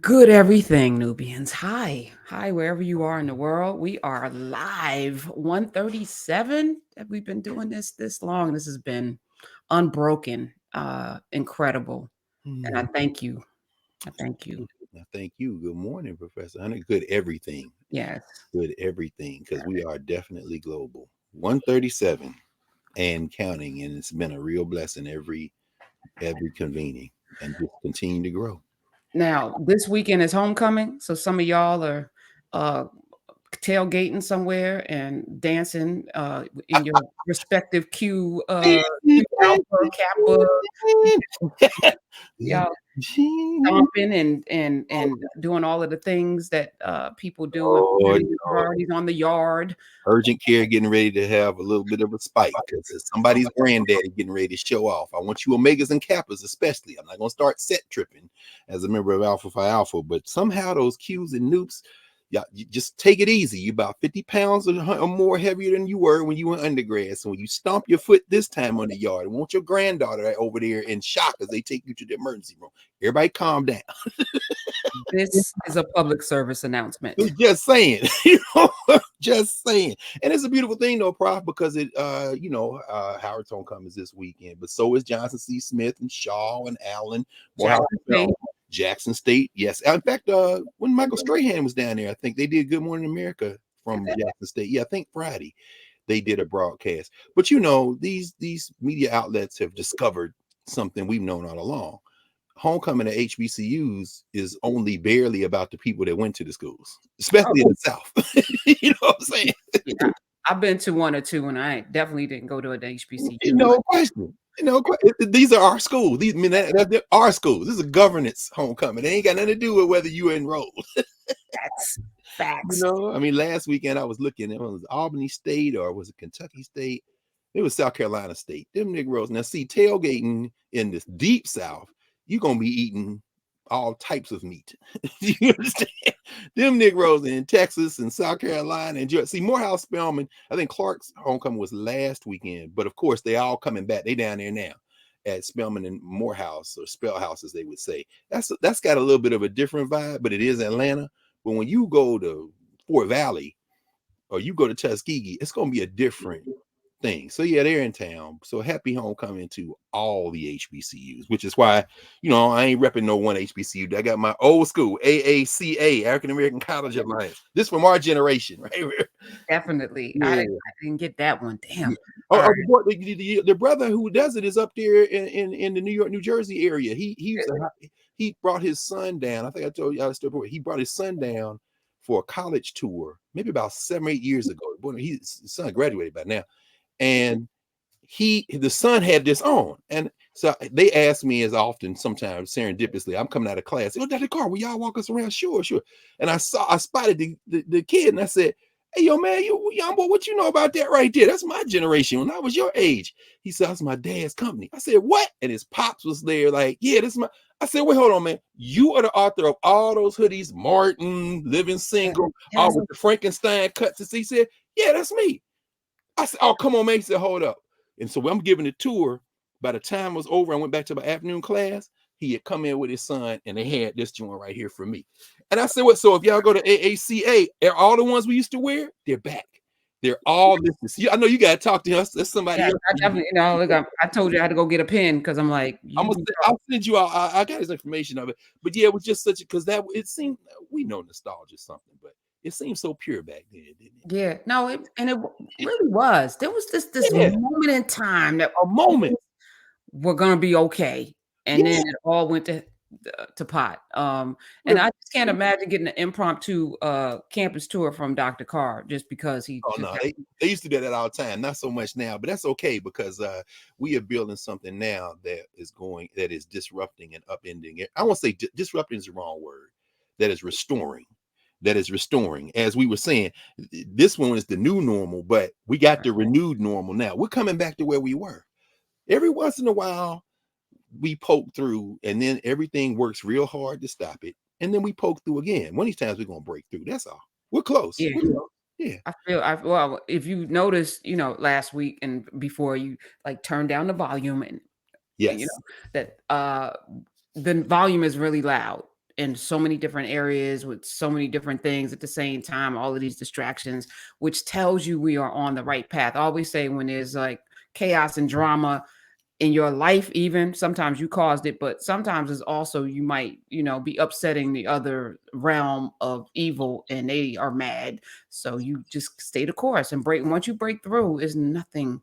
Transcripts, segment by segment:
Good everything, Nubians. Hi. Hi, wherever you are in the world. We are live. 137. We've been doing this long. This has been unbroken, incredible. And I Hmm. thank you. I thank you. Thank you. Good morning, Professor Hunter. Good everything. Yes. Good everything, because we are definitely global. 137 and counting, and it's been a real blessing every convening, and just continue to grow. Now, this weekend is homecoming. So some of y'all are uh tailgating somewhere and dancing in your respective Q Alpha, Kappa, y'all stomping and doing all of the things that people do and Oh, getting parties on the yard. urgent care getting ready to have a little bit of a spike because it's somebody's granddaddy getting ready to show off. I want you Omegas and Kappas, especially. I'm not going to start set tripping as a member of Alpha Phi Alpha, but somehow those Qs and Newts, yeah, you just take it easy. You're about 50 pounds or more heavier than you were when you were undergrad. So when you stomp your foot this time on the yard, I want your granddaughter over there in shock as they take you to the emergency room. Everybody calm down. This is a public service announcement. Just saying, just saying. And it's a beautiful thing though, Prof, because Howard's homecoming is this weekend, but so is Johnson C. Smith and Shaw and Allen, Morehouse, Jackson State. Jackson State. Yes. In fact, when Michael Strahan was down there, I think they did Good Morning America from Jackson State. Yeah, I think Friday they did a broadcast. But these media outlets have discovered something we've known all along. Homecoming at HBCUs is only barely about the people that went to the schools, especially in the South. You know what I'm saying? Yeah, I've been to one or two, and I definitely didn't go to an HBCU. No question. These are our schools. They're our schools. This is a governance homecoming. It ain't got nothing to do with whether you enrolled. That's facts. I mean, last weekend I was looking. It was Albany State or was it Kentucky State? It was South Carolina State. Them Negroes. Now, see, tailgating in this deep South, you're gonna be eating all types of meat. You understand? Them Negroes in Texas and South Carolina and see Morehouse Spelman. I think Clark's homecoming was last weekend, but of course they all coming back. They down there now at Spelman and Morehouse or Spellhouse, as they would say. That's got a little bit of a different vibe, but it is Atlanta. But when you go to Fort Valley or you go to Tuskegee, it's gonna be a different thing. So yeah, they're in town. So happy homecoming to all the HBCUs, which is why I ain't repping no one HBCU. I got my old school AACA, African American College Alliance. This from our generation, right? Definitely. Yeah. I didn't get that one. Damn. Oh, All right. the brother who does it is up there in the New York, New Jersey area. He brought his son down. I think I told you I still he brought his son down for a college tour, maybe about 7 or 8 years ago. His son graduated by now, and the son had this on, and so they asked me as often, sometimes serendipitously, I'm coming out of class. Oh, Dr. Carr, will y'all walk us around? Sure. And I spotted the kid, and I said, "Hey, yo, man, you young boy, what you know about that right there? That's my generation when I was your age." He said, "That's my dad's company." I said, "What?" And his pops was there, like, "Yeah, this is my." I said, "Wait, hold on, man. You are the author of all those hoodies, Martin, Living Single, all Yes. with the Frankenstein cuts." He said, "Yeah, that's me." I said, "Oh, come on, man." He said, "Hold up." And so I'm giving the tour. By the time it was over, I went back to my afternoon class. He had come in with his son, and they had this joint right here for me. And I said, "What? So if y'all go to AACA, are all the ones we used to wear? They're back. They're all listed." See, I know you got to talk to us. That's Yeah, somebody else. I definitely, look, I told you I had to go get a pen because I'm like, I'll send you out. I got his information of it. But yeah, it was just such because that it seemed we know nostalgia is something, but it seemed so pure back then, didn't yeah, no, it really was. There was this it? Yeah, moment in time that a moment. we're gonna be okay, and then Yeah. it all went to pot. And I just can't imagine getting an impromptu campus tour from Dr. Carr just because he Oh just no, they used to do that all the time. Not so much now, but that's okay because we are building something now that is disrupting and upending it. I won't say disrupting is the wrong word. That is restoring. That is restoring. As we were saying, this one is the new normal, but we got the renewed normal now. We're coming back to where we were. Every once in a while, we poke through, and then everything works real hard to stop it, and then we poke through again. One of these times we're gonna break through. That's all. We're close. yeah. We're close. Yeah. Well, if you noticed, last week and before you like turn down the volume and Yes. that the volume is really loud. in so many different areas with so many different things at the same time, all of these distractions, which tells you we are on the right path. I always say when there's like chaos and drama in your life, even sometimes you caused it, but sometimes it's also you might, be upsetting the other realm of evil and they are mad. So you just stay the course and break. Once you break through, is nothing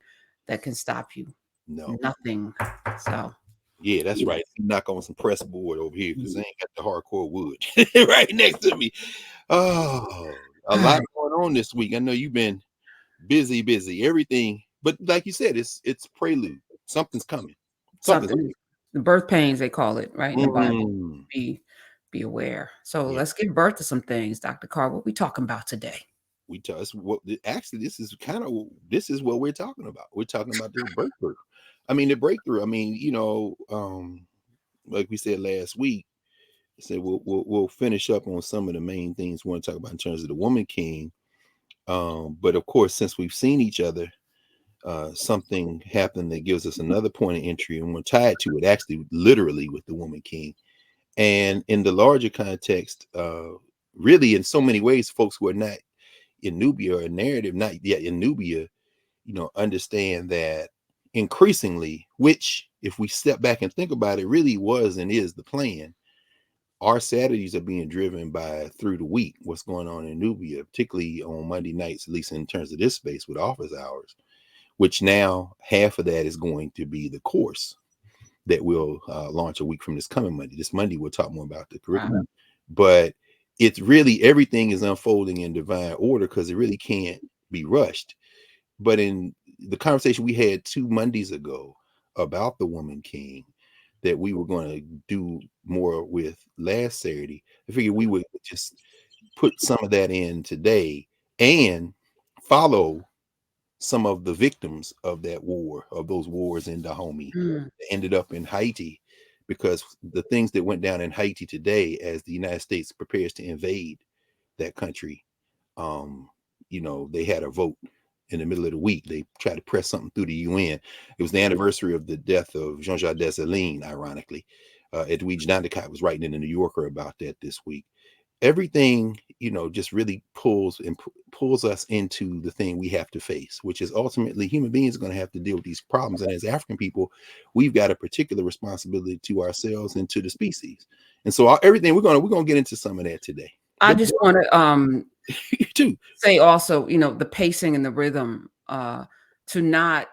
that can stop you. No. Nothing. So Yeah, that's yeah. right. Knock on some press board over here because Mhm. they ain't got the hardcore wood right next to me. Oh, a lot going on this week. I know you've been busy, everything. But like you said, it's prelude. Something's coming. Something's Something, the birth pains they call it, right, in the Bible. Mm. Be aware. So Yeah, let's give birth to some things, Dr. Carr. What we talking about today? we tell us what actually this is what we're talking about. We're talking about this breakthrough. I mean, the breakthrough. I mean, like we said last week, say we'll finish up on some of the main things we want to talk about in terms of the woman king. But of course, since we've seen each other, something happened that gives us another point of entry, and we're tied to it actually literally with the woman king. And in the larger context, really in so many ways, folks who are not in Nubia or narrative, not yet in Nubia, understand that increasingly, which if we step back and think about it, really was and is the plan. Our Saturdays are being driven by through the week, what's going on in Nubia, particularly on Monday nights, at least in terms of this space with office hours, which now half of that is going to be the course that will launch a week from this coming Monday. This Monday, we'll talk more about the curriculum. But it's really everything is unfolding in divine order because it really can't be rushed. But in the conversation we had 2 Mondays ago about the woman king that we were going to do more with last Saturday, I figured we would just put some of that in today and follow some of the victims of that war, of those wars in Dahomey, Mm, ended up in Haiti, because the things that went down in Haiti today as the United States prepares to invade that country, um, they had a vote in the middle of the week. They tried to press something through the UN. It was the anniversary of the death of Jean-Jacques Dessalines, ironically. Edwidge Dandicott was writing in the New Yorker about that this week. Everything, just really pulls us into the thing we have to face, which is ultimately human beings are going to have to deal with these problems. And as African people, we've got a particular responsibility to ourselves and to the species. And so everything we're going to get into some of that today. I But just want to too, say also, the pacing and the rhythm, to not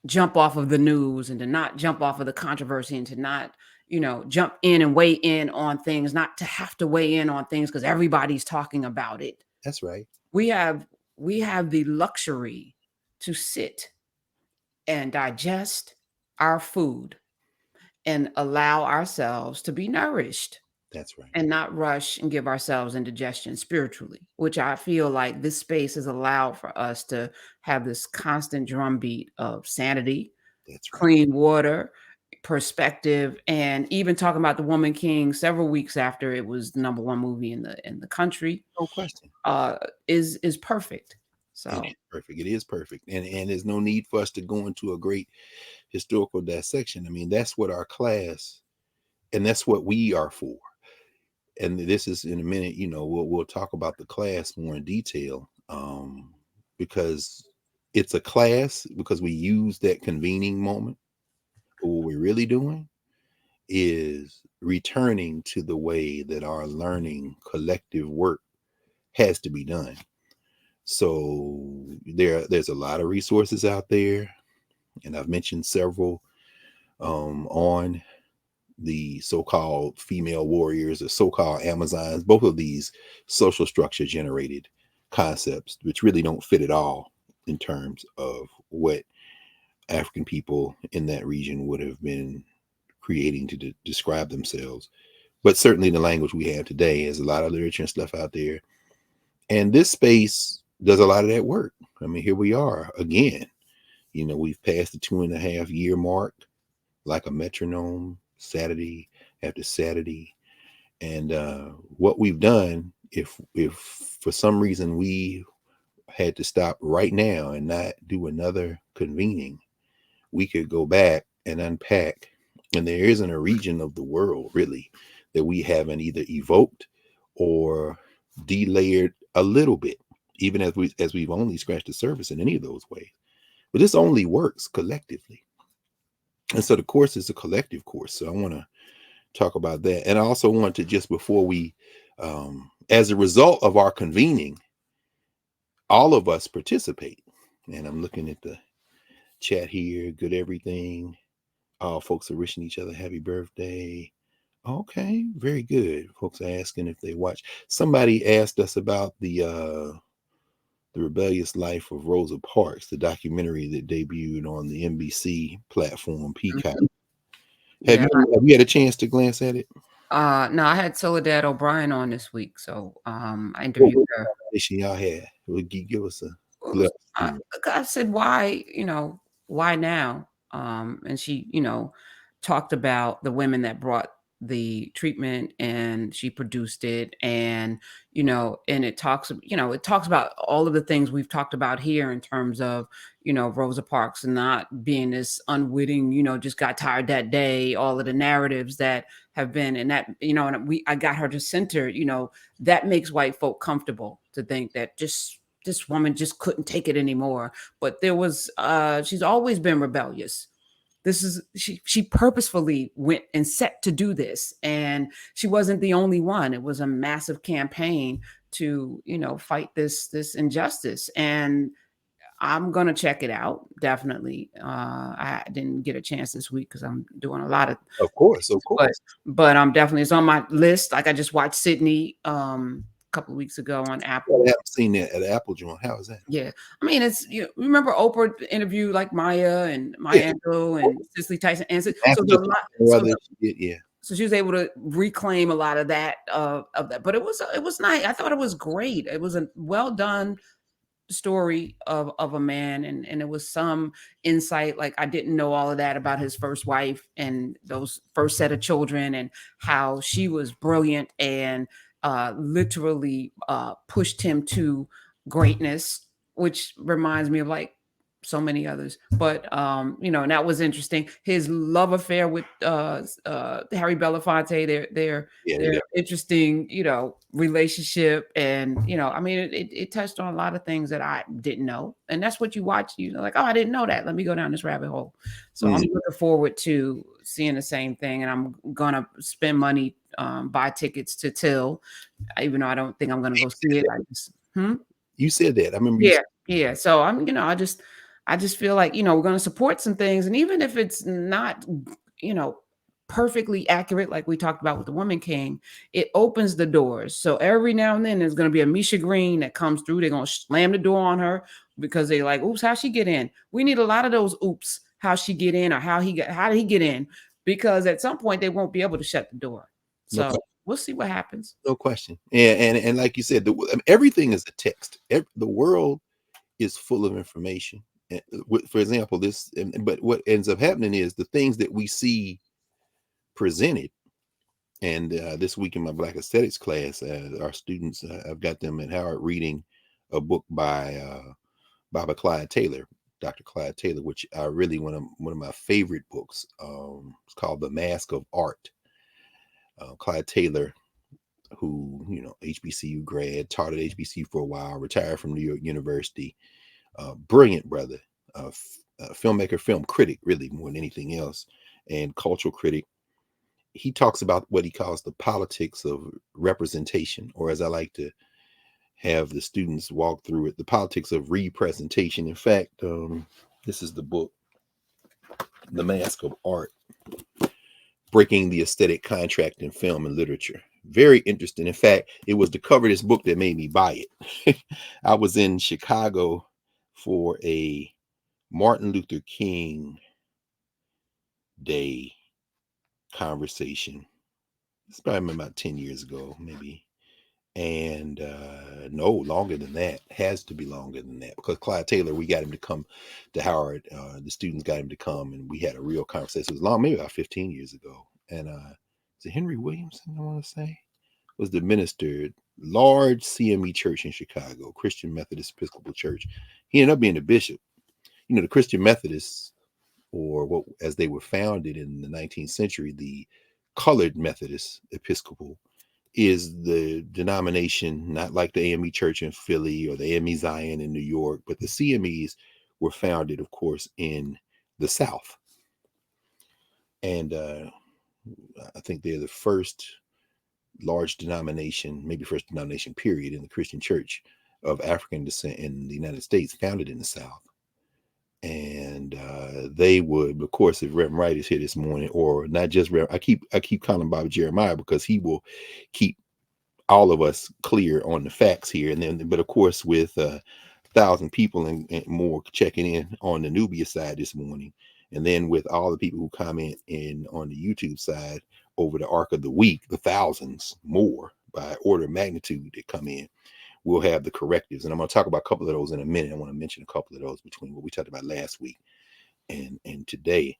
jump off of the news and to not jump off of the controversy and to not, jump in and weigh in on things, not to have to weigh in on things because everybody's talking about it. that's right. We have we have the luxury to sit and digest our food and allow ourselves to be nourished That's right. and not rush and give ourselves indigestion spiritually, which I feel like this space has allowed for us to have this constant drumbeat of sanity, That's right. clean water, perspective, and even talking about the Woman King several weeks after it was the number one movie in the country, No question. uh, is perfect. It So is perfect. It is perfect. And there's no need for us to go into a great historical dissection. I mean, that's what our class and that's what we are for. And this is in a minute, we'll talk about the class more in detail. Because it's a class because we use that convening moment. But what we're really doing is returning to the way that our learning collective work has to be done. So there's a lot of resources out there, and I've mentioned several on the so-called female warriors or so-called Amazons, both of these social structure generated concepts, which really don't fit at all in terms of what African people in that region would have been creating to describe themselves. But certainly the language we have today has a lot of literature and stuff out there. And this space does a lot of that work. I mean, here we are again. We've passed the 2.5 year mark like a metronome, Saturday after Saturday. And what we've done, if for some reason we had to stop right now and not do another convening, we could go back and unpack. And there isn't a region of the world really that we haven't either evoked or delayered a little bit, even as we've only scratched the surface in any of those ways. But this only works collectively. And so the course is a collective course. So I want to talk about that. And I also want to, just before we, as a result of our convening, all of us participate. And I'm looking at the chat here. Good everything. All folks are wishing each other happy birthday. Okay, very good. Folks are asking if they watch. Somebody asked us about the Rebellious Life of Rosa Parks, the documentary that debuted on the NBC platform Peacock. Have Yeah. you had a chance to glance at it? No, I had Soledad O'Brien on this week, so I interviewed What her. conversation y'all had? Would you give us a It was, glimpse? You I said, why, why now? And she, talked about the women that brought the treatment and she produced it. And, and it talks about all of the things we've talked about here in terms of, Rosa Parks and not being this unwitting, just got tired that day, all of the narratives that have been, and that, I got her to center, that makes white folk comfortable to think that just this woman just couldn't take it anymore. But there was she's always been rebellious. This is she purposefully went and set to do this, and she wasn't the only one. It was a massive campaign to, fight this injustice. And I'm gonna check it out, definitely. I didn't get a chance this week because I'm doing a lot of of course, things, of course. but I'm definitely, it's on my list. Like, I just watched Sydney a couple of weeks ago on I Apple. haven't seen that at Apple Joint. How is that? Yeah. I mean, it's, remember Oprah interviewed like Yeah, Maya Angelou and Cicely Tyson, and so after the lot, or other shit, yeah. so she was able to reclaim a lot of that, of that. But it was nice. I thought it was great. It was a well done story of a man, and it was some insight. Like, I didn't know all of that about his first wife and those first set of children, and how she was brilliant and literally pushed him to greatness, which reminds me of like so many others. But and that was interesting. His love affair with Harry Belafonte, Yeah, they their got interesting, relationship. And, I mean, it touched on a lot of things that I didn't know. And that's what you watch, like, oh, I didn't know that. Let me go down this rabbit hole. So I'm mm, looking forward to seeing the same thing. And I'm gonna spend money, buy tickets to Till, even though I don't think I'm gonna go see it. I just you said that. I remember you yeah, yeah. So I'm, I just feel like, we're going to support some things. And even if it's not, you know, perfectly accurate, like we talked about with the Woman King, it opens the doors. So every now and then there's going to be a Misha Green that comes through. They're going to slam the door on her because they're like, oops, how'd she get in? We need a lot of those oops, how she get in, or how did he get in? Because at some point they won't be able to shut the door. no So we'll see what happens. no question. And like you said, everything is a text. The world is full of information. For example, but what ends up happening is the things that we see presented. And this week in my Black Aesthetics class, our students, I've got them at Howard reading a book by Clyde Taylor, Dr. Clyde Taylor, which I really one of my favorite books. It's called The Mask of Art. Clyde Taylor, who HBCU grad, taught at HBCU for a while, retired from New York University. Brilliant brother, filmmaker, film critic, really more than anything else, and cultural critic. He talks about what he calls the politics of representation, or as I like to have the students walk through it, the politics of representation. In fact, this is the book, The Mask of Art, Breaking the Aesthetic Contract in Film and Literature. Very interesting. In fact, it was the cover of this book that made me buy it. I was in Chicago for a Martin Luther King Day conversation. It's probably about 10 years ago, maybe. And no, longer than that. Has to be longer than that, because Clyde Taylor, we got him to come to Howard. The students got him to come, and we had a real conversation. It was long, maybe about 15 years ago. And is it Henry Williamson, I want to say, was the minister, large CME church in Chicago, Christian Methodist Episcopal Church. He ended up being the bishop. The Christian Methodists, or what as they were founded in the 19th century, the colored Methodist Episcopal is the denomination, not like the AME Church in Philly or the AME Zion in New York, but the CMEs were founded, of course, in the South. And I think they're the first large denomination, maybe first denomination period in the Christian church of African descent in the United States, founded in the South. And they would, of course, if Reverend Wright is here this morning, or not just Reverend, I keep calling Bob Jeremiah because he will keep all of us clear on the facts here. And then, but of course, with 1,000 people and more checking in on the Nubia side this morning, and then with all the people who comment in on the YouTube side over the arc of the week, the thousands more by order of magnitude that come in, we'll have the correctives. And I'm going to talk about a couple of those in a minute. I want to mention a couple of those between what we talked about last week and today.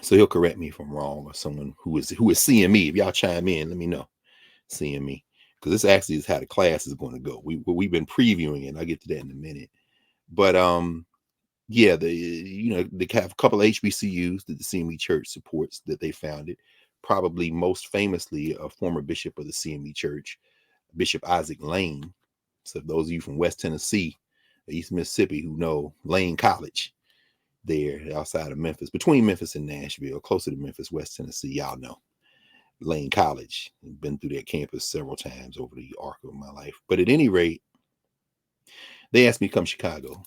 So he'll correct me if I'm wrong, or someone who is seeing me. If y'all chime in, let me know. Seeing me, because this actually is how the class is going to go. We've been previewing it, and I'll get to that in a minute. But yeah, they have a couple of HBCUs that the CME Church supports that they founded. Probably most famously a former bishop of the CME Church, Bishop Isaac Lane. So those of you from West Tennessee, East Mississippi, who know Lane College there outside of Memphis, between Memphis and Nashville, closer to Memphis, West Tennessee, y'all know Lane College. I've been through that campus several times over the arc of my life. But at any rate, they asked me to come to Chicago.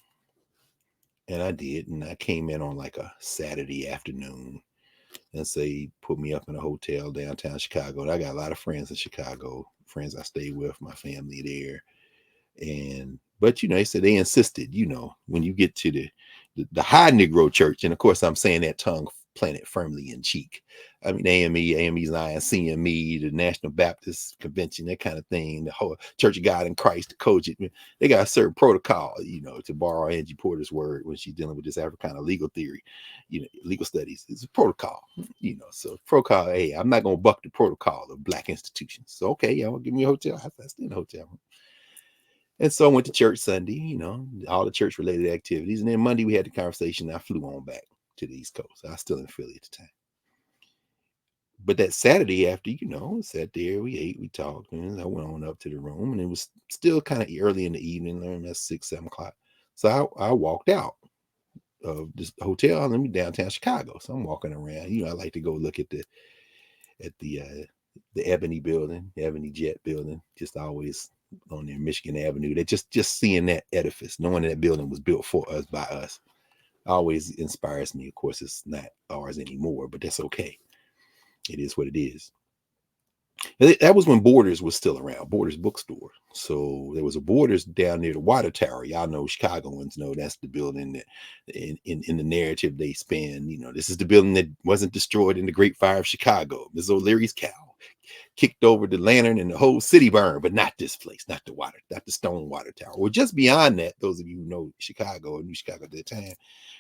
And I did. And I came in on like a Saturday afternoon. And say put me up in a hotel downtown Chicago. And I got a lot of friends in Chicago, friends I stay with, my family there. But they said they insisted, when you get to the high Negro church, and of course I'm saying that tongue planted firmly in cheek. I mean, AME Zion, CME, the National Baptist Convention, that kind of thing, the whole Church of God in Christ, the COGIC, they got a certain protocol, to borrow Angie Porter's word when she's dealing with this Africana legal theory, legal studies. It's a protocol, so protocol, hey, I'm not going to buck the protocol of Black institutions. So, okay, y'all give me a hotel. I stay in a hotel room. And so I went to church Sunday, all the church related activities. And then Monday we had the conversation. I flew on back to the East Coast. I was still in Philly at the time. But that Saturday after, sat there, we ate, we talked, and I went on up to the room, and it was still kind of early in the evening, around 6, 7 o'clock. So I walked out of this hotel, and I'm downtown Chicago. So I'm walking around. I like to go look at the Ebony building, the Ebony Jet building, just always on there, Michigan Avenue. That just seeing that edifice, knowing that building was built for us, by us, always inspires me. Of course, it's not ours anymore, but that's okay. It is what it is. That was when Borders was still around, Borders bookstore. So there was a Borders down near the Water Tower. Y'all know, Chicagoans know that's the building that in the narrative they spin, this is the building that wasn't destroyed in the Great Fire of Chicago. Ms. O'Leary's cow kicked over the lantern and the whole city burned, but not this place, not the stone Water Tower. Well, just beyond that, those of you who know Chicago or knew Chicago at that time,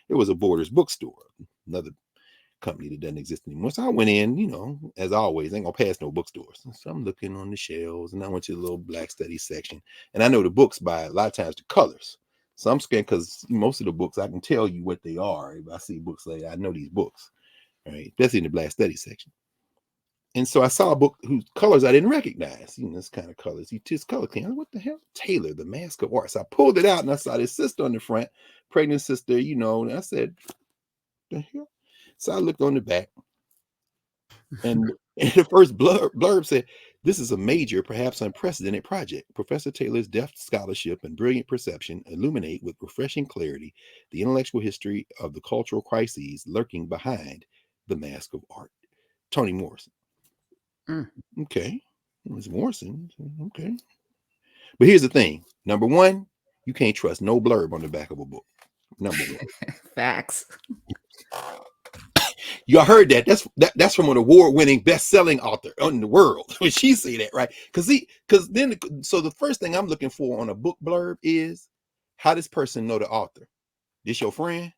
there was a Borders bookstore, another company that doesn't exist anymore. So I went in, as always, ain't gonna pass no bookstores. So I'm looking on the shelves, and I went to the little Black Studies section, and I know the books by a lot of times the colors. So I'm scared because most of the books I can tell you what they are. If I see books like that, I know these books, right? Especially in the Black Studies section. And so I saw a book whose colors I didn't recognize. This kind of colors. You just color clean. What the hell? Taylor, The Mask of Art. So I pulled it out, and I saw this sister on the front, pregnant sister, and I said, the hell? So I looked on the back, and the first blurb said, "This is a major, perhaps unprecedented project. Professor Taylor's deft scholarship and brilliant perception illuminate with refreshing clarity the intellectual history of the cultural crises lurking behind the mask of art." Toni Morrison. Okay. It was Morrison. Okay. But here's the thing. Number one, you can't trust no blurb on the back of a book. Number one. Facts. Y'all heard that? That's from an award-winning, best-selling author in the world. When she say that, right? So the first thing I'm looking for on a book blurb is, how does person know the author? This your friend?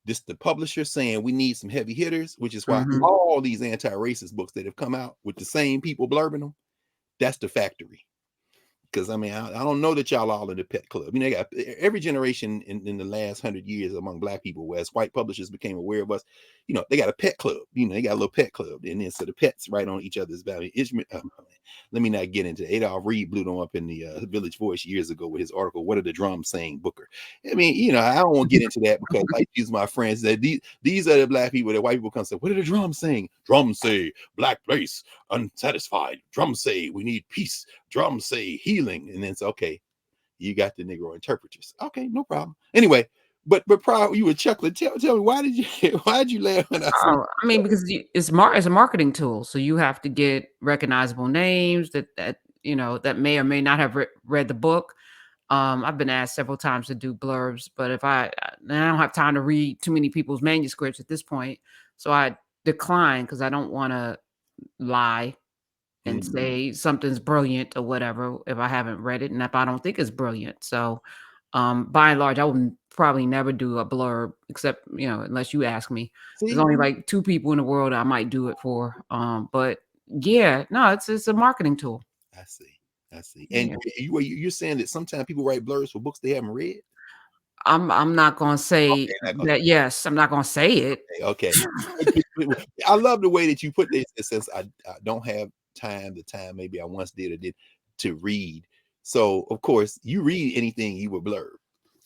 This the publisher saying we need some heavy hitters, which is why all these anti-racist books that have come out with the same people blurbing them, that's the factory. because I mean, I don't know that y'all all in the pet club. You know, they got every generation in the last 100 years among Black people, as white publishers became aware of us, you know, they got a pet club. You know, they got a little pet club, and then so the pets right on each other's back. Let me not get into it. Adolph Reed blew them up in the Village Voice years ago with his article, "What are the drums saying, Booker?" I mean, you know, I don't want to get into that because, like, these my friends that these are the Black people that white people come say, "What are the drums saying?" Drums say Black place, unsatisfied. Drums say we need peace. Drums say healing. And then it's okay, you got the Negro interpreters. Okay, no problem. Anyway, but prior you were chuckling. Tell me, why did you laugh when I said Oh, I mean, because it's a marketing tool, so you have to get recognizable names that may or may not have read the book. I've been asked several times to do blurbs, but if I don't have time to read too many people's manuscripts at this point, so I decline because I don't want to lie and say something's brilliant or whatever if I haven't read it and if I don't think it's brilliant. So, by and large, I would probably never do a blurb except, unless you ask me. There's see? only like two people in the world I might do it for. But yeah, no, it's a marketing tool. I see. I see. And Yeah. you're saying that sometimes people write blurbs for books they haven't read? I'm not gonna say Okay, not gonna that. Yes, I'm not gonna say it. okay. I love the way that you put this. Since I don't have the time maybe I once did or did to read. So of course you read anything you were blurb.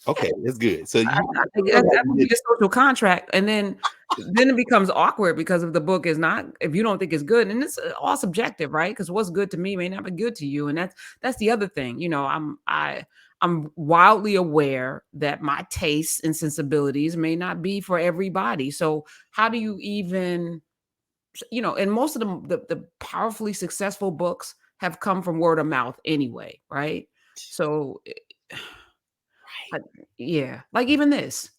Okay, that's good. So I think that would be a social contract, and then it becomes awkward because if the book is not, if you don't think it's good, and it's all subjective, right? Because what's good to me may not be good to you, and that's the other thing. I'm wildly aware that my tastes and sensibilities may not be for everybody. So how do you even, and most of the powerfully successful books have come from word of mouth anyway, right? So I yeah, like even this.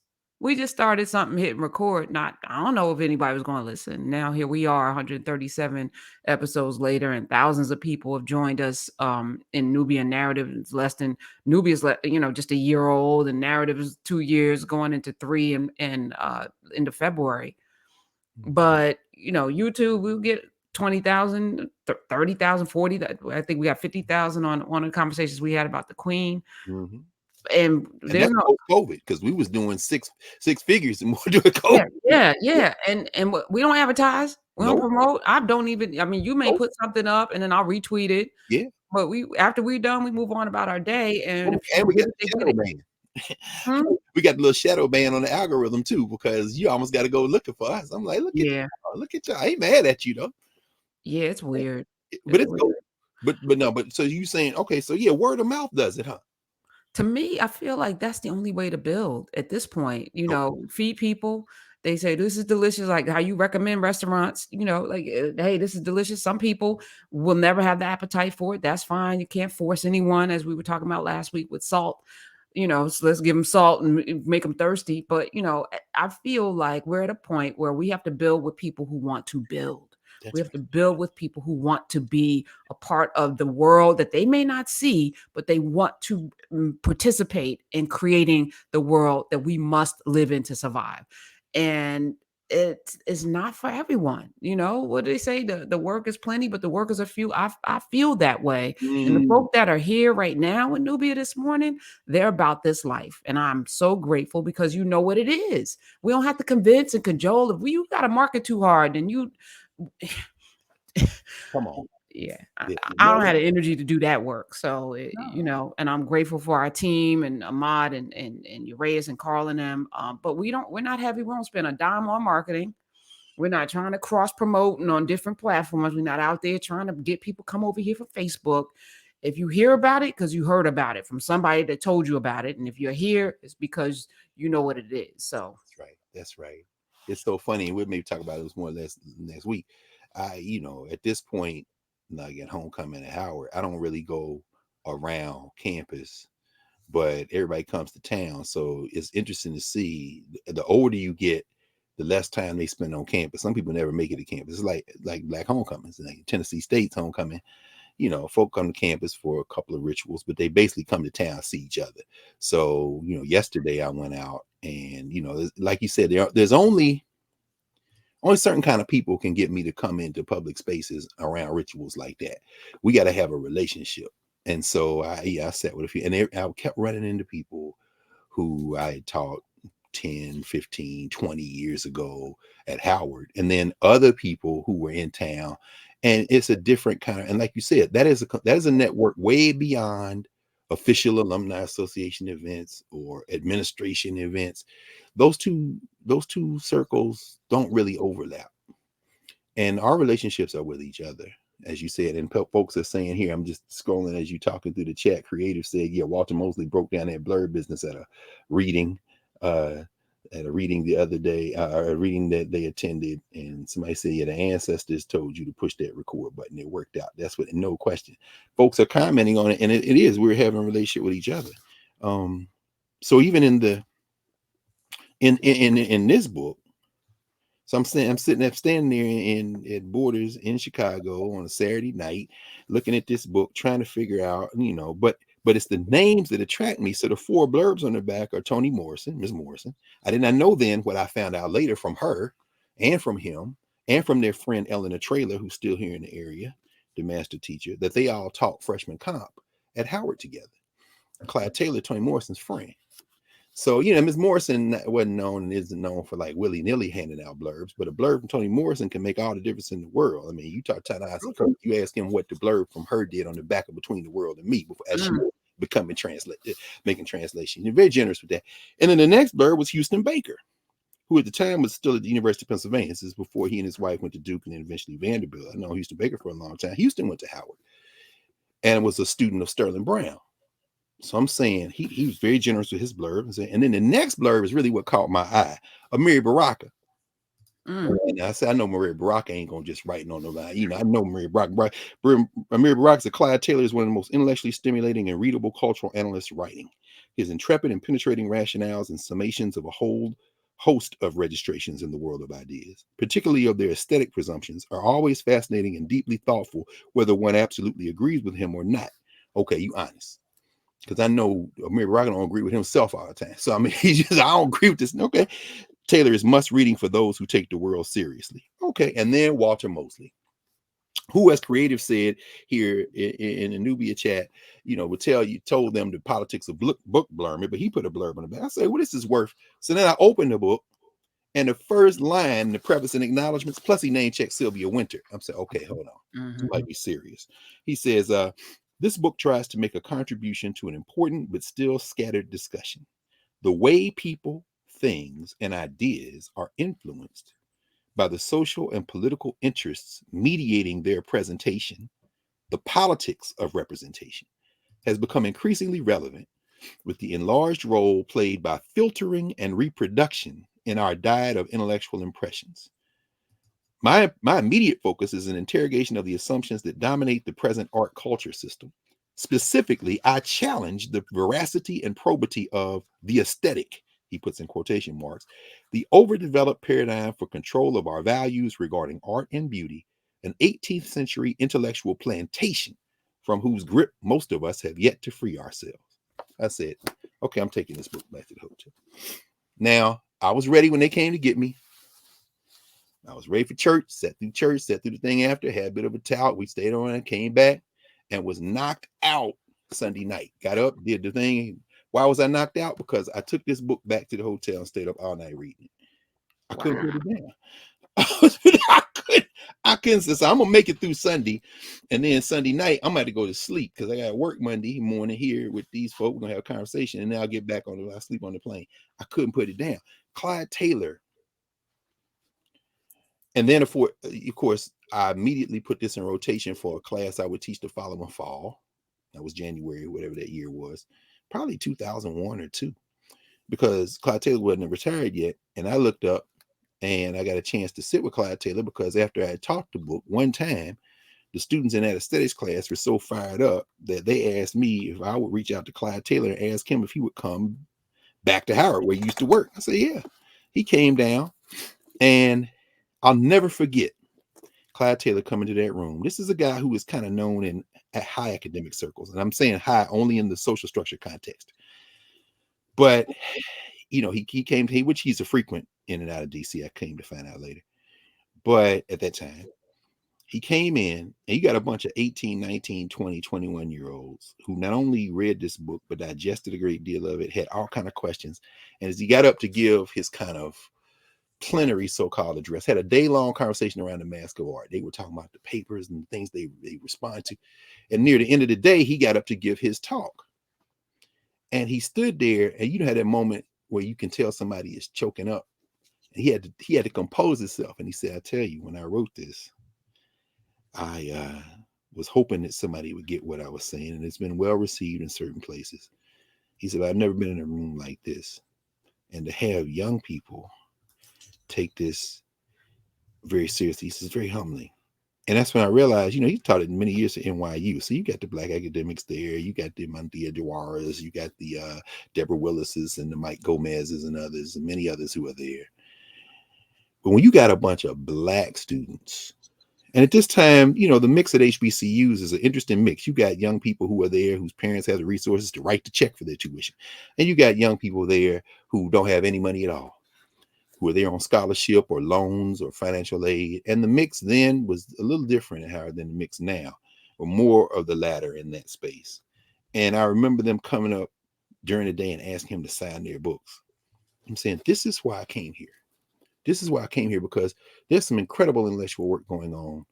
We just started something, hit record. Not, I don't know if anybody was going to listen. Now here we are, 137 episodes later, and thousands of people have joined us in Nubian narrative. It's less than Nubia's, just a year old, and narrative is 2 years, going into three and into February. But YouTube, we'll get 20,000, 30,000, 40. I think we got 50,000 on one of the conversations we had about the Queen. Mhm. And And there's that's no post COVID because we was doing six figures and more during yeah, COVID. yeah, yeah, and we don't advertise, we don't Nope. promote. I don't even, I mean, you may Nope. put something up and then I'll retweet it, Yeah. but after we're done, we move on about our day, and if And people we got get it, they the get shadow it. ban. Hmm? We got the little shadow ban on the algorithm too, because you almost got to go looking for us. I'm like, Yeah, look at y'all. I ain't mad at you though. yeah, it's weird. But It's it's cool. weird. But no, but so you saying okay, so yeah, word of mouth does it, huh? To me, I feel like that's the only way to build at this point, Oh, feed people. They say, "This is delicious," like how you recommend restaurants, like, "Hey, this is delicious." Some people will never have the appetite for it. That's fine. You can't force anyone, as we were talking about last week with salt. So let's give them salt and make them thirsty. But, I feel like we're at a point where we have to build with people who want to build. We that's have right. to build with people who want to be a part of the world that they may not see, but they want to participate in creating the world that we must live in to survive. And it is not for everyone. What do they say? The work is plenty, but the workers are few. I feel that way. And the Mm, folk that are here right now in Nubia this morning, they're about this life. And I'm so grateful because you know what it is. We don't have to convince and cajole. If you got to market too hard, then you come on. yeah, Yeah. I don't No, have the energy to do that work. So, no. and I'm grateful for our team and Ahmad and Urias and Carl and them. But we're not heavy. We don't spend a dime on marketing. We're not trying to cross promote and on different platforms. We're not out there trying to get people come over here for Facebook. If you hear about it, because you heard about it from somebody that told you about it. And if you're here, it's because you know what it is. So That's right. That's right. It's so funny. We'll maybe talk about this more or less next week. At this point, like at homecoming at Howard, I don't really go around campus, but everybody comes to town. So it's interesting to see the older you get, the less time they spend on campus. Some people never make it to campus. It's like Black homecomings, like Tennessee State's homecoming. Folk come to campus for a couple of rituals, but they basically come to town, see each other. So, yesterday I went out and, like you said, there's only certain kind of people can get me to come into public spaces around rituals like that. We got to have a relationship. And so I sat with a few, and I kept running into people who I had taught 10, 15, 20 years ago at Howard, and then other people who were in town. And it's a different kind of, and like you said, that is a network way beyond official alumni association events or administration events. Those two circles don't really overlap, and our relationships are with each other, as you said. And folks are saying here, I'm just scrolling as you talking through the chat. Creative said, yeah, Walter Mosley broke down that blurb business reading uh at a reading the other day, a reading that they attended, and somebody said, yeah, the ancestors told you to push that record button. It worked out. That's what, no question. Folks are commenting on it, and it is, we're having a relationship with each other. So even in the in this book, so I'm standing there at Borders in Chicago on a Saturday night, looking at this book, trying to figure out, but it's the names that attract me. So the four blurbs on the back are Toni Morrison, Miss Morrison. I did not know then what I found out later from her and from him and from their friend Eleanor Traylor, who's still here in the area, the master teacher, that they all taught freshman comp at Howard together. Clyde Taylor, Toni Morrison's friend. So, Ms. Morrison wasn't known and isn't known for like willy-nilly handing out blurbs, but a blurb from Toni Morrison can make all the difference in the world. I mean, you talk to you ask him what the blurb from her did on the back of Between the World and Me before, as she becoming making translation. You're very generous with that. And then the next blurb was Houston Baker, who at the time was still at the University of Pennsylvania. This is before he and his wife went to Duke and then eventually Vanderbilt. I know Houston Baker for a long time. Houston went to Howard and was a student of Sterling Brown. So I'm saying he was very generous with his blurb. And then the next blurb is really what caught my eye. Amiri Baraka. And I said, I know Amiri Baraka ain't gonna just write on the line. I know Amiri Baraka. Amiri Baraka said Clyde Taylor is one of the most intellectually stimulating and readable cultural analysts writing. His intrepid and penetrating rationales and summations of a whole host of registrations in the world of ideas, particularly of their aesthetic presumptions, are always fascinating and deeply thoughtful, whether one absolutely agrees with him or not. Okay, you honest. Because I know Amiri Baraka don't agree with himself all the time. So I mean, I don't agree with this. Okay. Taylor is must reading for those who take the world seriously. Okay. And then Walter Mosley, who, as Creative said here in the Nubia chat, told them the politics of book blurb, but he put a blurb on the back. I say, well, this is worth. So then I opened the book, and the first line, the preface and acknowledgments, plus he name checked Sylvia Winter. I'm saying, okay, hold on. You might be serious. He says, this book tries to make a contribution to an important but still scattered discussion. The way people, things, and ideas are influenced by the social and political interests mediating their presentation, the politics of representation, has become increasingly relevant with the enlarged role played by filtering and reproduction in our diet of intellectual impressions. My immediate focus is an interrogation of the assumptions that dominate the present art culture system. Specifically, I challenge the veracity and probity of the aesthetic, he puts in quotation marks, the overdeveloped paradigm for control of our values regarding art and beauty, an 18th century intellectual plantation from whose grip most of us have yet to free ourselves. I said, okay, I'm taking this book back to the hotel. Now, I was ready when they came to get me. I was ready for church, sat through the thing after, had a bit of a tout. We stayed on and came back and was knocked out Sunday night. Got up, did the thing. Why was I knocked out? Because I took this book back to the hotel and stayed up all night reading it. I couldn't put it down. I couldn't say, so I'm gonna make it through Sunday, and then Sunday night I'm gonna have to go to sleep because I got to work Monday morning here with these folks. We're gonna have a conversation, and then I'll get back I sleep on the plane. I couldn't put it down. Clyde Taylor. And then, of course, I immediately put this in rotation for a class I would teach the following fall. That was January, whatever that year was, probably 2001 or 2, because Clyde Taylor wasn't retired yet. And I looked up and I got a chance to sit with Clyde Taylor because after I had taught the book one time, the students in that aesthetics class were so fired up that they asked me if I would reach out to Clyde Taylor and ask him if he would come back to Howard where he used to work. I said, yeah. He came down, and I'll never forget Clyde Taylor coming to that room. This is a guy who is kind of known in high academic circles, and I'm saying high only in the social structure context. But he came to which he's a frequent in and out of DC. I came to find out later, but at that time, He came in and you got a bunch of 18, 19, 20, 21-year olds who not only read this book, but digested a great deal of it, had all kind of questions. And as he got up to give his kind of plenary so-called address, had a day-long conversation around the mask of art. They were talking about the papers and things they respond to. And near the end of the day, he got up to give his talk. And he stood there, and you had that moment where you can tell somebody is choking up. And he had to compose himself. And he said, I tell you, when I wrote this, I was hoping that somebody would get what I was saying, and it's been well received in certain places. He said, I've never been in a room like this. And to have young people take this very seriously, he says, very humbling. And that's when I realized, he taught it many years at NYU. So you got the Black academics there, you got the Manthea Jawaras, you got the Deborah Willises and the Mike Gomez's and others, and many others who are there. But when you got a bunch of Black students, and at this time, the mix at HBCUs is an interesting mix. You got young people who are there whose parents have the resources to write the check for their tuition. And you got young people there who don't have any money at all, who are there on scholarship or loans or financial aid. And the mix then was a little different than the mix now, or more of the latter in that space. And I remember them coming up during the day and asking him to sign their books. I'm saying, this is why I came here. This is why I came here, because there's some incredible intellectual work going on,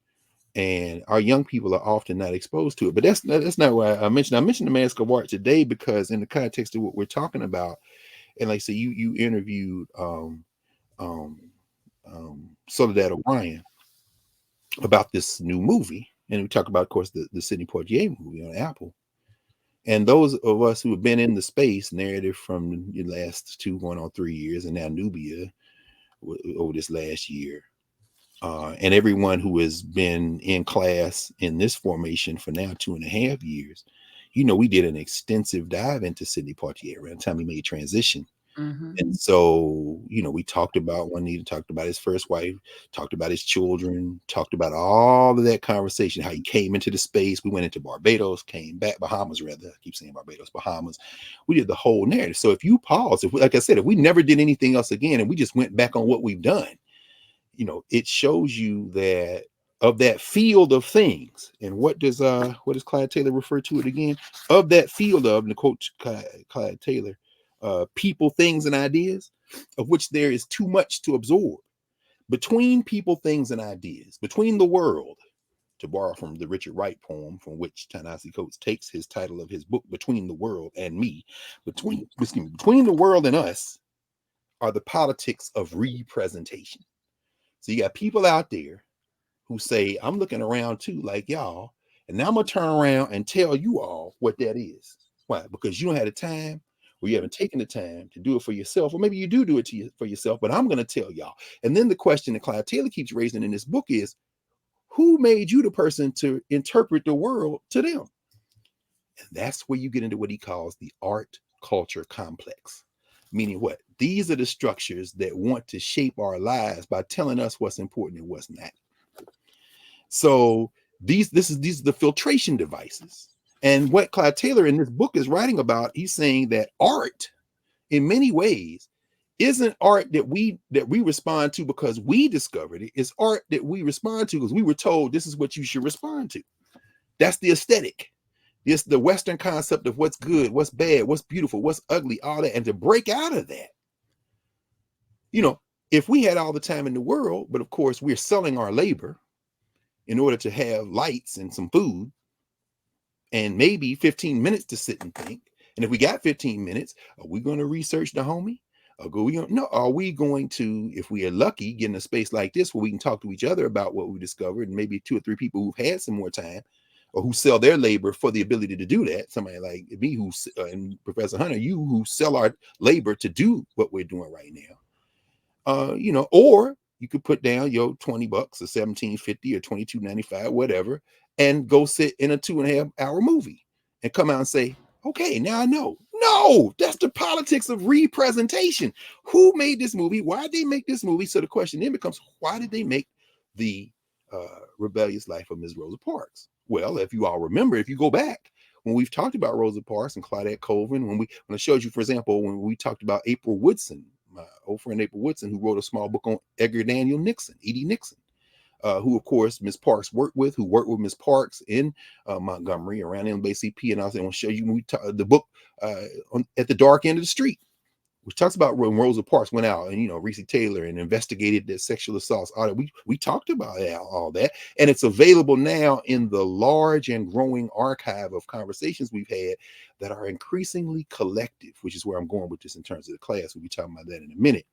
and our young people are often not exposed to it. But that's not why I mentioned the Mask of Art today, because in the context of what we're talking about, and like I say, you interviewed Soledad O'Brien about this new movie, and we talk about, of course, the Sidney Poitier movie on Apple. And those of us who have been in the space narrative from the last 2 going on 3 years, and now Nubia over this last year, and everyone who has been in class in this formation for now 2.5 years, we did an extensive dive into Sidney Poitier around the time he made transition. Mm-hmm. And so, we talked about Juanita, talked about his first wife, talked about his children, talked about all of that conversation, how he came into the space. We went into Barbados, came back, Bahamas rather. I keep saying Barbados, Bahamas. We did the whole narrative. So if you pause, like I said, if we never did anything else again and we just went back on what we've done, it shows you that of that field of things. And what does Clyde Taylor refer to it again? Of that field of, and to quote Clyde Taylor, people, things, and ideas, of which there is too much to absorb. Between people, things, and ideas, between the world, to borrow from the Richard Wright poem, from which Ta-Nehisi Coates takes his title of his book, Between the World and Me, between the world and us are the politics of representation. So you got people out there who say, I'm looking around too, like y'all, and now I'm going to turn around and tell you all what that is. Why? Because you don't have the time, or you haven't taken the time to do it for yourself, or maybe you do it for yourself, but I'm going to tell y'all. And then the question that Clyde Taylor keeps raising in this book is, who made you the person to interpret the world to them? And that's where you get into what he calls the art culture complex. Meaning what? These are the structures that want to shape our lives by telling us what's important and what's not. So these are the filtration devices. And what Clyde Taylor in this book is writing about, he's saying that art, in many ways, isn't art that we respond to because we discovered it. It's art that we respond to because we were told this is what you should respond to. That's the aesthetic. It's the Western concept of what's good, what's bad, what's beautiful, what's ugly, all that. And to break out of that, if we had all the time in the world, but of course we're selling our labor in order to have lights and some food and maybe 15 minutes to sit and think. And if we got 15 minutes, are we going to research the homie? Are we going to, if we are lucky, get in a space like this where we can talk to each other about what we discovered, and maybe 2 or 3 people who've had some more time or who sell their labor for the ability to do that. Somebody like me and Professor Hunter, you who sell our labor to do what we're doing right now. Or you could put down your $20 or $17.50 or $22.95, whatever, and go sit in a 2.5 hour movie and come out and say, okay, now I know. No, that's the politics of representation. Who made this movie? Why did they make this movie? So the question then becomes, why did they make the Rebellious Life of Ms. Rosa Parks? Well, if you all remember, if you go back, when we've talked about Rosa Parks and Claudette Colvin, when I showed you, for example, when we talked about April Woodson, my old friend April Woodson, who wrote a small book on Edgar Daniel Nixon, E.D. Nixon. who of course Miss Parks worked with, who worked with Miss Parks in Montgomery around NAACP, and I want to show you when we the book at the dark end of the street, which talks about when Rosa Parks went out and Reese Taylor and investigated the sexual assaults. All that we talked about all that, and it's available now in the large and growing archive of conversations we've had that are increasingly collective, which is where I'm going with this in terms of the class. We'll be talking about that in a minute.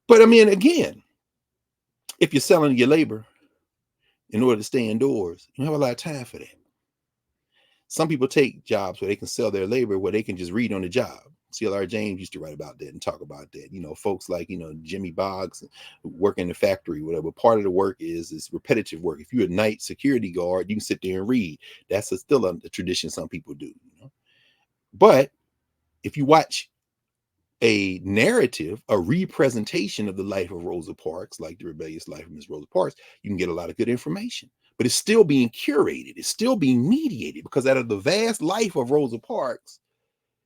But I mean, again, if you're selling your labor in order to stay indoors, you don't have a lot of time for that. Some people take jobs where they can sell their labor, where they can just read on the job. CLR James used to write about that and talk about that. Folks like, Jimmy Boggs work in the factory, whatever. Part of the work is repetitive work. If you're a night security guard, you can sit there and read. That's still a tradition some people do. But if you watch a narrative, a representation of the life of Rosa Parks, like the rebellious life of Miss Rosa Parks, you can get a lot of good information. But it's still being curated. It's still being mediated, because out of the vast life of Rosa Parks,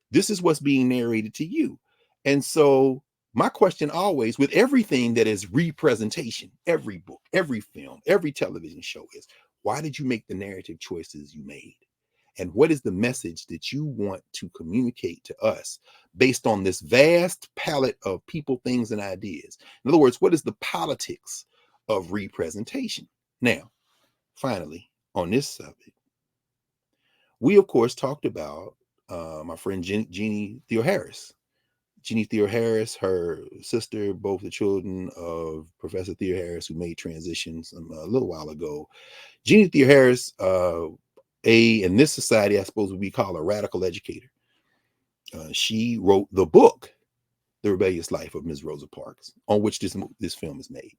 this is what's being narrated to you. And so my question always, with everything that is representation, every book, every film, every television show, is why did you make the narrative choices you made? And what is the message that you want to communicate to us based on this vast palette of people, things, and ideas? In other words, what is the politics of representation? Now, finally, on this subject, we, of course, talked about my friend Jeannie Theo-Harris. Jeannie Theo-Harris, her sister, both the children of Professor Theo-Harris, who made transitions a little while ago. Jeannie Theo-Harris, in this society, I suppose would be called a radical educator. She wrote the book, The Rebellious Life of Ms. Rosa Parks, on which this film is made.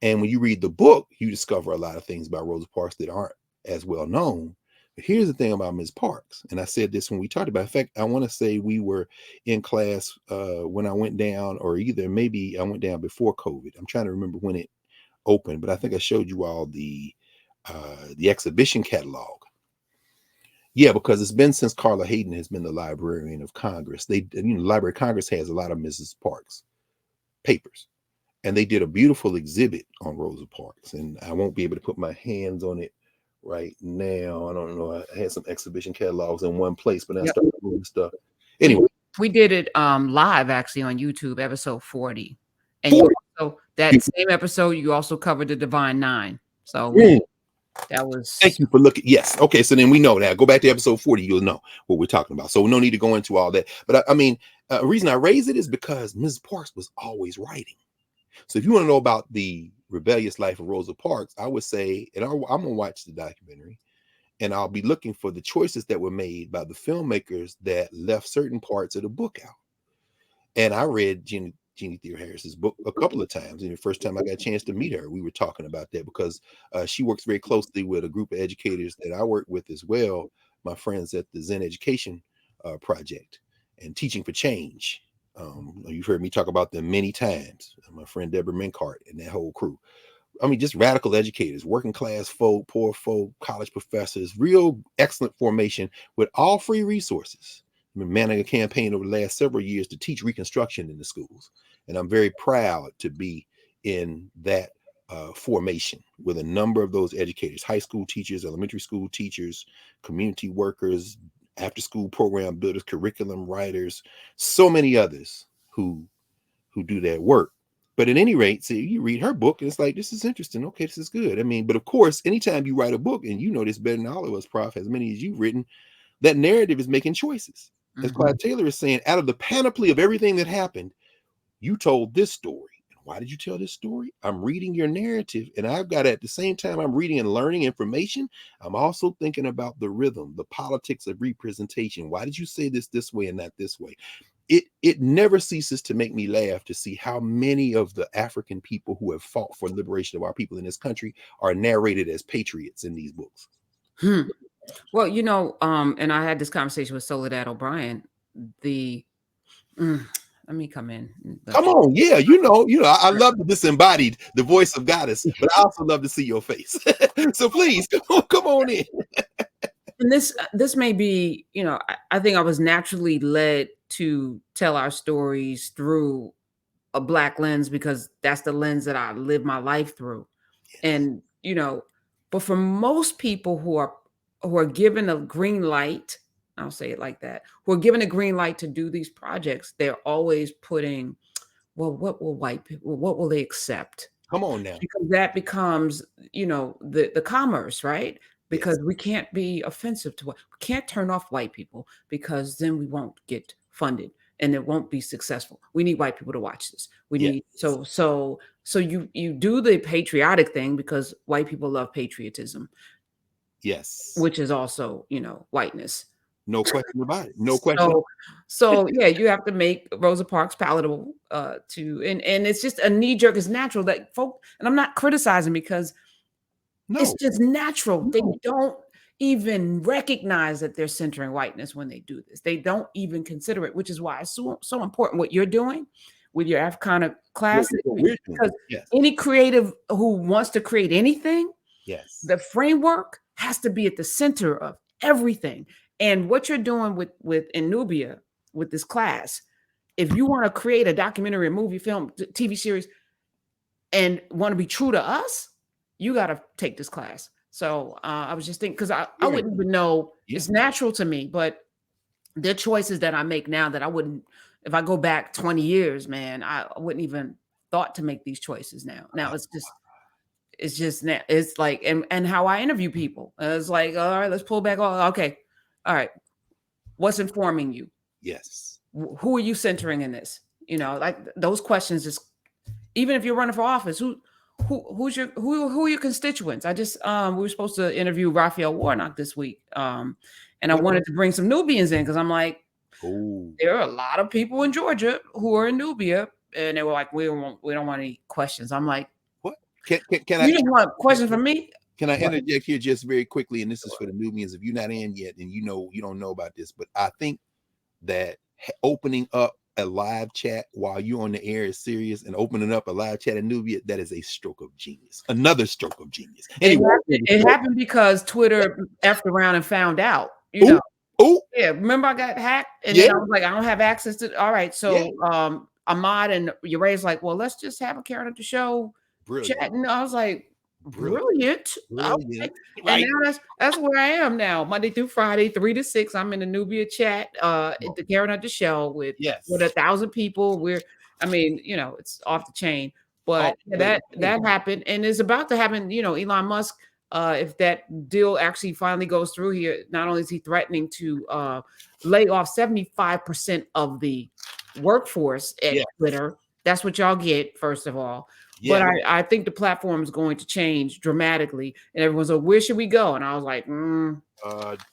And when you read the book, you discover a lot of things about Rosa Parks that aren't as well known. But here's the thing about Ms. Parks, and I said this when we talked about it. In fact, I want to say we were in class when I went down, or either maybe I went down before COVID. I'm trying to remember when it opened, but I think I showed you all the exhibition catalog. Yeah, because it's been since Carla Hayden has been the Librarian of Congress. The Library of Congress has a lot of Mrs. Parks papers, and they did a beautiful exhibit on Rosa Parks. And I won't be able to put my hands on it right now. I don't know. I had some exhibition catalogs in one place, but I started moving stuff. Anyway, we did it live actually on YouTube, episode 40, and you also, that same episode, you also covered the Divine Nine. So that was. Thank you for looking. Yes. Okay. So then we know that. Go back to episode 40. You'll know what we're talking about. So no need to go into all that. But I mean, the reason I raise it is because Mrs. Parks was always writing. So if you want to know about the rebellious life of Rosa Parks, I would say, and I'm going to watch the documentary, and I'll be looking for the choices that were made by the filmmakers that left certain parts of the book out. And I read Jeannie Theo-Harris's book a couple of times. And the first time I got a chance to meet her, we were talking about that, because she works very closely with a group of educators that I work with as well, my friends at the Zen Education Project and Teaching for Change. You've heard me talk about them many times. My friend Deborah Minkart and that whole crew. I mean, just radical educators, working class folk, poor folk, college professors, real excellent formation with all free resources. I've been managing a campaign over the last several years to teach Reconstruction in the schools. And I'm very proud to be in that formation with a number of those educators, high school teachers, elementary school teachers, community workers, after school program builders, curriculum writers, so many others who do that work. But at any rate, see, you read her book and it's like, this is interesting. Okay, this is good. I mean, but of course, anytime you write a book, and you know this better than all of us, Prof, as many as you've written, that narrative is making choices. As Clyde Taylor is saying, out of the panoply of everything that happened, you told this story. Why did you tell this story? I'm reading your narrative, and I've got, at the same time I'm reading and learning information, I'm also thinking about the rhythm, the politics of representation. Why did you say this way and not this way? It never ceases to make me laugh to see how many of the African people who have fought for the liberation of our people in this country are narrated as patriots in these books. Well, and I had this conversation with Soledad O'Brien. Let me come in. Come on, yeah, I love the disembodied, the voice of goddess, but I also love to see your face. So please, come on in. And this may be, I think I was naturally led to tell our stories through a black lens because that's the lens that I live my life through. Yes. And, but for most people who are given a green light, I'll say it like that, who are given a green light to do these projects, they're always putting, well, what will white people, what will they accept? Come on now. Because that becomes, the commerce, right? Because Yes. we can't be offensive to we can't turn off white people because then we won't get funded and it won't be successful. We need white people to watch this. We Yes. need so you do the patriotic thing because white people love patriotism, Yes. which is also, whiteness. No question about it. No question. So yeah, you have to make Rosa Parks palatable and it's just a knee jerk. It's natural that folk, and I'm not criticizing because it's No. just natural. They No. don't even recognize that they're centering whiteness when they do this. They don't even consider it, which is why it's so important what you're doing with your Africana class. What we're doing. Because Yes. any creative who wants to create anything, Yes. the framework has to be at the center of everything. And what you're doing with Nubia, with this class, if you want to create a documentary, a movie, film, TV series, and want to be true to us, you got to take this class. So I was just thinking, because I wouldn't even know. Yeah. It's natural to me, but there are choices that I make now that I wouldn't, if I go back 20 years, man, I wouldn't even thought to make these choices now. Now it's like, and how I interview people. It's like, all right, let's pull back. Okay. All right. What's informing you? Yes. Who are you centering in this? Like those questions, just even if you're running for office, who are your constituents? I just we were supposed to interview Raphael Warnock this week. And I wanted to bring some Nubians in because I'm like, there are a lot of people in Georgia who are in Nubia, and they were like, we don't want any questions. I'm like, what? Can you just want questions from me? Can I interject here just very quickly? And this is for the Nubians. If you're not in yet, and you don't know about this, but I think that opening up a live chat while you're on the air is serious, and opening up a live chat in Nubia, that is a stroke of genius. Another stroke of genius. Anyway, it happened because Twitter effed around and found out. Oh, yeah. Remember I got hacked, and then I was like, I don't have access to. All right, so Ahmad and Uray's like, well, let's just have a Karen at the show chat, and I was like, brilliant. Okay. Right. And now that's where I am now, Monday through Friday, 3 to 6. I'm in the Nubia chat, at the Karen at the show with 1,000 people. It's off the chain, but that happened, and it's about to happen. Elon Musk, if that deal actually finally goes through here, not only is he threatening to lay off 75% of the workforce at Twitter. That's what y'all get, first of all. Yeah. But I think the platform is going to change dramatically. And everyone's like, where should we go? And I was like,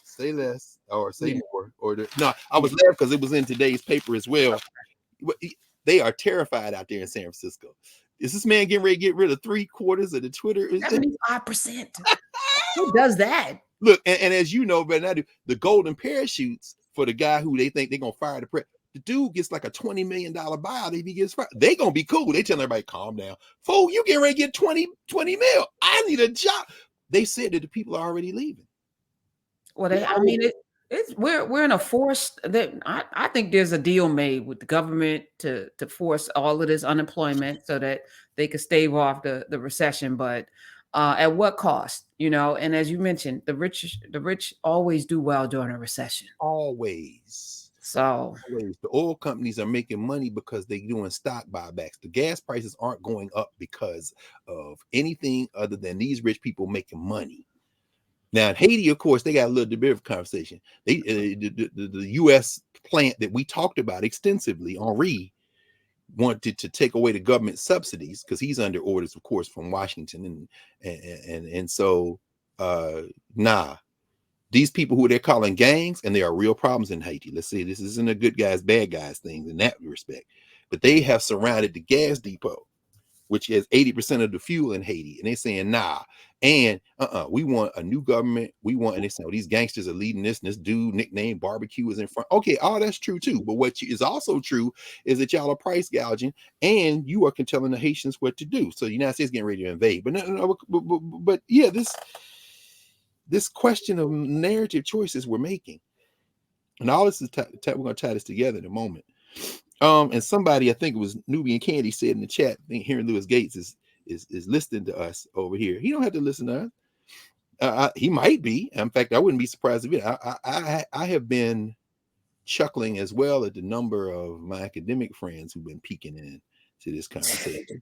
say less or say more. No, I was there because it was in today's paper as well. They are terrified out there in San Francisco. Is this man getting ready to get rid of 3/4 of the Twitter? 75%. Who does that? Look, and as you know better than I do, the golden parachutes for the guy who they think they're going to fire the president. The dude gets like a $20 million buyout if he gets fired. They gonna be cool. They tell everybody, calm down. Fool, you getting ready to get 20 mil. I need a job. They said that the people are already leaving. Well, we're in a forced that I think there's a deal made with the government to force all of this unemployment so that they could stave off the recession. But at what cost? And as you mentioned, the rich always do well during a recession. Always. So the oil companies are making money because they're doing stock buybacks. The gas prices aren't going up because of anything other than these rich people making money. Now in Haiti, of course, they got a little bit of conversation. They the U.S. plant that we talked about extensively, Henri, wanted to take away the government subsidies because he's under orders, of course, from Washington, and so these people who they're calling gangs, and there are real problems in Haiti. Let's say this isn't a good guys, bad guys thing in that respect, but they have surrounded the gas depot, which has 80% of the fuel in Haiti, and they're saying we want a new government. We want, and they say, these gangsters are leading this. And this dude nicknamed Barbecue is in front. Okay, all that's true too. But what is also true is that y'all are price gouging, and you are telling the Haitians what to do. So the United States getting ready to invade. But yeah, this question of narrative choices we're making, and all this is we're going to tie this together in a moment. And somebody, I think it was Nubian Candy, said in the chat, I think hearing Lewis Gates is listening to us over here. He don't have to listen to us. He might be. In fact, I wouldn't be surprised if it. I have been chuckling as well at the number of my academic friends who've been peeking in to this conversation.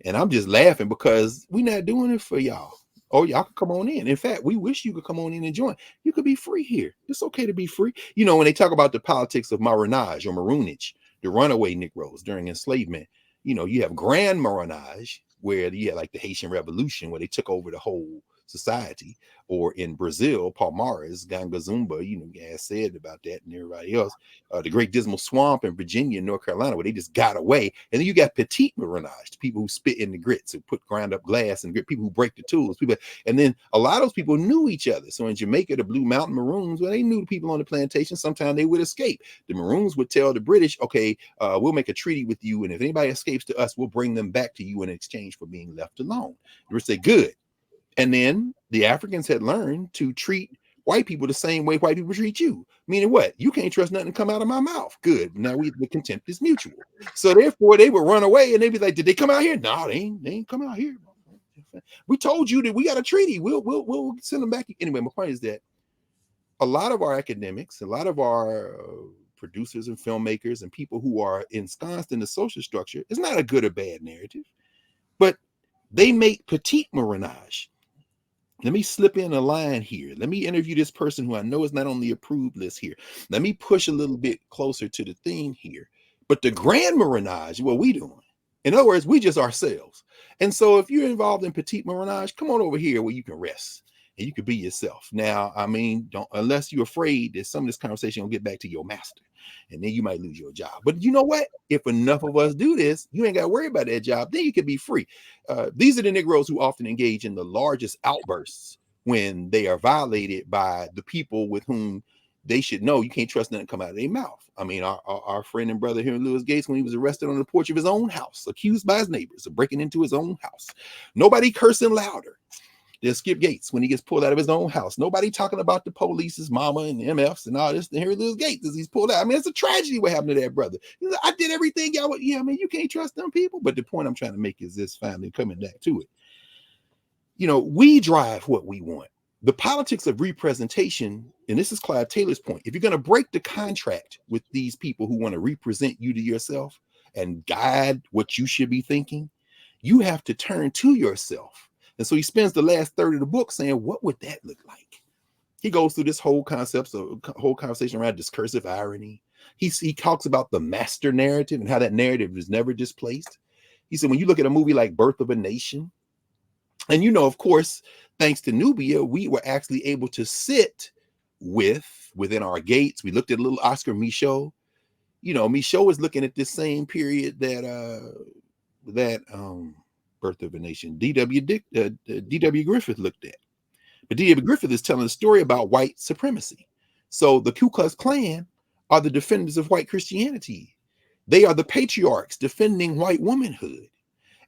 And I'm just laughing because we're not doing it for y'all. Oh, y'all can come on in. In fact, we wish you could come on in and join. You could be free here. It's okay to be free. You know, when they talk about the politics of marronage or maroonage, the runaway Negroes during enslavement, you know, you have grand marronage, where you had like the Haitian Revolution, where they took over the whole society, or in Brazil, Palmares, Ganga Zumba, you know, guys said about that and everybody else, the Great Dismal Swamp in Virginia and North Carolina, where they just got away. And then you got petite marronage, people who spit in the grits, who put ground up glass and grit, people who break the tools, people. And then a lot of those people knew each other. So in Jamaica, the Blue Mountain Maroons, well, they knew the people on the plantation. Sometimes they would escape. The Maroons would tell the British, okay, we'll make a treaty with you, and if anybody escapes to us, we'll bring them back to you in exchange for being left alone. They would say, good. And then the Africans had learned to treat white people the same way white people treat you. Meaning what? You can't trust nothing to come out of my mouth. Good. Now the contempt is mutual. So therefore they would run away and they'd be like, did they come out here? No, they ain't come out here. We told you that we got a treaty. We'll send them back. Anyway, my point is that a lot of our academics, a lot of our producers and filmmakers and people who are ensconced in the social structure, it's not a good or bad narrative, but they make petite marronage. Let me slip in a line here. Let me interview this person who I know is not on the approved list here. Let me push a little bit closer to the theme here. But the grand marronage, what we doing? In other words, we just ourselves. And so if you're involved in petite marronage, come on over here where you can rest and you can be yourself. Now, I mean, don't, unless you're afraid that some of this conversation will get back to your master, and then you might lose your job. But you know what? If enough of us do this, you ain't got to worry about that job. Then you can be free. These are the Negroes who often engage in the largest outbursts when they are violated by the people with whom they should know you can't trust nothing come out of their mouth. I mean, our friend and brother here in Lewis Gates, when he was arrested on the porch of his own house, accused by his neighbors of breaking into his own house. Nobody cursing louder. There's Skip Gates when he gets pulled out of his own house. Nobody talking about the police's mama and the MFs and all this. And here Lewis Gates as he's pulled out. I mean, it's a tragedy what happened to that brother. He's like, I did everything y'all would. Yeah, I mean, you can't trust them people. But the point I'm trying to make is this, finally coming back to it. You know, we drive what we want. The politics of representation, and this is Clyde Taylor's point, if you're going to break the contract with these people who want to represent you to yourself and guide what you should be thinking, you have to turn to yourself. And so he spends the last third of the book saying, what would that look like? He goes through this whole conversation around discursive irony. He talks about the master narrative and how that narrative is never displaced. He said, when you look at a movie like Birth of a Nation, and you know, of course, thanks to Nubia, we were actually able to sit within our gates. We looked at a little Oscar Michaud. You know, Michaud was looking at this same period that Birth of a Nation, D.W. Griffith looked at. But D.W. Griffith is telling a story about white supremacy. So the Ku Klux Klan are the defenders of white Christianity. They are the patriarchs defending white womanhood.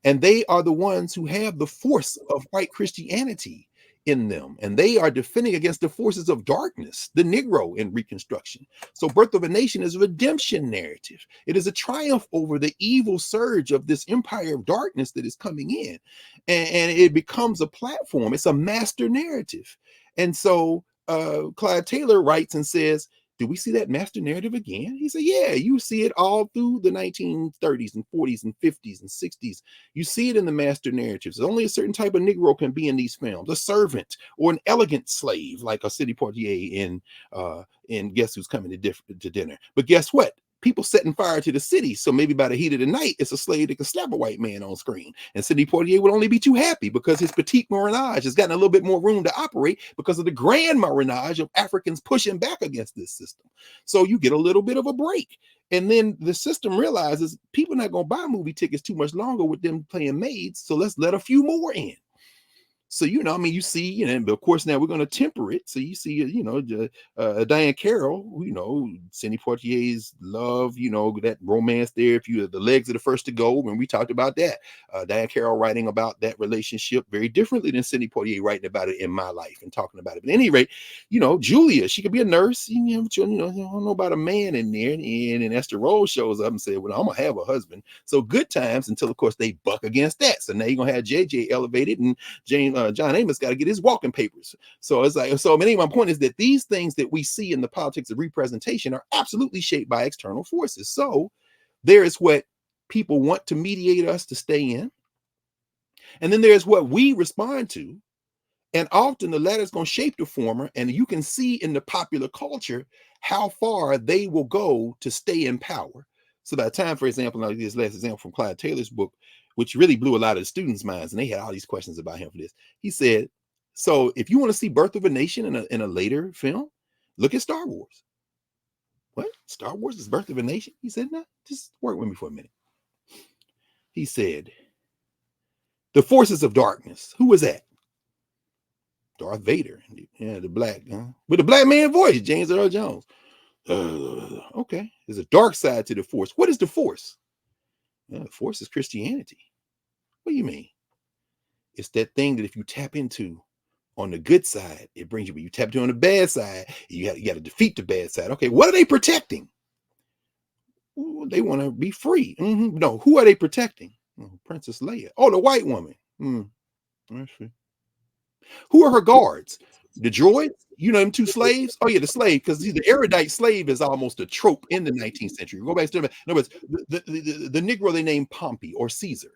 And they are the ones who have the force of white Christianity in them. And they are defending against the forces of darkness, the Negro in Reconstruction. So Birth of a Nation is a redemption narrative. It is a triumph over the evil surge of this empire of darkness that is coming in. And it becomes a platform. It's a master narrative. And so Clyde Taylor writes and says, do we see that master narrative again? He said, yeah, you see it all through the 1930s and 40s and 50s and 60s. You see it in the master narratives. Only a certain type of Negro can be in these films, a servant or an elegant slave, like a Sidney Poitier in Guess Who's Coming to Dinner. But guess what? People setting fire to the city. So maybe by the heat of the night, it's a slave that can slap a white man on screen. And Sidney Poitier would only be too happy because his petite marronage has gotten a little bit more room to operate because of the grand marronage of Africans pushing back against this system. So you get a little bit of a break. And then the system realizes people are not going to buy movie tickets too much longer with them playing maids. So let's let a few more in. So, I mean, you see, but of course now we're going to temper it. So you see, Diane Carroll, Sidney Poitier's love, that romance there. If you the legs are the first to go, when we talked about that, Diane Carroll writing about that relationship very differently than Sidney Poitier writing about it in My Life and talking about it. But at any rate, Julia, she could be a nurse. I don't know about a man in there. And Esther Rose shows up and said, well, I'm going to have a husband. So good times until, of course, they buck against that. So now you're going to have JJ elevated and John Amos got to get his walking papers. So it's like, anyway, my point is that these things that we see in the politics of representation are absolutely shaped by external forces. So there is what people want to mediate us to stay in. And then there's what we respond to. And often the latter is going to shape the former. And you can see in the popular culture how far they will go to stay in power. So by the time, for example, like this last example from Clyde Taylor's book, which really blew a lot of the students' minds, and they had all these questions about him for this. He said, so if you want to see Birth of a Nation in a later film, look at Star Wars. What? Star Wars is Birth of a Nation? He said, no, just work with me for a minute. He said, the forces of darkness. Who was that? Darth Vader. Yeah, the black, with a black man voice, James Earl Jones. Okay, there's a dark side to the force. What is the force? The force is Christianity. What do you mean? It's that thing that if you tap into on the good side, it brings you, but you tap into on the bad side, you got to defeat the bad side. Okay, what are they protecting? Ooh, they want to be free. No, who are they protecting? Princess Leia. Oh, the white woman. Let's see. Who are her guards? The droids? Them two slaves? Oh, yeah, the slave, because the erudite slave is almost a trope in the 19th century. Go back to them. In other words, the Negro they named Pompey or Caesar.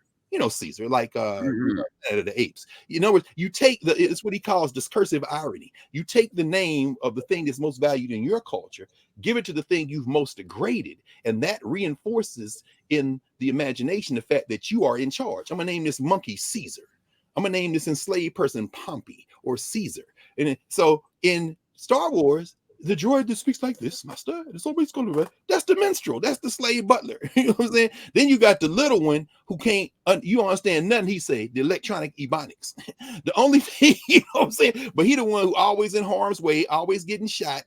Caesar, like the apes. In other words, you take it's what he calls discursive irony. You take the name of the thing that's most valued in your culture, give it to the thing you've most degraded, and that reinforces in the imagination the fact that you are in charge. I'm gonna name this monkey Caesar. I'm gonna name this enslaved person Pompey or Caesar. And so in Star Wars, the droid that speaks like this, master, it's always going to be, that's the minstrel, that's the slave butler. You know what I'm saying? Then you got the little one who can't, you don't understand nothing he say, the electronic ebonics. The only thing, you know what I'm saying? But he the one who always in harm's way, always getting shot.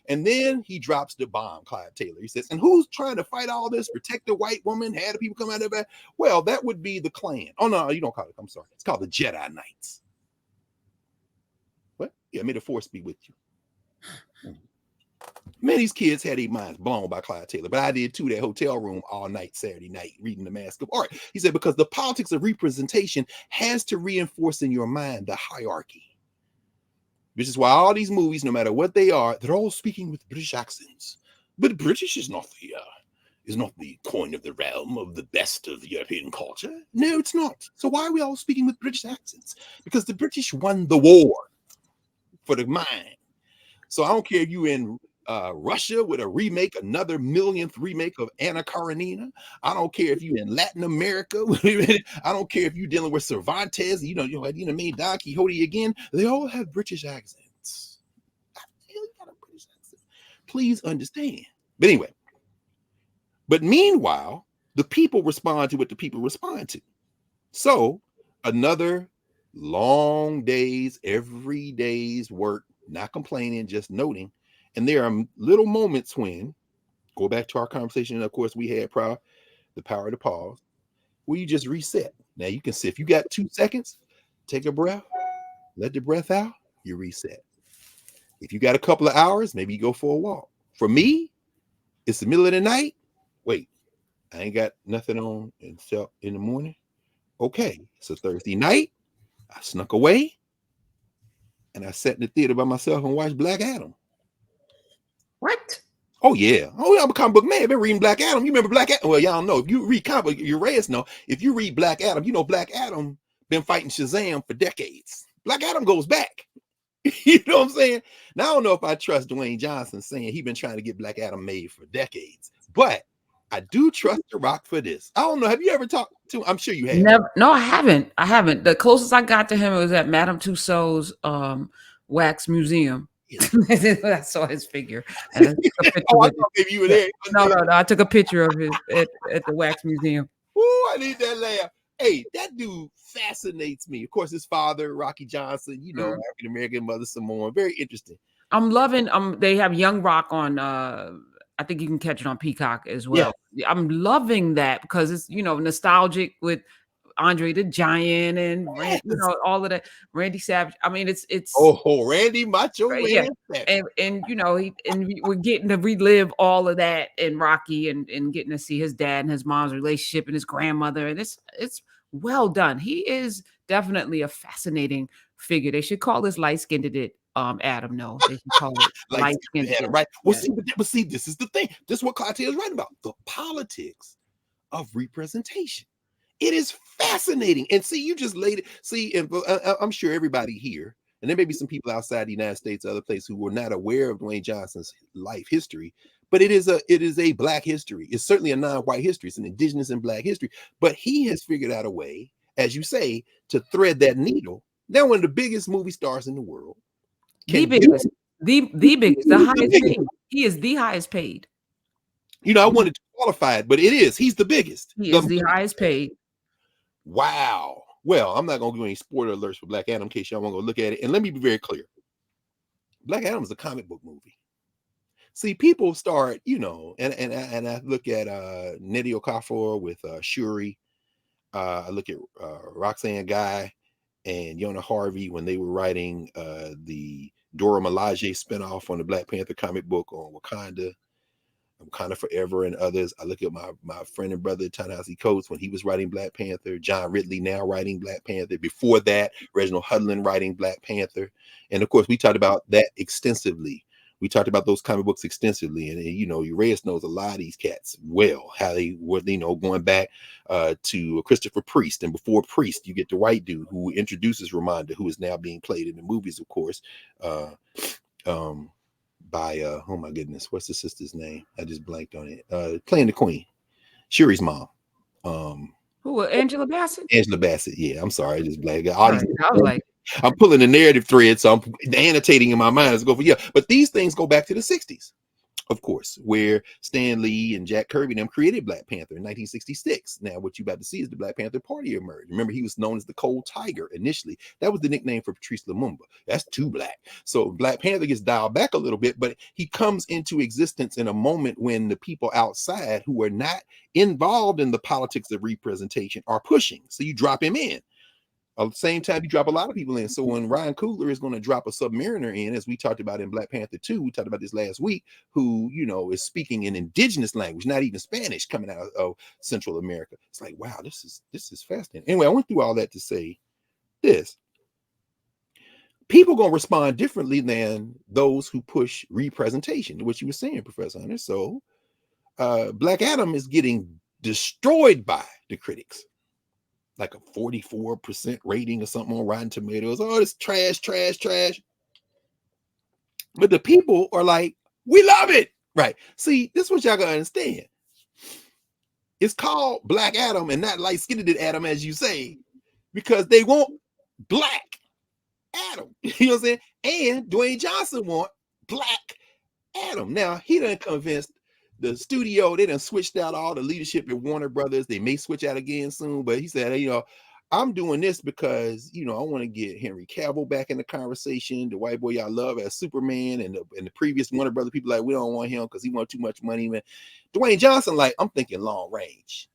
And then he drops the bomb, Clyde Taylor. He says, and who's trying to fight all this, protect the white woman, have the people come out of that? Well, that would be the Klan. Oh, no, you don't call it, I'm sorry. It's called the Jedi Knights. What? Yeah, may the force be with you. Man, these kids had their minds blown by Clyde Taylor, but I did too. That hotel room all night, Saturday night, reading The Mask of Art. He said, because the politics of representation has to reinforce in your mind the hierarchy. Which is why all these movies, no matter what they are, they're all speaking with British accents. But British is not the coin of the realm of the best of European culture. No, it's not. So why are we all speaking with British accents? Because the British won the war for the mind. So I don't care if you in Russia with another millionth remake of Anna Karenina. I don't care if you in Latin America. I don't care if you're dealing with Cervantes. Made Don Quixote again. They all have British accents. Please understand. But anyway. But meanwhile, the people respond to what the people respond to. So another long days, every day's work, not complaining, just noting. And there are little moments when, go back to our conversation, of course, we had the power of the pause, where you just reset. Now you can see, if you got 2 seconds, take a breath, let the breath out, you reset. If you got a couple of hours, maybe you go for a walk. For me, it's the middle of the night. Wait, I ain't got nothing on until in the morning. Okay, so Thursday night, I snuck away and I sat in the theater by myself and watched Black Adam. What? Oh, yeah. Oh, I'm a comic book man. I've been reading Black Adam. You remember Black Adam? Well, y'all know. If you read comic book, your Reyes know. If you read Black Adam, you know Black Adam been fighting Shazam for decades. Black Adam goes back. You know what I'm saying? Now, I don't know if I trust Dwayne Johnson saying he's been trying to get Black Adam made for decades. But I do trust The Rock for this. I don't know. Have you ever talked to him? I'm sure you have. Never. No, I haven't. The closest I got to him was at Madame Tussauds wax museum. I saw his figure. And I took a picture I thought maybe you were there. No. I took a picture of his at the wax museum. Ooh, I need that laugh. Hey, that dude fascinates me. Of course, his father, Rocky Johnson, African American, mother Samoan. Very interesting. I'm loving they have Young Rock on I think you can catch it on Peacock as well. Yeah. I'm loving that because it's nostalgic with Andre the Giant and all of that. Randy Savage. I mean, it's Randy Macho Man. yeah. We're getting to relive all of that in Rocky and getting to see his dad and his mom's relationship and his grandmother. And it's well done. He is definitely a fascinating figure. They should call this light-skinned it Adam. No, they should call it light-skinned Adam, right? Well, yeah. see, this is the thing. This is what Clyde Taylor is writing about. The politics of representation. It is fascinating. And see, you just laid it. See, and I'm sure everybody here, and there may be some people outside the United States, other places, who were not aware of Dwayne Johnson's life history, but it is a Black history. It's certainly a non-white history. It's an indigenous and Black history. But he has figured out a way, as you say, to thread that needle. Now, one of the biggest movie stars in the world, the biggest, the biggest, the highest paid. He is the highest paid. I wanted to qualify it, but it is. He's the biggest. He is the highest paid. Wow. Well, I'm not going to do any spoiler alerts for Black Adam in case y'all want to go look at it. And let me be very clear. Black Adam is a comic book movie. See, people start, and I look at Nnedi Okorafor with Shuri. I look at Roxanne Guy and Yona Harvey when they were writing the Dora Milaje spinoff on the Black Panther comic book on Wakanda Forever, and others. I look at my friend and brother Ta-Nehisi Coates when he was writing Black Panther, John Ridley now writing Black Panther. Before that, Reginald Hudlin writing Black Panther. And of course, we talked about that extensively. We talked about those comic books extensively. And, Reyes knows a lot of these cats well, how they were, going back to Christopher Priest. And before Priest, you get the white dude who introduces Ramonda, who is now being played in the movies, of course, by oh my goodness, what's the sister's name? I just blanked on it. Playing the Queen, Shuri's mom. Who? Angela Bassett. Angela Bassett. Yeah, I'm sorry, I just blanked. I'm pulling the narrative thread, so I'm annotating in my mind as I go for But these things go back to the 60s, of course, where Stan Lee and Jack Kirby and them created Black Panther in 1966. Now, what you about to see is the Black Panther Party emerge. Remember, he was known as the Cold Tiger initially. That was the nickname for Patrice Lumumba. That's too Black. So Black Panther gets dialed back a little bit, but he comes into existence in a moment when the people outside who are not involved in the politics of representation are pushing. So you drop him in. At the same time, you drop a lot of people in. So when Ryan Coogler is going to drop a Submariner in, as we talked about in Black Panther 2, we talked about this last week, who, is speaking in indigenous language, not even Spanish, coming out of Central America. It's like, wow, this is fascinating. Anyway, I went through all that to say this. People going to respond differently than those who push representation, which you were saying, Professor Hunter. So Black Adam is getting destroyed by the critics. Like a 44% rating or something on Rotten Tomatoes. Oh, it's trash. But the people are like, we love it. Right. See, this is what y'all gotta understand. It's called Black Adam and not light-skinned Adam, as you say, because they want Black Adam. You know what I'm saying? And Dwayne Johnson want Black Adam. Now, he done convinced the studio. They done switched out all the leadership at Warner Brothers. They may switch out again soon, but he said, I'm doing this because, I want to get Henry Cavill back in the conversation, the white boy y'all love as Superman, and the previous Warner Brother people like, we don't want him because he wants too much money, man. Dwayne Johnson, like, I'm thinking long range.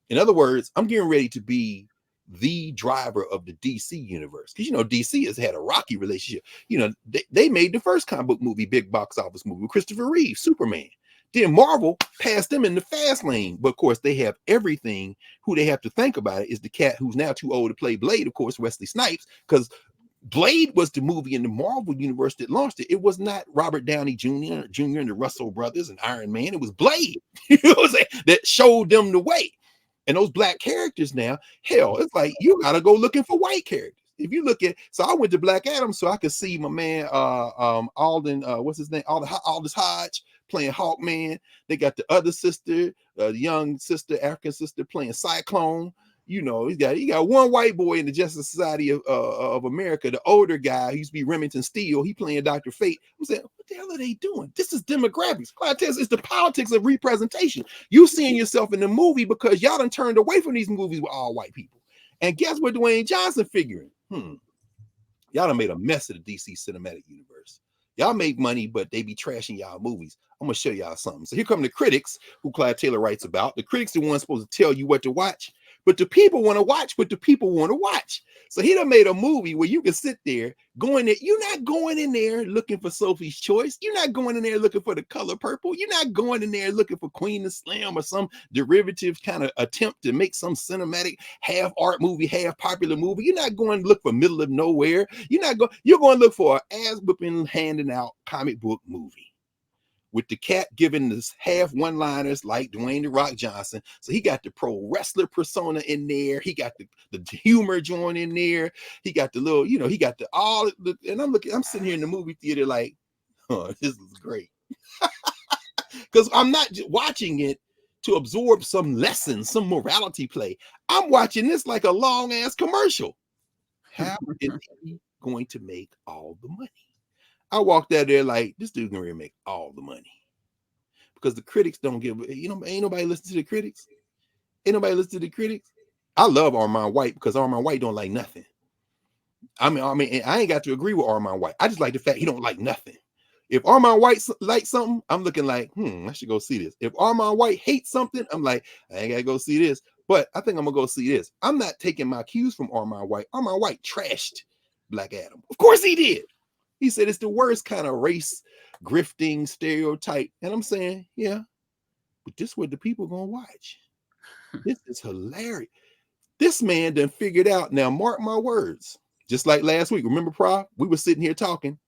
In other words, I'm getting ready to be the driver of the DC universe. Because, DC has had a rocky relationship. They made the first comic book movie, big box office movie with Christopher Reeve, Superman. Then Marvel passed them in the fast lane. But of course, they have everything. Who they have to think about it is the cat who's now too old to play Blade, of course, Wesley Snipes, because Blade was the movie in the Marvel universe that launched it. It was not Robert Downey Jr. and the Russell brothers and Iron Man. It was Blade that showed them the way. And those Black characters now, hell, it's like you gotta go looking for white characters. If you look at, so I went to Black Adam so I could see my man Alden, what's his name? Aldous Hodge playing Hawkman. They got the other sister, the young sister, African sister playing Cyclone. You got one white boy in the Justice Society of America, the older guy who used to be Remington Steele. He playing Dr. Fate. I'm saying, what the hell are they doing? This is demographics. Clyde Taylor, it's the politics of representation. You seeing yourself in the movie because y'all done turned away from these movies with all white people. And guess what Dwayne Johnson figuring? Y'all done made a mess of the DC cinematic universe. Y'all make money, but they be trashing y'all movies. I'm gonna show y'all something. So here come the critics, who Clyde Taylor writes about. The critics are the ones supposed to tell you what to watch, but the people want to watch what the people want to watch. So he done made a movie where you can sit there going there. You're not going in there looking for Sophie's Choice. You're not going in there looking for The Color Purple. You're not going in there looking for Queen of Slam or some derivative kind of attempt to make some cinematic half art movie, half popular movie. You're not going to look for middle of nowhere. You're going to look for an ass whipping, handing out comic book movie with the cat giving this half one-liners like Dwayne "The Rock" Johnson. So he got the pro wrestler persona in there. He got the humor joint in there. He got the little, he got and I'm sitting here in the movie theater like, oh, this is great. Because I'm not watching it to absorb some lessons, some morality play. I'm watching this like a long ass commercial. How is he going to make all the money? I walked out there like, this dude's gonna make all the money. Because the critics don't give, ain't nobody listen to the critics. Ain't nobody listen to the critics. I love Armand White because Armand White don't like nothing. I mean, I ain't got to agree with Armand White. I just like the fact he don't like nothing. If Armand White likes something, I'm looking like, I should go see this. If Armand White hates something, I'm like, I ain't gotta go see this. But I think I'm gonna go see this. I'm not taking my cues from Armand White. Armand White trashed Black Adam. Of course he did. He said it's the worst kind of race grifting stereotype. And I'm saying, yeah, but this is what the people gonna watch. This is hilarious. This man done figured out. Now, mark my words. Just like last week, remember, Pra? We were sitting here talking,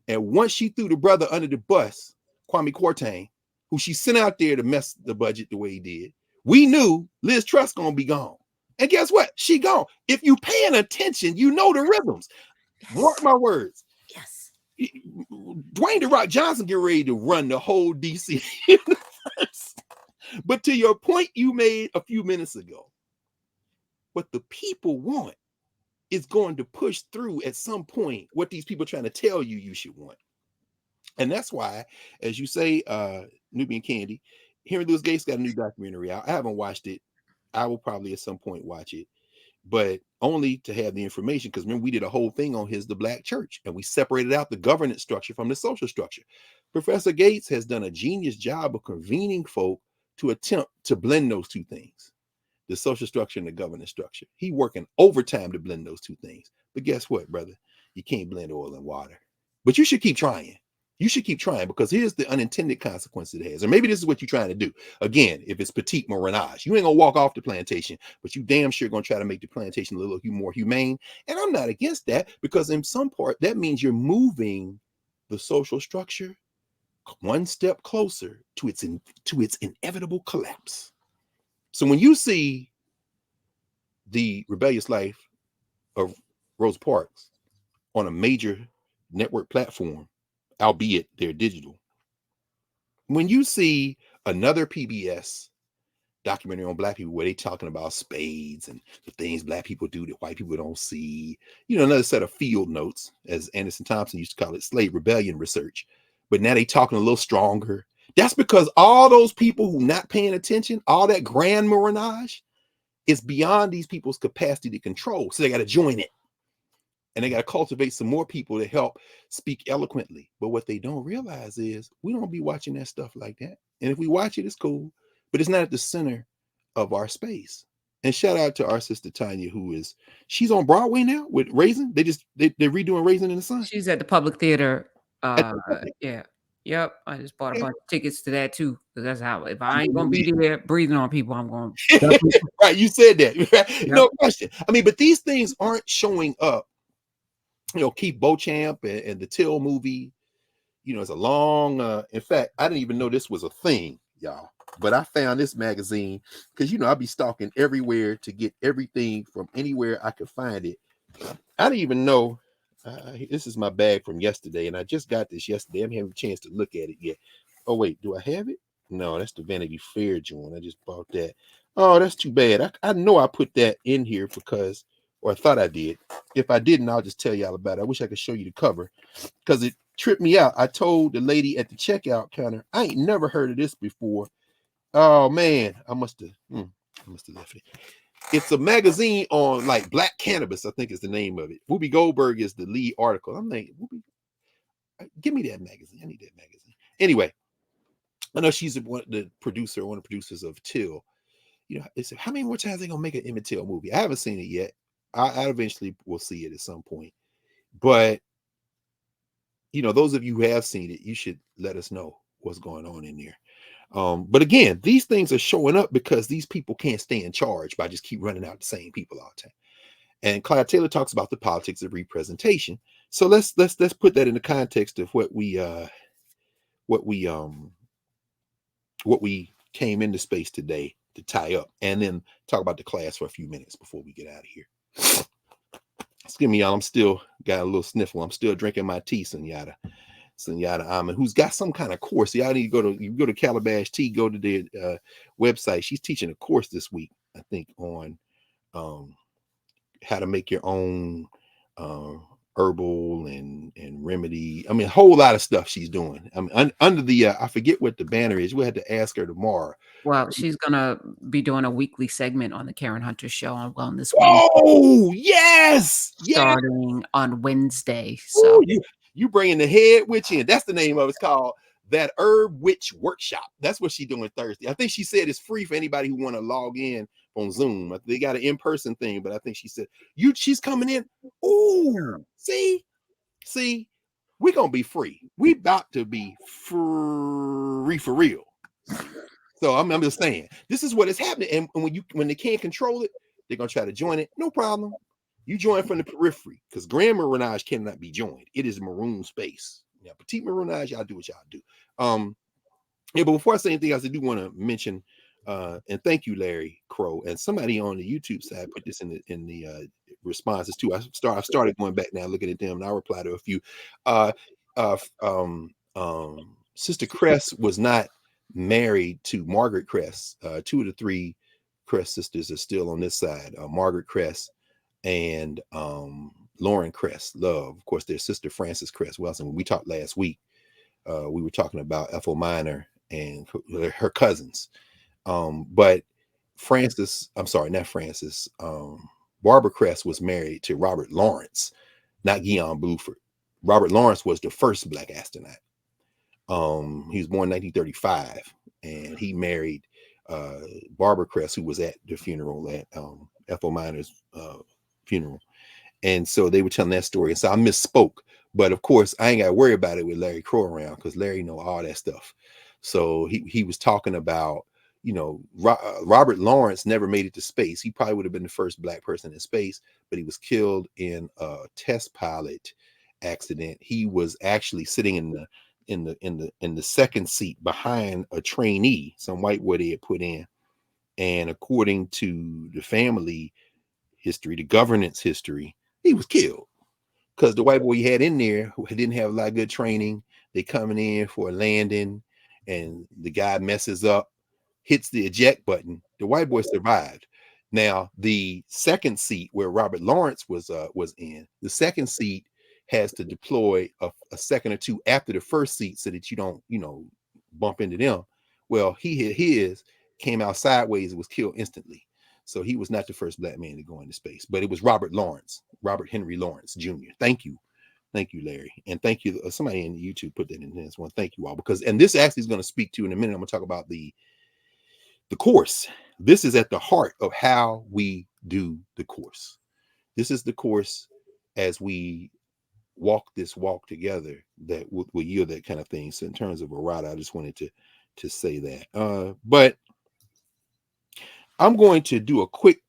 and once she threw the brother under the bus, Kwame Kwarteng, who she sent out there to mess the budget the way he did, we knew Liz Truss gonna be gone. And guess what? She gone. If you paying attention, you know the rhythms. Yes. Mark my words. Yes. Dwayne "The Rock" Johnson get ready to run the whole DC universe. But to your point you made a few minutes ago, what the people want is going to push through at some point what these people are trying to tell you should want. And that's why, as you say, Nubian Candy, Henry Louis Gates got a new documentary out. I haven't watched it. I will probably at some point watch it, but only to have the information, because remember, we did a whole thing on the Black church, and we separated out the governance structure from the social structure. Professor Gates has done a genius job of convening folk to attempt to blend those two things, the social structure and the governance structure. He working overtime to blend those two things. But guess what, brother? You can't blend oil and water. But you should keep trying. You should keep trying, because here's the unintended consequence it has. Or maybe this is what you're trying to do. Again, if it's petite morenage, you ain't gonna walk off the plantation, but you damn sure gonna try to make the plantation a little more humane. And I'm not against that, because in some part, that means you're moving the social structure one step closer to its inevitable collapse. So when you see the rebellious life of Rosa Parks on a major network platform, albeit they're digital, when you see another PBS documentary on Black people where they talking about spades and the things Black people do that white people don't see, another set of field notes, as Anderson Thompson used to call it, slave rebellion research, but now they talking a little stronger. That's because all those people who not paying attention, all that grand morenage, is beyond these people's capacity to control. So they got to join it. And they got to cultivate some more people to help speak eloquently. But what they don't realize is we don't be watching that stuff like that. And if we watch it, it's cool, but it's not at the center of our space. And shout out to our sister Tanya, she's on Broadway now with Raisin. They're redoing Raisin in the Sun. She's at the Public Theater. Yeah. Yep. I just bought a bunch of tickets to that too. Because that's how, if I ain't going to be there breathing on people, I'm going to. Right. You said that. Yep. No question. I mean, but these things aren't showing up. Keith Beauchamp and the Till movie, it's a long, in fact, I didn't even know this was a thing, y'all, but I found this magazine because, I'll be stalking everywhere to get everything from anywhere I could find it. I didn't even know, this is my bag from yesterday, and I just got this yesterday. I haven't had a chance to look at it yet. Oh, wait, do I have it? No, that's the Vanity Fair joint. I just bought that. Oh, that's too bad. I know I put that in here because, or I thought I did. If I didn't, I'll just tell y'all about it. I wish I could show you the cover because it tripped me out. I told the lady at the checkout counter, I ain't never heard of this before. Oh man, I must have left it. It's a magazine on like black cannabis, I think is the name of it. Whoopi Goldberg is the lead article. I'm like, Whoopi, give me that magazine. I need that magazine. Anyway, I know she's one of the producers of Till. You know, it's how many more times are they gonna make an Emmett Till movie? I haven't seen it yet. I eventually will see it at some point. But you know, those of you who have seen it, you should let us know what's going on in there. But again, these things are showing up because these people can't stay in charge by just keep running out the same people all the time. And Clyde Taylor talks about the politics of representation. So let's put that in the context of what we came into space today to tie up, and then talk about the class for a few minutes before we get out of here. Excuse me, y'all. I'm still got a little sniffle. I'm still drinking my tea, Sunyata Ahmed, who's got some kind of course. Y'all need to go to Calabash Tea, go to their website. She's teaching a course this week, I think, on how to make your own herbal and remedy. I mean, a whole lot of stuff she's doing. I mean, under the I forget what the banner is. We'll have to ask her tomorrow. Well, she's gonna be doing a weekly segment on the Karen Hunter Show on Wellness Wednesday. Oh yes, starting on Wednesday. So So you bringing the head witch in. That's the name of it's called that Herb Witch Workshop. That's what she's doing Thursday. I think she said it's free for anybody who want to log in on Zoom. They got an in-person thing, but I think she said she's coming in. Oh, see, we're gonna be free. We about to be free for real. So I'm just saying, this is what is happening. And when they can't control it, they're gonna try to join it. No problem. You join from the periphery because grand maroonage cannot be joined. It is maroon space. Yeah, petite maroonage, y'all do what y'all do. Yeah, but before I say anything else, I do want to mention and thank you, Larry Crow, and somebody on the YouTube side put this in the responses too. I started going back now, looking at them, and I reply to a few. Uh, uh, um, Sister Cress was not married to Margaret Cress. Two of the three Cress sisters are still on this side. Margaret Cress and Lauren Cress, Love. Of course, their sister Frances Cress Wilson. When we talked last week, we were talking about Ethel Minor and her cousins. But Frances, I'm sorry, not Frances. Barbara Cress was married to Robert Lawrence, not Guion Bluford. Robert Lawrence was the first Black astronaut. He was born in 1935, and he married Barbara Cress, who was at the funeral at Ethel Minor's funeral. And so they were telling that story. And so I misspoke. But of course, I ain't got to worry about it with Larry Crow around because Larry know all that stuff. So he was talking about, you know, Robert Lawrence never made it to space. He probably would have been the first Black person in space, but he was killed in a test pilot accident. He was actually sitting in the second seat behind a trainee, some white boy they had put in. And according to the family history, the governance history, he was killed because the white boy he had in there who didn't have a lot of good training. They coming in for a landing, and the guy messes up, hits the eject button. The white boy survived. Now the second seat where Robert Lawrence was in, the second seat has to deploy a second or two after the first seat so that you don't bump into them. Well, he hit his, came out sideways, and was killed instantly. So he was not the first Black man to go into space, but it was Robert Henry Lawrence Jr. Thank you, Larry, and thank you. Somebody in YouTube put that in this one. Thank you all, because and this actually is going to speak to in a minute. I'm going to talk about the course. This is at the heart of how we do the course. This is the course as we walk this walk together that will yield that kind of thing. So in terms of errata, I just wanted to say that. But I'm going to do a quick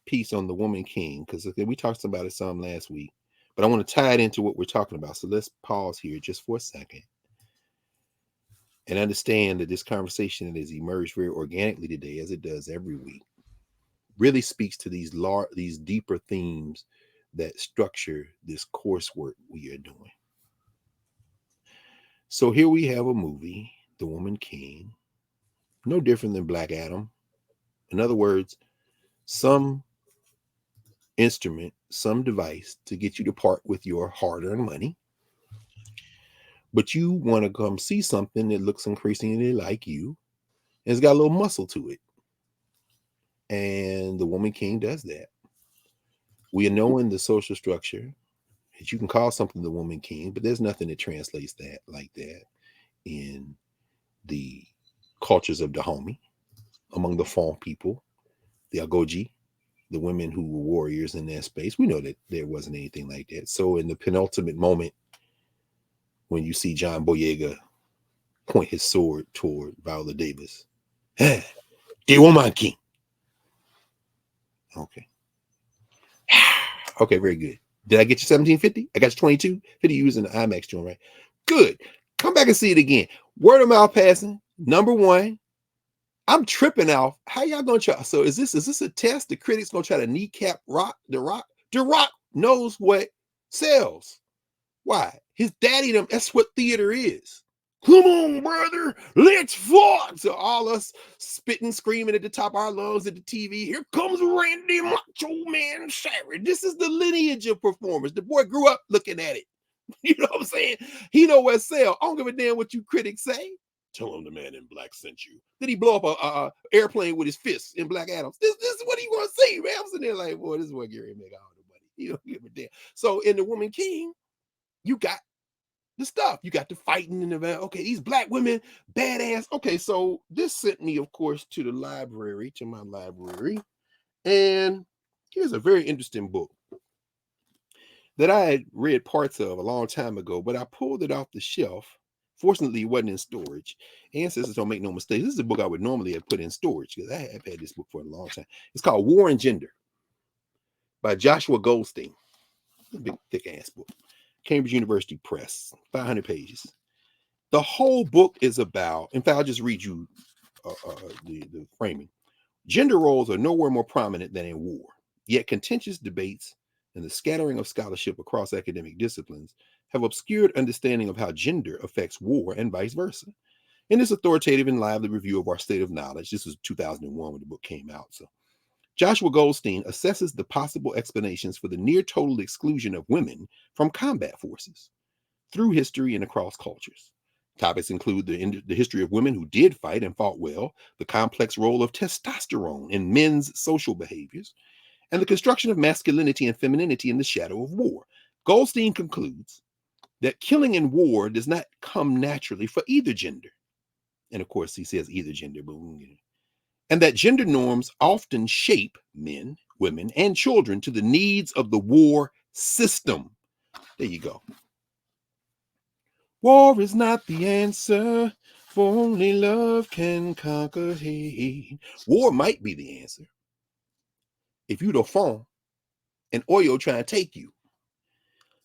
piece on the woman king because we talked about it some last week, but I want to tie it into what we're talking about. So let's pause here just for a second and understand that this conversation that has emerged very organically today, as it does every week, really speaks to these deeper themes that structure this coursework we are doing. So here we have a movie, The Woman King, no different than Black Adam. In other words, some instrument, some device to get you to part with your hard-earned money, but you want to come see something that looks increasingly like you, and it's got a little muscle to it. And the woman king does that. We know in the social structure that you can call something the woman king, but there's nothing that translates that like that in the cultures of Dahomey, among the Fon people, the Agoji, the women who were warriors in that space. We know that there wasn't anything like that. So in the penultimate moment, when you see John Boyega point his sword toward Viola Davis, the woman king. Okay. Okay, very good. Did I get you 1750? I got you 2250 using the IMAX joint, right? Good. Come back and see it again. Word of mouth passing. Number one. I'm tripping off. How y'all gonna try? So is this a test? The critics gonna try to kneecap Rock? The Rock? The Rock knows what sells. Why? His daddy them. That's what theater is. Come on, brother, let's fight. So all us spitting, screaming at the top of our lungs at the TV. Here comes Randy Macho Man Savage. This is the lineage of performers. The boy grew up looking at it. You know what I'm saying? He know what sell. I don't give a damn what you critics say. Tell him the man in black sent you. Did he blow up a airplane with his fists in Black Adams? This is what he want to see, man. I'm sitting there like, boy, this is what Gary make all the money. You don't give a damn. So in the Woman King, you got the stuff. You got the fighting in the van. Okay, these black women, badass. Okay, so this sent me, of course, to my library. And here's a very interesting book that I had read parts of a long time ago, but I pulled it off the shelf. Fortunately, it wasn't in storage. Ancestors don't make no mistakes. This is a book I would normally have put in storage because I have had this book for a long time. It's called War and Gender by Joshua Goldstein. A big, thick ass book. Cambridge University Press, 500 pages. The whole book is about, in fact, I'll just read you the framing. Gender roles are nowhere more prominent than in war, yet contentious debates and the scattering of scholarship across academic disciplines have obscured understanding of how gender affects war and vice versa. In this authoritative and lively review of our state of knowledge, this was 2001 when the book came out, so Joshua Goldstein assesses the possible explanations for the near total exclusion of women from combat forces through history and across cultures. Topics include the history of women who did fight and fought well, the complex role of testosterone in men's social behaviors, and the construction of masculinity and femininity in the shadow of war. Goldstein concludes that killing in war does not come naturally for either gender. And of course, he says either gender, but and that gender norms often shape men, women, and children to the needs of the war system. There you go. War is not the answer, for only love can conquer hate. War might be the answer if you the phone and Oyo trying to take you.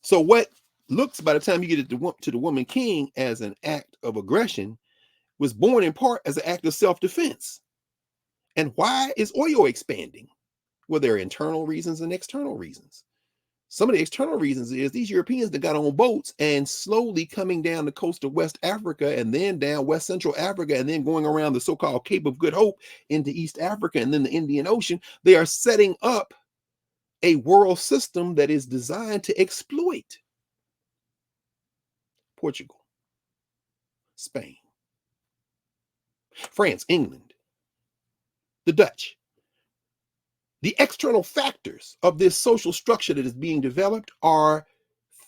So what looks, by the time you get to the Woman King, as an act of aggression was born in part as an act of self-defense. And why is Oyo expanding? Well, there are internal reasons and external reasons. Some of the external reasons is these Europeans that got on boats and slowly coming down the coast of West Africa and then down West Central Africa and then going around the so-called Cape of Good Hope into East Africa and then the Indian Ocean. They are setting up a world system that is designed to exploit Portugal, Spain, France, England, the Dutch. The external factors of this social structure that is being developed are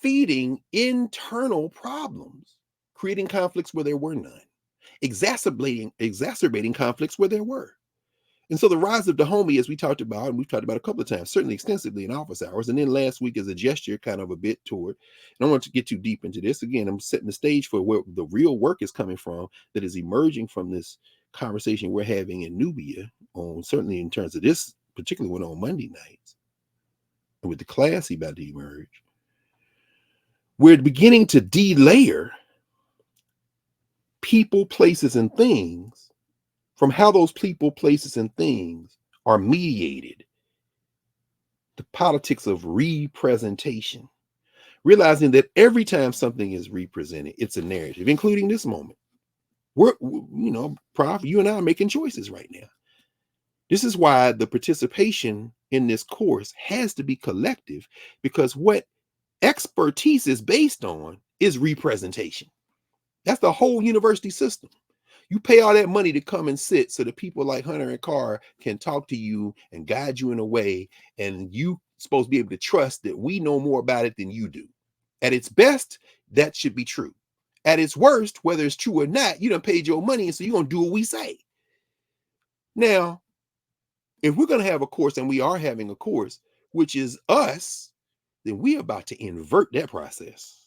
feeding internal problems, creating conflicts where there were none, exacerbating conflicts where there were. And so the rise of Dahomey, as we talked about, and we've talked about a couple of times, certainly extensively in office hours, and then last week as a gesture, kind of a bit toward, and I don't want to get too deep into this. Again, I'm setting the stage for where the real work is coming from that is emerging from this conversation we're having in Nubia, on certainly in terms of this particularly one on Monday nights, and with the class about to emerge. We're beginning to de-layer people, places, and things from how those people, places, and things are mediated. The politics of representation. Realizing that every time something is represented, it's a narrative, including this moment. We're, Prof, you and I are making choices right now. This is why the participation in this course has to be collective, because what expertise is based on is representation. That's the whole university system. You pay all that money to come and sit so that people like Hunter and Carr can talk to you and guide you in a way, and you supposed to be able to trust that we know more about it than you do. At its best, that should be true. At its worst, whether it's true or not, you done paid your money, and so you're gonna do what we say. Now, if we're gonna have a course, and we are having a course, which is us, then we're about to invert that process.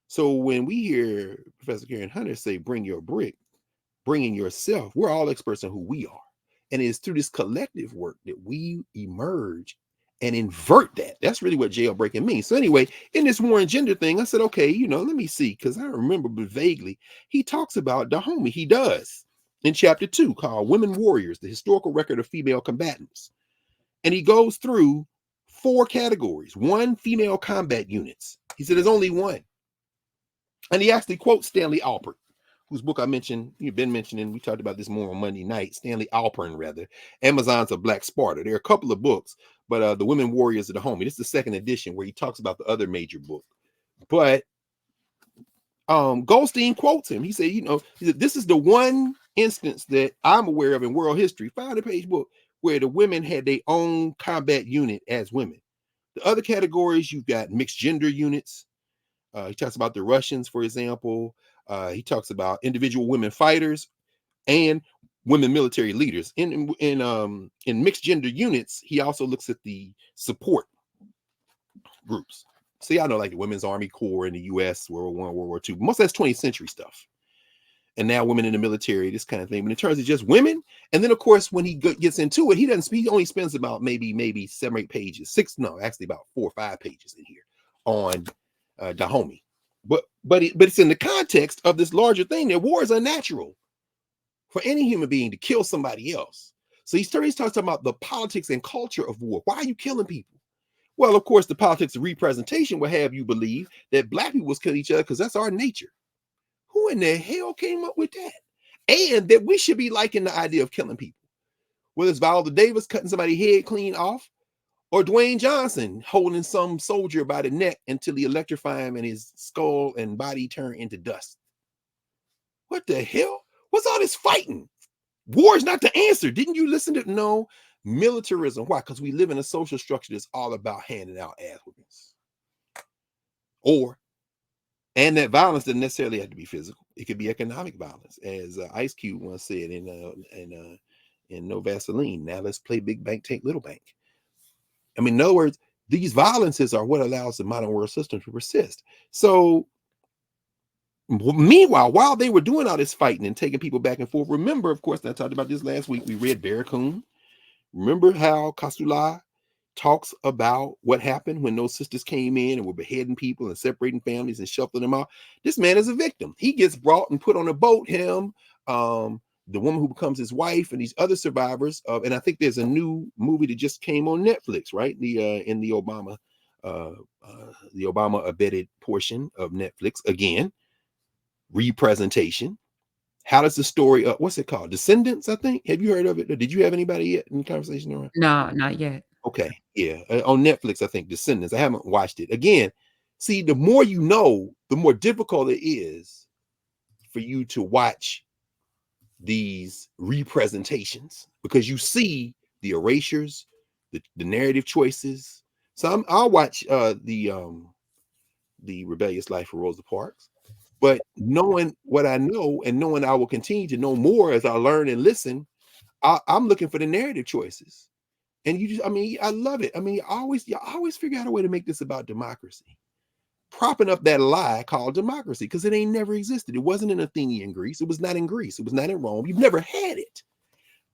So when we hear Professor Karen Hunter say, bring your brick, bringing yourself, we're all experts on who we are. And it's through this collective work that we emerge and invert that. That's really what jailbreaking means. So anyway, in this war and gender thing, I said, okay, let me see, because I remember, but vaguely, he talks about Dahomey. He does in chapter 2, called Women Warriors, the Historical Record of Female Combatants. And he goes through 4 categories. 1, female combat units. He said there's only 1. And he actually quotes Stanley Alpert, whose book I mentioned, you've been mentioning, we talked about this more on Monday night, Stanley Alpern, rather, Amazons of Black Sparta. There are a couple of books, but the Women Warriors of Dahomey, this is the 2nd edition where he talks about the other major book. But Goldstein quotes him. He said, this is the one instance that I'm aware of in world history, 500-page book, where the women had their own combat unit as women. The other categories, you've got mixed gender units. He talks about the Russians, for example. He talks about individual women fighters and women military leaders. In mixed gender units, he also looks at the support groups. So y'all know, like the Women's Army Corps in the U.S., World War I, World War II. Most of that's 20th century stuff. And now women in the military, this kind of thing. But in terms of just women, and then of course when he gets into it, he only spends about maybe 7 or 8 pages, actually about 4 or 5 pages in here on Dahomey. But it's in the context of this larger thing that war is unnatural for any human being to kill somebody else. So he starts talking about the politics and culture of war. Why are you killing people? Well, of course, the politics of representation will have you believe that Black people kill each other because that's our nature. Who in the hell came up with that? And that we should be liking the idea of killing people. Whether it's Viola Davis cutting somebody's head clean off, or Dwayne Johnson holding some soldier by the neck until he electrify him and his skull and body turn into dust. What the hell? What's all this fighting? War is not the answer. Didn't you listen to? No. Militarism. Why? Because we live in a social structure that's all about handing out ass whoopings. And that violence doesn't necessarily have to be physical. It could be economic violence, as Ice Cube once said in No Vaseline. Now let's play big bank, take little bank. I mean, in other words, these violences are what allows the modern world system to persist. So meanwhile, while they were doing all this fighting and taking people back and forth, remember, of course, I talked about this last week, we read Barracoon. Remember how Kasula talks about what happened when those sisters came in and were beheading people and separating families and shuffling them out. This man is a victim. He gets brought and put on a boat, the woman who becomes his wife, and these other survivors of, and I think there's a new movie that just came on Netflix, right? In the Obama abetted portion of Netflix. Again, representation. How does the story, what's it called? Descendants, I think. Have you heard of it? Or did you have anybody yet in the conversation around? No, not yet. Okay, yeah. On Netflix, I think Descendants. I haven't watched it. Again, see, the more you know, the more difficult it is for you to watch these representations, because you see the erasures, the narrative choices. So I'll watch the Rebellious Life of Rosa Parks, but knowing what I know and knowing I will continue to know more as I learn and listen, I'm looking for the narrative choices. And I love it. I mean, you always figure out a way to make this about democracy, propping up that lie called democracy, because it ain't never existed. It wasn't in Athenian Greece. It was not in Greece. It was not in Rome. You've never had it.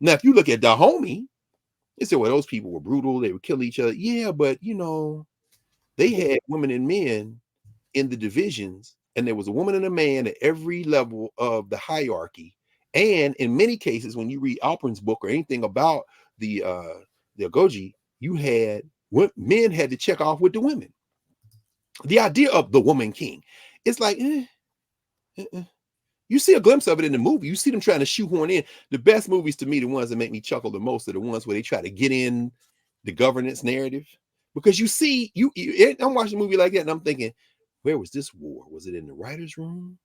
Now, if you look at Dahomey, they say, well, those people were brutal. They would kill each other. Yeah, but they had women and men in the divisions, and there was a woman and a man at every level of the hierarchy. And in many cases, when you read Alpern's book or anything about the Agoge, men had to check off with the women. The idea of the woman king, it's like, you see a glimpse of it in the movie. You see them trying to shoehorn in. The best movies to me, the ones that make me chuckle the most, are the ones where they try to get in the governance narrative. Because you see, I'm watching a movie like that and I'm thinking, where was this war? Was it in the writer's room?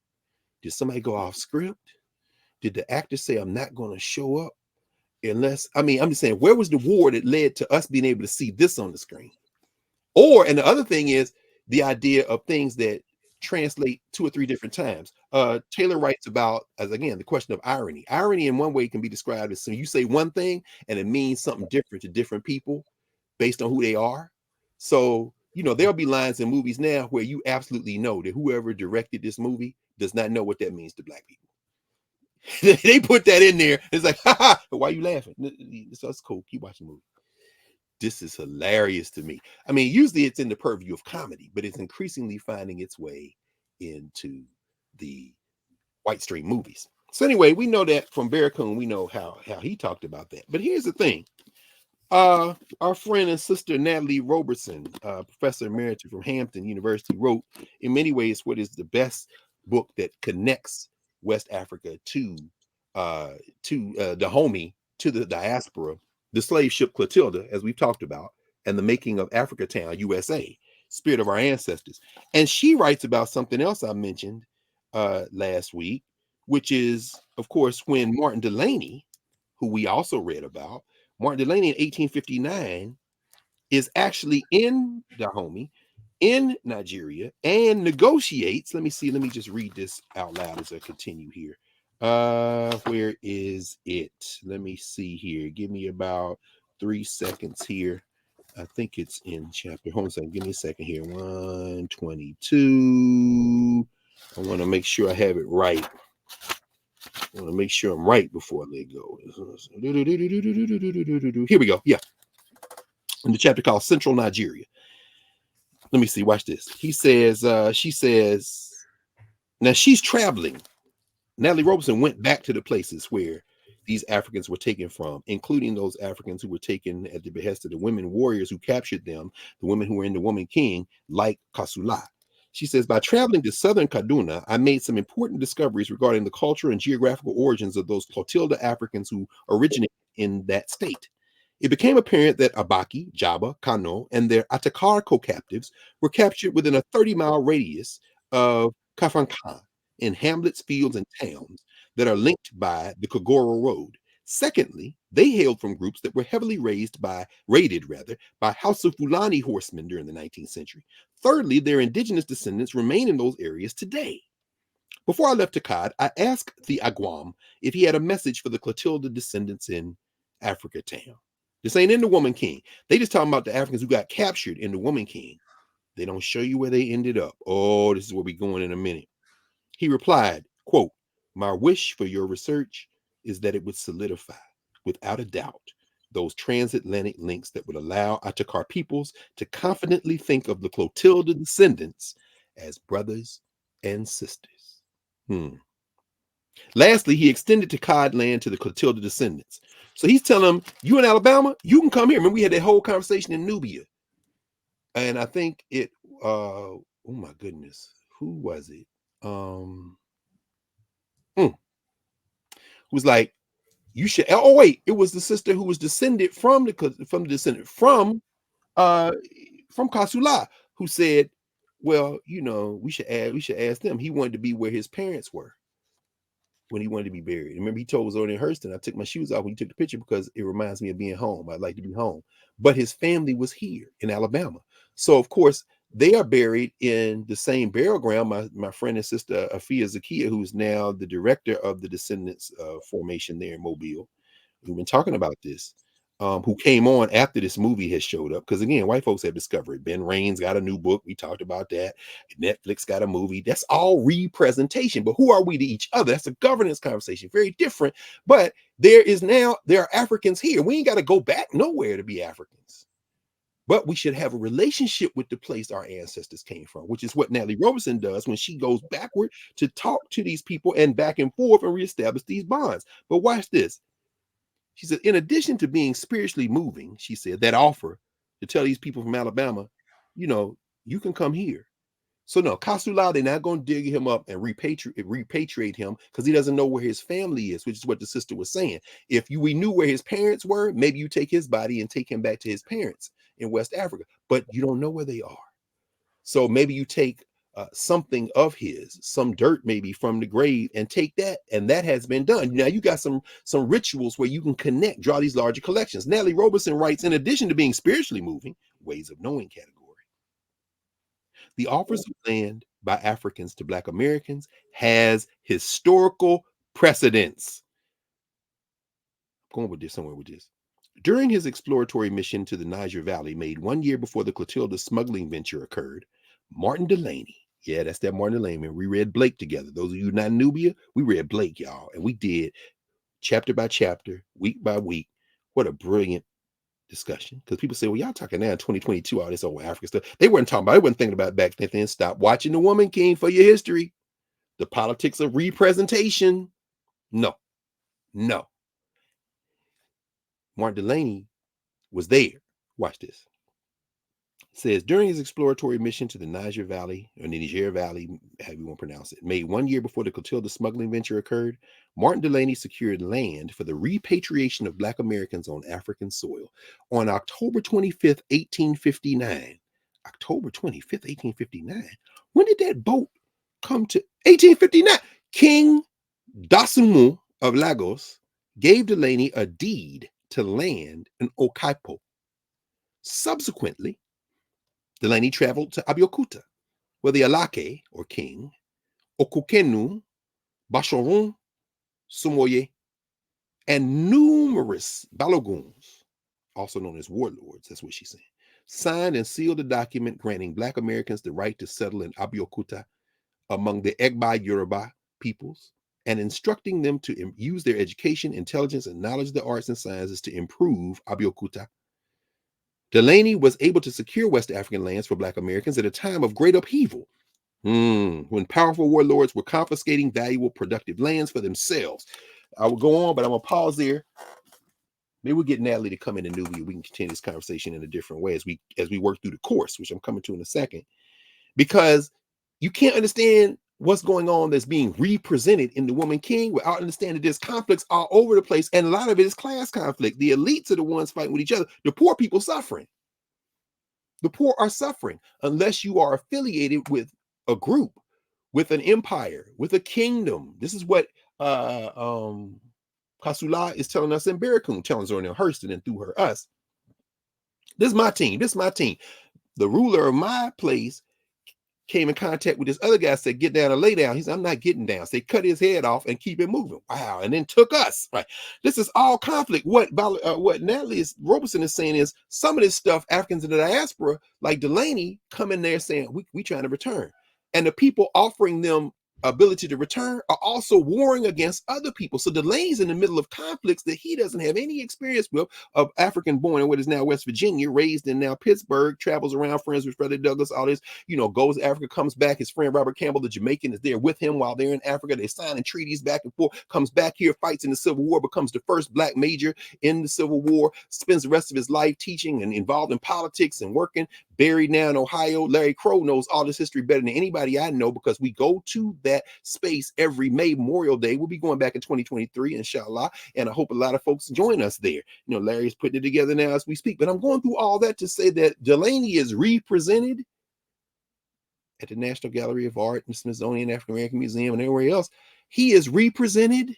Did somebody go off script? did the actor say, I'm not going to show up unless, I mean, I'm just saying, where was the war that led to us being able to see this on the screen? Or, and the other thing is the idea of things that translate 2 or 3 different times. Taylor writes about, as again, the question of irony. Irony in one way can be described as, so you say one thing and it means something different to different people based on who they are. So, there'll be lines in movies now where you absolutely know that whoever directed this movie does not know what that means to black people. They put that in there. It's like, ha, why are you laughing? So it's cool. Keep watching the movie. This is hilarious to me. I mean, usually it's in the purview of comedy, but it's increasingly finding its way into the white stream movies. So anyway, we know that from Barracoon, we know how he talked about that. But here's the thing. Our friend and sister Natalie Robertson, professor emeritus from Hampton University, wrote, in many ways, what is the best book that connects West Africa to Dahomey, to the diaspora, the slave ship Clotilda, as we've talked about, and the making of Africa Town, USA, Spirit of Our Ancestors. And she writes about something else I mentioned last week, which is, of course, when Martin Delany, who we also read about, Martin Delany in 1859 is actually in Dahomey, in Nigeria, and negotiates. Let me just read this out loud as I continue here. Where is it? Let me see here. Give me about 3 seconds here. I think it's in chapter. Hold on a second. Give me a second here. 122. I want to make sure I have it right. I want to make sure I'm right before I let go. Here we go. Yeah. In the chapter called Central Nigeria. Let me see. Watch this. She says, now she's traveling. Natalie Robertson went back to the places where these Africans were taken from, including those Africans who were taken at the behest of the women warriors who captured them, the women who were in the Woman King, like Kasula. She says, by traveling to southern Kaduna, I made some important discoveries regarding the culture and geographical origins of those Clotilda Africans who originated in that state. It became apparent that Abaki, Jaba, Kano, and their Atakar co-captives were captured within a 30-mile radius of Kafankan, in hamlets, fields, and towns that are linked by the Kagoro Road. Secondly, they hailed from groups that were heavily raided by House of Fulani horsemen during the 19th century. Thirdly, their indigenous descendants remain in those areas today. Before I left Akkad, I asked the Agwam if he had a message for the Clotilda descendants in Africa Town. This ain't in the Woman King. They just talking about the Africans who got captured in the Woman King. They don't show you where they ended up. Oh, this is where we're going in a minute. He replied, quote, my wish for your research is that it would solidify, without a doubt, those transatlantic links that would allow Atakar peoples to confidently think of the Clotilda descendants as brothers and sisters. Lastly, he extended Akkad land to the Clotilda descendants. So he's telling them, you in Alabama, you can come here. Remember, we had that whole conversation in Nubia. And I think it, oh my goodness, who was it? Was like, you should, oh wait, it was the sister who was descended from Kasula, who said, well, we should ask them. He wanted to be where his parents were when he wanted to be buried. Remember, he told us over in Hurston, I took my shoes off when he took the picture because it reminds me of being home. I'd like to be home. But his family was here in Alabama. So, of course, they are buried in the same burial ground. My friend and sister, Afia Zakia, who's now the director of the Descendants formation there in Mobile, we've been talking about this, who came on after this movie has showed up. Because again, white folks have discovered Ben Raines got a new book. We talked about that. Netflix got a movie. That's all representation. But who are we to each other? That's a governance conversation. Very different. But there are Africans here. We ain't got to go back nowhere to be Africans. But we should have a relationship with the place our ancestors came from, which is what Natalie Robertson does when she goes backward to talk to these people and back and forth and reestablish these bonds. But watch this. She said, in addition to being spiritually moving, she said, that offer to tell these people from Alabama, you can come here. So no, Kasula, they're not going to dig him up and repatriate him because he doesn't know where his family is, which is what the sister was saying. If we knew where his parents were, maybe you take his body and take him back to his parents in West Africa, but you don't know where they are. So maybe you take something of his, some dirt maybe from the grave, and take that, and that has been done. Now you got some rituals where you can connect, draw these larger collections. Natalie Robeson writes, in addition to being spiritually moving, ways of knowing category, the offers of land by Africans to Black Americans has historical precedence. I'm going with this somewhere with this. During his exploratory mission to the Niger Valley, made 1 year before the Clotilda smuggling venture occurred, Martin Delaney, yeah, that's that Martin Delaney, we read Blake together. Those of you not in Nubia, we read Blake, y'all, and we did chapter by chapter, week by week. What a brilliant discussion. Because people say, well, y'all talking now in 2022, all this old African stuff. They weren't talking about, they weren't thinking about it back then. Stop watching The Woman King for your history. The politics of representation. No. Martin Delaney was there. Watch this. It says, during his exploratory mission to the Niger Valley, or the Niger Valley, however you want to pronounce it, made 1 year before the Clotilda smuggling venture occurred, Martin Delaney secured land for the repatriation of Black Americans on African soil. On October 25th, 1859, October 25th, 1859, when did that boat come to? 1859. King Dasumu of Lagos gave Delaney a deed to land in Okaipo. Subsequently, Delaney traveled to Abeokuta, where the Alake, or king, Okukenu, Basharun, Sumoye, and numerous Baloguns, also known as warlords, that's what she's saying, signed and sealed a document granting Black Americans the right to settle in Abeokuta among the Egba Yoruba peoples, and instructing them to use their education, intelligence, and knowledge of the arts and sciences to improve Abeokuta. Delaney was able to secure West African lands for Black Americans at a time of great upheaval, when powerful warlords were confiscating valuable, productive lands for themselves. I will go on, but I'm going to pause there. Maybe we'll get Natalie to come in and Nubia. We can continue this conversation in a different way as we work through the course, which I'm coming to in a second, because you can't understand what's going on that's being represented in The Woman King without understanding there's conflicts all over the place, and a lot of it is class conflict. The elites are the ones fighting with each other. The poor people suffering. The poor are suffering unless you are affiliated with a group, with an empire, with a kingdom. This is what Kasula is telling us, and Barakun telling us on Hurston and through her us. This is my team. The ruler of my place came in contact with this other guy, said, get down and lay down. He said, I'm not getting down. So they cut his head off and keep it moving. Wow. And then took us. Right. This is all conflict. What Natalie Robeson is saying is some of this stuff, Africans in the diaspora, like Delaney, come in there saying, we trying to return. And the people offering them ability to return are also warring against other people. So Delaney's in the middle of conflicts that he doesn't have any experience with, of African born in what is now West Virginia, raised in now Pittsburgh, travels around, friends with Frederick Douglass, all this, goes to Africa, comes back. His friend Robert Campbell, the Jamaican, is there with him while they're in Africa. They're signing treaties back and forth, comes back here, fights in the Civil War, becomes the first Black major in the Civil War, spends the rest of his life teaching and involved in politics and working, buried now in Ohio. Larry Crow knows all this history better than anybody I know, because we go to that space every May Memorial Day. We'll be going back in 2023, inshallah, and I hope a lot of folks join us there. Larry's putting it together now as we speak, but I'm going through all that to say that Delaney is represented at the National Gallery of Art and Smithsonian African American Museum and everywhere else. He is represented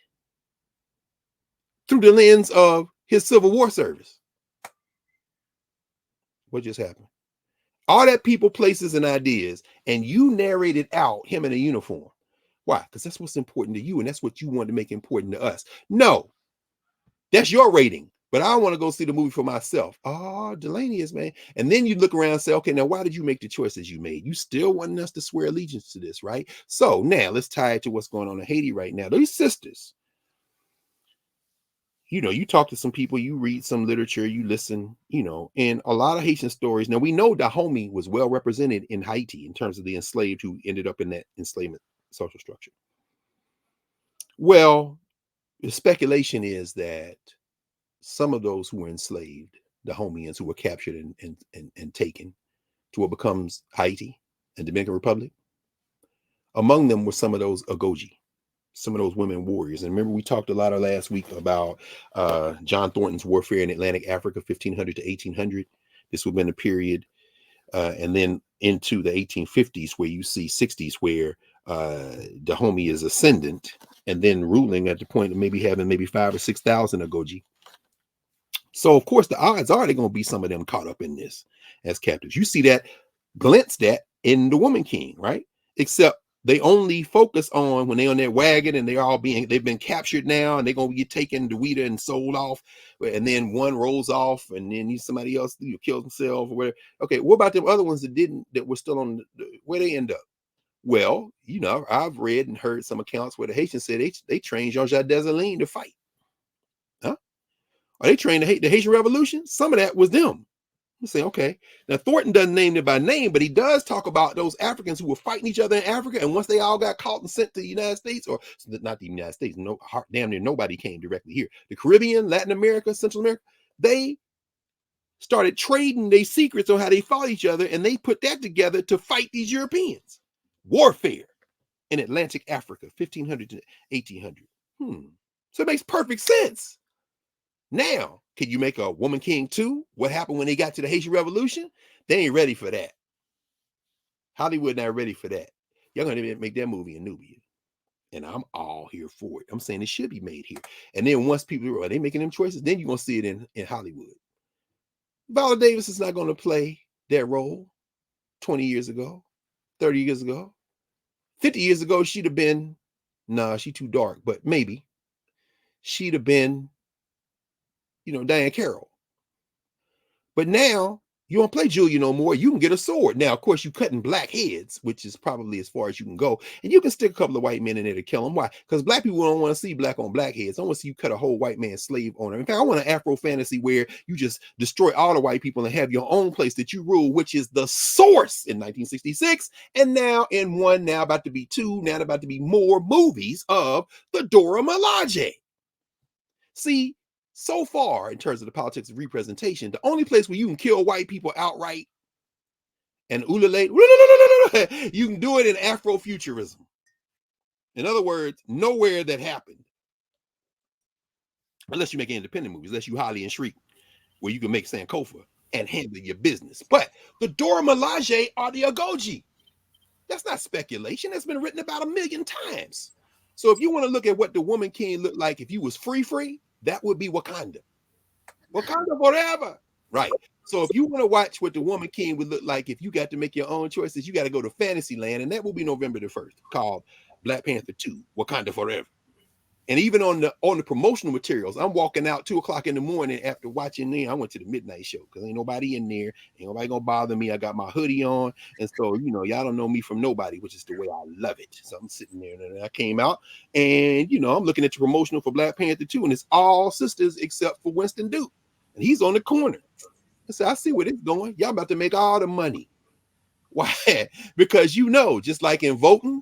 through the lens of his Civil War service. What just happened? All that people, places, and ideas, and you narrated out him in a uniform. Why? Because that's what's important to you, and that's what you want to make important to us. No, that's your rating, but I want to go see the movie for myself. Oh, Delaney is, man. And then you look around and say, okay, now why did you make the choices you made? You still wanting us to swear allegiance to this, right? So now let's tie it to what's going on in Haiti right now. These sisters, you talk to some people, you read some literature, you listen, and a lot of Haitian stories. Now we know Dahomey was well represented in Haiti in terms of the enslaved who ended up in that enslavement social structure. Well, the speculation is that some of those who were enslaved, Dahomians who were captured and taken to what becomes Haiti and Dominican Republic, among them were some of those Agoji, some of those women warriors. And remember, we talked a lot of last week about John Thornton's warfare in Atlantic Africa, 1500 to 1800. This would have been a period And then into the 1850s, where you see 60s, where Dahomey is ascendant and then ruling at the point of maybe having maybe 5,000 or 6,000 Agoji. So of course the odds are they're going to be some of them caught up in this as captives. You see that glimpsed at in the Woman King, right? Except they only focus on when they're on their wagon and they've been captured now, and they're gonna get taken to Weta and sold off, and then one rolls off, and then somebody else kills himself or whatever. Okay, what about them other ones that were still on where they end up? Well, I've read and heard some accounts where the Haitians said they trained Jean-Jacques Dessalines to fight. Huh? Are they trained the Haitian Revolution? Some of that was them. You say, okay. Now Thornton doesn't name it by name, but he does talk about those Africans who were fighting each other in Africa, and once they all got caught and sent to the United States, or not the United States, no, damn near nobody came directly here. The Caribbean, Latin America, Central America, they started trading their secrets on how they fought each other, and they put that together to fight these Europeans. Warfare in Atlantic Africa, 1500 to 1800. So it makes perfect sense. Now, can you make a Woman King 2? What happened when they got to the Haitian Revolution? They ain't ready for that. Hollywood not ready for that. Y'all gonna make that movie in Nubia. And I'm all here for it. I'm saying it should be made here. And then once people are they making them choices, then you're gonna see it in Hollywood. Viola Davis is not gonna play that role 20 years ago, 30 years ago. 50 years ago, she'd have been, she too dark, but maybe she'd have been, Diane Carroll. But now you don't play Julia no more. You can get a sword. Now, of course, you cutting black heads, which is probably as far as you can go. And you can stick a couple of white men in there to kill them. Why? Because black people don't want to see black on black heads. I want to see you cut a whole white man slave owner. In fact, I want an Afro fantasy where you just destroy all the white people and have your own place that you rule, which is the source in 1966. And now about to be two, now about to be more movies of the Dora Milaje. See, so far, in terms of the politics of representation, the only place where you can kill white people outright and ululate, you can do it in Afrofuturism. In other words, nowhere that happened. Unless you make independent movies, unless you Holly and Shriek, where you can make Sankofa and handle your business. But the Dora Milaje are the Agoji. That's not speculation. That's been written about 1,000,000 times. So if you want to look at what the Woman King looked like if you was free, that would be Wakanda. Wakanda forever. Right. So if you want to watch what the Woman King would look like if you got to make your own choices, you got to go to Fantasyland, and that will be November the 1st, called Black Panther 2, Wakanda Forever. And even on the promotional materials, I'm walking out 2:00 in the morning after watching them. I went to the midnight show because ain't nobody in there. Ain't nobody gonna bother me. I got my hoodie on. And so, y'all don't know me from nobody, which is the way I love it. So I'm sitting there and I came out and, I'm looking at the promotional for Black Panther 2, and it's all sisters except for Winston Duke. And he's on the corner. I said, I see where it's going. Y'all about to make all the money. Why? Because just like in voting,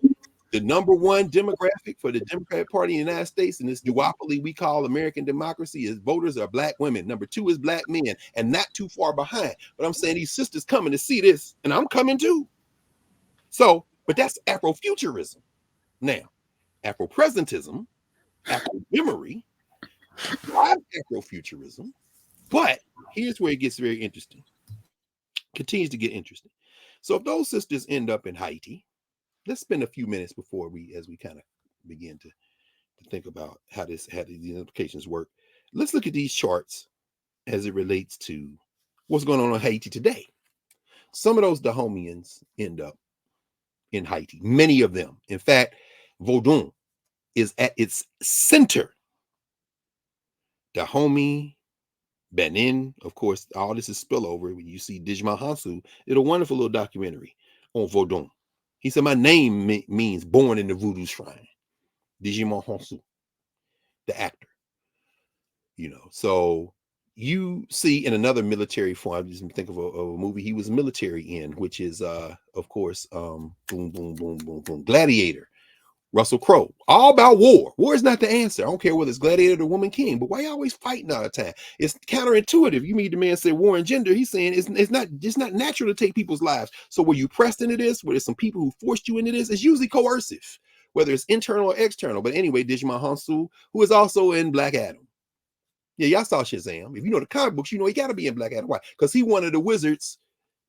the number one demographic for the Democratic Party in the United States in this duopoly we call American democracy is voters are black women. Number two is black men, and not too far behind. But I'm saying these sisters coming to see this, and I'm coming too. So, but that's Afrofuturism. Now, Afropresentism, Afro-memory, Afrofuturism. But here's where it gets very interesting. Continues to get interesting. So if those sisters end up in Haiti, let's spend a few minutes before as we kind of begin to think about how these implications work. Let's look at these charts as it relates to what's going on in Haiti today. Some of those Dahomians end up in Haiti, many of them. In fact, Vaudon is at its center. Dahomey, Benin, of course, all this is spillover. When you see Djimon Hounsou, did a wonderful little documentary on Vaudon. He said, my name means born in the voodoo shrine. Djimon Hounsou, the actor. So you see in another military form, I just think of a movie he was military in, which is, of course, boom, boom, boom, boom, boom, Gladiator. Russell Crowe, all about war. War is not the answer. I don't care whether it's Gladiator or Woman King, but why you always fighting all the time? It's counterintuitive. You meet the man say war and gender. He's saying it's not natural to take people's lives. So were you pressed into this? Were there some people who forced you into this? It's usually coercive, whether it's internal or external. But anyway, Djimon Hounsou, who is also in Black Adam. Yeah, y'all saw Shazam. If you know the comic books, he got to be in Black Adam. Why? Because he one of the wizards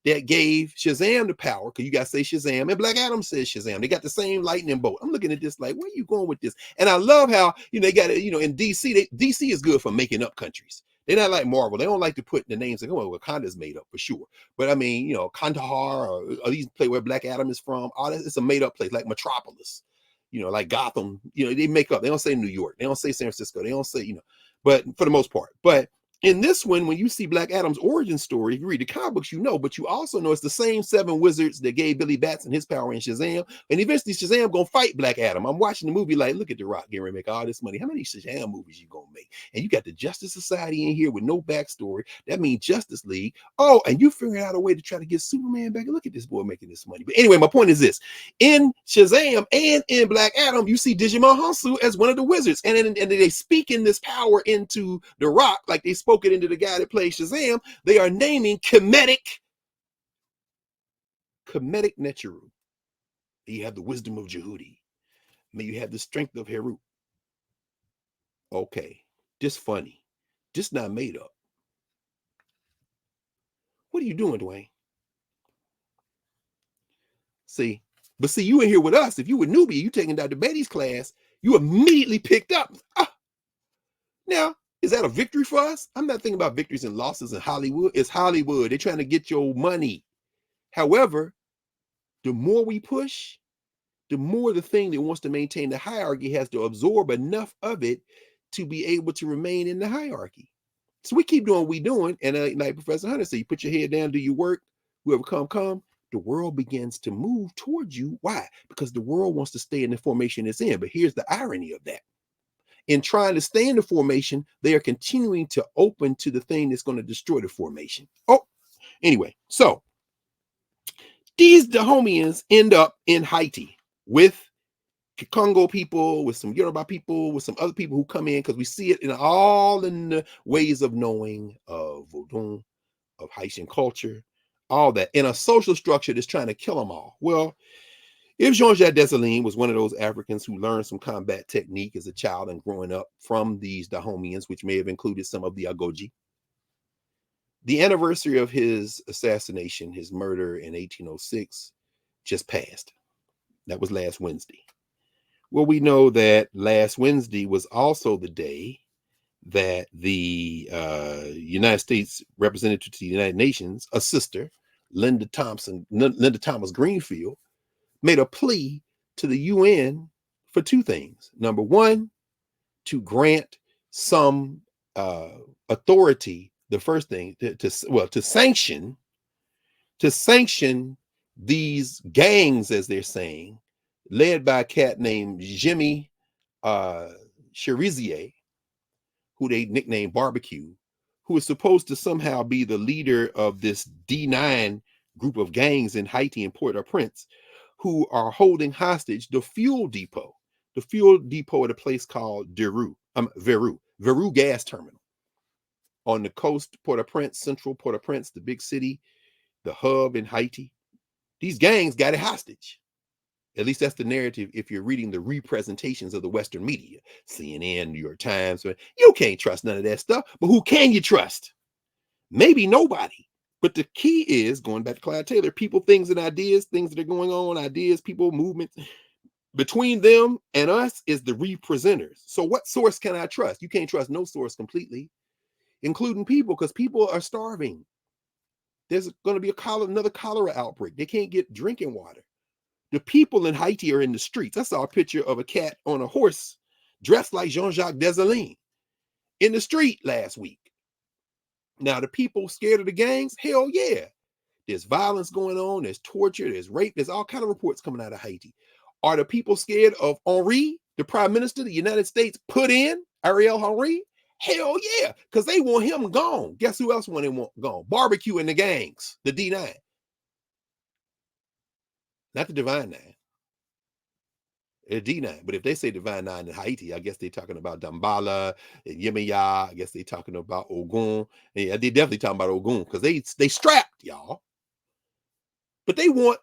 that gave Shazam the power, because you got to say Shazam, and Black Adam says Shazam. They got the same lightning bolt. I'm looking at this like, where are you going with this? And I love how, they got it, in DC, DC is good for making up countries. They're not like Marvel. They don't like to put the names like, oh, Wakanda's made up for sure. But I mean, Kandahar or these place where Black Adam is from, all that, it's a made up place like Metropolis, like Gotham, they make up. They don't say New York. They don't say San Francisco. They don't say, but for the most part. But in this one, when you see Black Adam's origin story, you read the comic books, but you also know it's the same 7 wizards that gave Billy Batson his power in Shazam. And eventually Shazam gonna fight Black Adam. I'm watching the movie like, look at The Rock getting ready to make all this money. How many Shazam movies you gonna make? And you got the Justice Society in here with no backstory. That means Justice League. Oh, and you figuring out a way to try to get Superman back. Look at this boy making this money. But anyway, my point is this. In Shazam and in Black Adam, you see Digimon Hansu as one of the wizards. And they speak in this power into The Rock, like they spoke it into the guy that plays Shazam. They are naming Kemetic Neteru. You have the wisdom of Jehudi. May you have the strength of Heru. Okay, just funny. Just not made up. What are you doing, Dwayne? See, you in here with us. If you were newbie, you taking Dr. Betty's class, you immediately picked up. Now, is that a victory for us? I'm not thinking about victories and losses in Hollywood. It's Hollywood. They're trying to get your money. However, the more we push, the more the thing that wants to maintain the hierarchy has to absorb enough of it to be able to remain in the hierarchy. So we keep doing what we're doing. And like Professor Hunter said, you put your head down, do your work, whoever come, the world begins to move towards you. Why? Because the world wants to stay in the formation it's in. But here's the irony of that. In trying to stay in the formation, they are continuing to open to the thing that's going to destroy the formation. Oh, anyway, so these Dahomians end up in Haiti with Congo people, with some Yoruba people, with some other people who come in, because we see it in the ways of knowing of Vodun, of Haitian culture, all that, in a social structure that's trying to kill them all. Well, if Jean-Jacques Dessalines was one of those Africans who learned some combat technique as a child and growing up from these Dahomians, which may have included some of the Agoji, the anniversary of his assassination, his murder in 1806, just passed. That was last Wednesday. Well, we know that last Wednesday was also the day that the United States representative to the United Nations, a sister, Linda Thomas Greenfield, made a plea to the UN for 2 things. Number one, to grant some authority. The first thing to sanction these gangs, as they're saying, led by a cat named Jimmy Cherizier, who they nicknamed Barbecue, who is supposed to somehow be the leader of this D9 group of gangs in Haiti and Port-au-Prince, who are holding hostage the fuel depot at a place called Veru gas terminal on the coast, Port-au-Prince, central Port-au-Prince, the big city, the hub in Haiti. These gangs got it hostage. At least that's the narrative if you're reading the representations of the Western media, CNN, New York Times. You can't trust none of that stuff. But who can you trust? Maybe nobody. But the key is, going back to Clyde Taylor, people, things, and ideas, things that are going on, ideas, people, movements. Between them and us is the representers. So what source can I trust? You can't trust no source completely, including people, because people are starving. There's going to be another cholera outbreak. They can't get drinking water. The people in Haiti are in the streets. I saw a picture of a cat on a horse dressed like Jean-Jacques Dessalines in the street last week. Now, the people scared of the gangs? Hell yeah. There's violence going on. There's torture. There's rape. There's all kinds of reports coming out of Haiti. Are the people scared of Henry, the prime minister the United States put in, Ariel Henry? Hell yeah, because they want him gone. Guess who else want him gone? Barbecue and the gangs, the D9. Not the Divine Nine. D9. But if they say Divine Nine in Haiti, I guess they're talking about Dambala and Yemaya. I guess they're talking about Ogun. Yeah, they definitely talking about Ogun because they strapped, y'all. But they want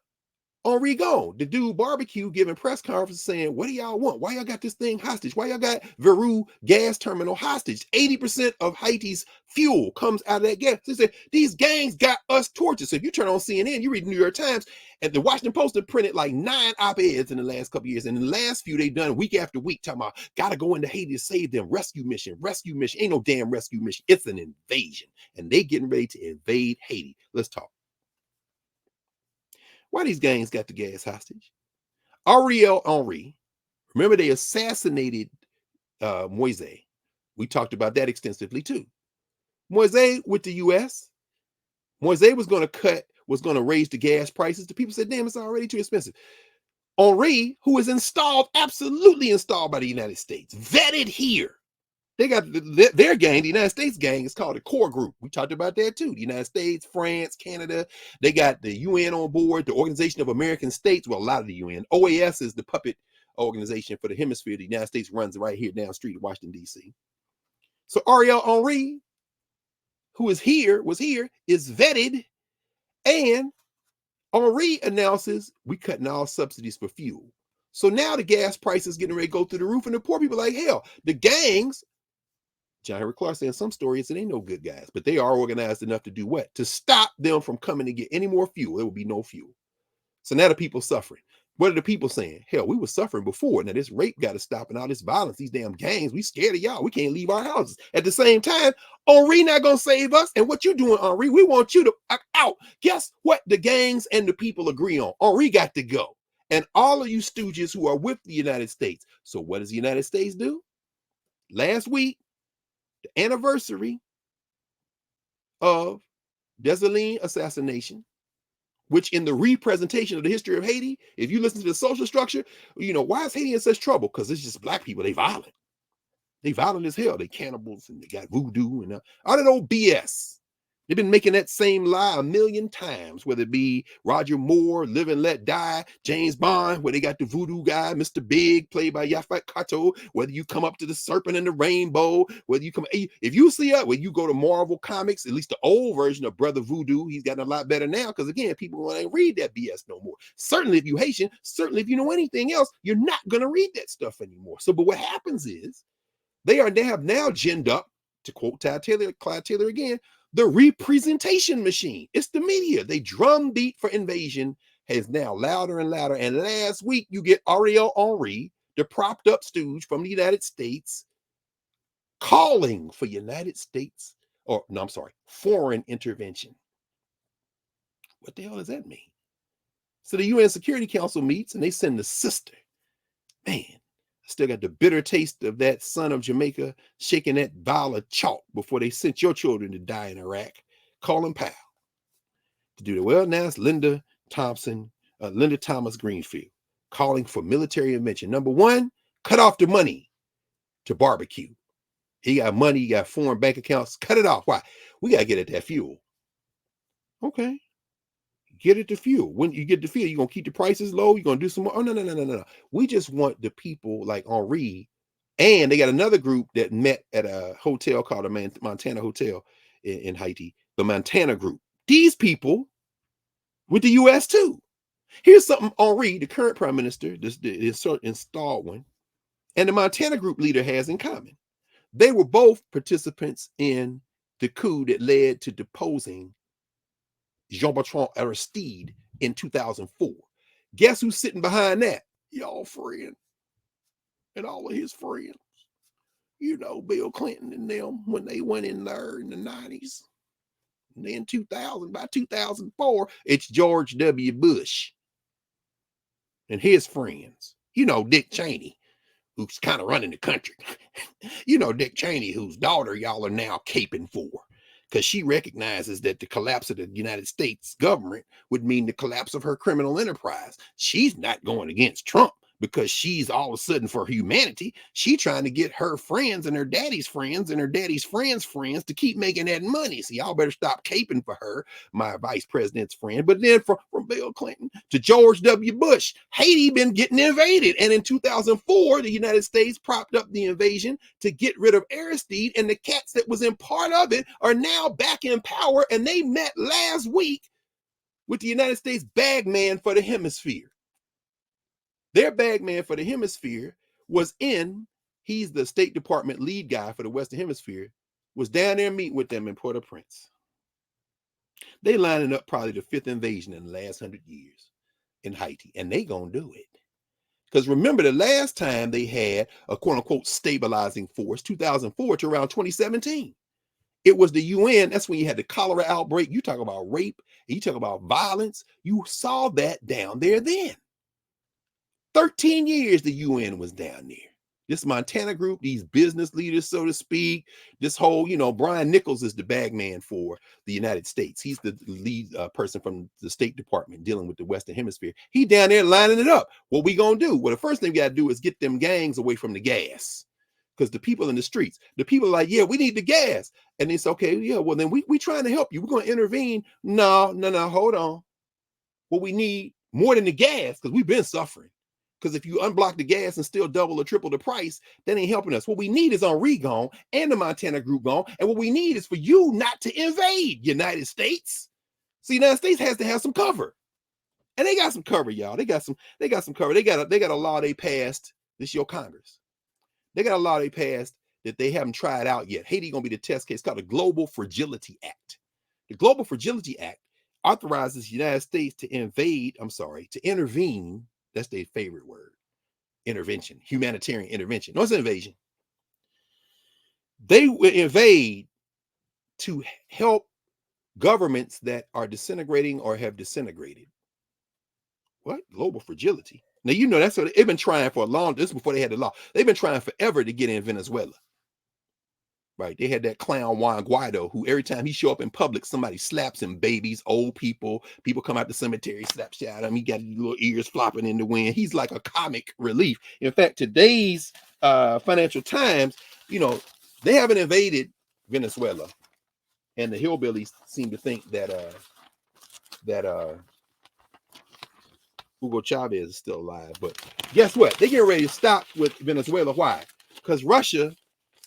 Henri gone. The dude barbecue giving press conferences saying, what do y'all want? Why y'all got this thing hostage? Why y'all got Veru gas terminal hostage? 80% of Haiti's fuel comes out of that gas. They said, these gangs got us tortured. So if you turn on CNN, you read the New York Times, and the Washington Post have printed like 9 op-eds in the last couple of years. And in the last few, they've done week after week talking about, gotta go into Haiti to save them. Rescue mission, rescue mission. Ain't no damn rescue mission. It's an invasion. And they getting ready to invade Haiti. Let's talk. Why these gangs got the gas hostage? Ariel Henry, remember they assassinated Moise. We talked about that extensively too. Moise with the U.S. Moise was going to raise the gas prices. The people said, damn, it's already too expensive. Henri, who is absolutely installed by the United States, vetted here. They got their gang, the United States gang, is called the Core Group. We talked about that too. The United States, France, Canada. They got the UN on board, the Organization of American States. Well, a lot of the UN. OAS is the puppet organization for the hemisphere. The United States runs right here down the street in Washington, D.C. So Ariel Henry, who was here, is vetted, and Henri announces we cutting all subsidies for fuel. So now the gas prices getting ready to go through the roof, and the poor people are like, hell, the gangs, John Henry Clark saying some stories, it ain't no good guys, but they are organized enough to do what? To stop them from coming to get any more fuel. There will be no fuel. So now the people suffering. What are the people saying? Hell, we were suffering before. Now this rape got to stop and all this violence, these damn gangs, we scared of y'all. We can't leave our houses. At the same time, Henri not going to save us. And what you doing, Henri? We want you to out. Guess what the gangs and the people agree on? Henri got to go. And all of you stooges who are with the United States. So what does the United States do? Last week, the anniversary of Dessalines assassination, which in the representation of the history of Haiti, if you listen to the social structure, you know, why is Haiti in such trouble? Because it's just black people. They violent. They violent as hell. They cannibals and they got voodoo and all that old BS. They've been making that same lie a million times, whether it be Roger Moore, Live and Let Die, James Bond, where they got the voodoo guy, Mr. Big, played by Yaphet Kotto, whether you come up to the serpent and the rainbow, whether you come, if you see it, when you go to Marvel Comics, at least the old version of Brother Voodoo, he's gotten a lot better now, because again, people ain't read that BS no more. Certainly if you Haitian, certainly if you know anything else, you're not going to read that stuff anymore. So, but what happens is, they have now ginned up, to quote Clyde Taylor again, the representation machine. It's the media. They drumbeat for invasion has now louder and louder. And last week, you get Ariel Henry, the propped up stooge from the United States, calling for United States, or no, I'm sorry, foreign intervention. What the hell does that mean? So the UN Security Council meets and they send the sister. Man, still got the bitter taste of that son of Jamaica shaking that vial of chalk before they sent your children to die in Iraq. Colin Powell to do that. Well, now it's Linda Thomas Greenfield calling for military intervention. Number one, cut off the money to barbecue. He got money, he got foreign bank accounts. Cut it off. Why? We got to get at that fuel. Okay. Get it to fuel. When you get the fuel, you're going to keep the prices low. You're going to do some more. Oh, no. We just want the people like Henri. And they got another group that met at a hotel called a Montana Hotel in Haiti, the Montana Group. These people with the U.S. too. Here's something Henri, the current prime minister, the installed one, and the Montana Group leader has in common. They were both participants in the coup that led to deposing Jean-Bertrand Aristide in 2004. Guess who's sitting behind that? Y'all friend and all of his friends. You know, Bill Clinton and them when they went in there in the 90s. And then 2000, by 2004, it's George W. Bush and his friends. You know, Dick Cheney, who's kind of running the country. You know, Dick Cheney, whose daughter y'all are now caping for, because she recognizes that the collapse of the United States government would mean the collapse of her criminal enterprise. She's not going against Trump because she's all of a sudden for humanity. She's trying to get her friends and her daddy's friends and her daddy's friends' friends to keep making that money. So y'all better stop caping for her, my vice president's friend. But then from Bill Clinton to George W. Bush, Haiti been getting invaded. And in 2004, the United States propped up the invasion to get rid of Aristide, and the cats that was in part of it are now back in power. And they met last week with the United States bag man for the hemisphere. Their bag man for the hemisphere was he's the State Department lead guy for the Western Hemisphere, was down there meeting with them in Port-au-Prince. They lining up probably the 5th invasion in the last 100 years in Haiti, and they gonna do it. Because remember, the last time they had a quote-unquote stabilizing force, 2004 to around 2017. It was the UN. That's when you had the cholera outbreak. You talk about rape, you talk about violence. You saw that down there then. 13 years the UN was down there. This Montana group, these business leaders, so to speak, this whole, Brian Nichols is the bag man for the United States. He's the lead person from the State Department dealing with the Western Hemisphere. He down there lining it up. What we gonna do? Well, the first thing we gotta do is get them gangs away from the gas. Because the people in the streets, the people are like, yeah, we need the gas. And it's okay, yeah, well, then we trying to help you. We're going to intervene. No, hold on. What we need more than the gas, because we've been suffering. Because if you unblock the gas and still double or triple the price, that ain't helping us. What we need is Henri gone and the Montana group gone. And what we need is for you not to invade United States. So the United States has to have some cover. And they got some cover, y'all. They got some cover. They got a law they passed. This is your Congress. They got a law they passed that they haven't tried out yet. Haiti gonna be the test case. It's called the Global Fragility Act. The Global Fragility Act authorizes the United States to intervene. That's their favorite word. Intervention, humanitarian intervention. No, it's an invasion. They will invade to help governments that are disintegrating or have disintegrated. What? Global fragility. Now, that's what they've been trying for a long, this is before they had the law. They've been trying forever to get in Venezuela. Right? They had that clown Juan Guaido, who every time he show up in public, somebody slaps him, babies, old people come out the cemetery, slap shit at him. He got little ears flopping in the wind. He's like a comic relief. In fact, today's Financial Times, they haven't invaded Venezuela. And the hillbillies seem to think that Hugo Chavez is still alive. But guess what? They get ready to stop with Venezuela. Why? Because Russia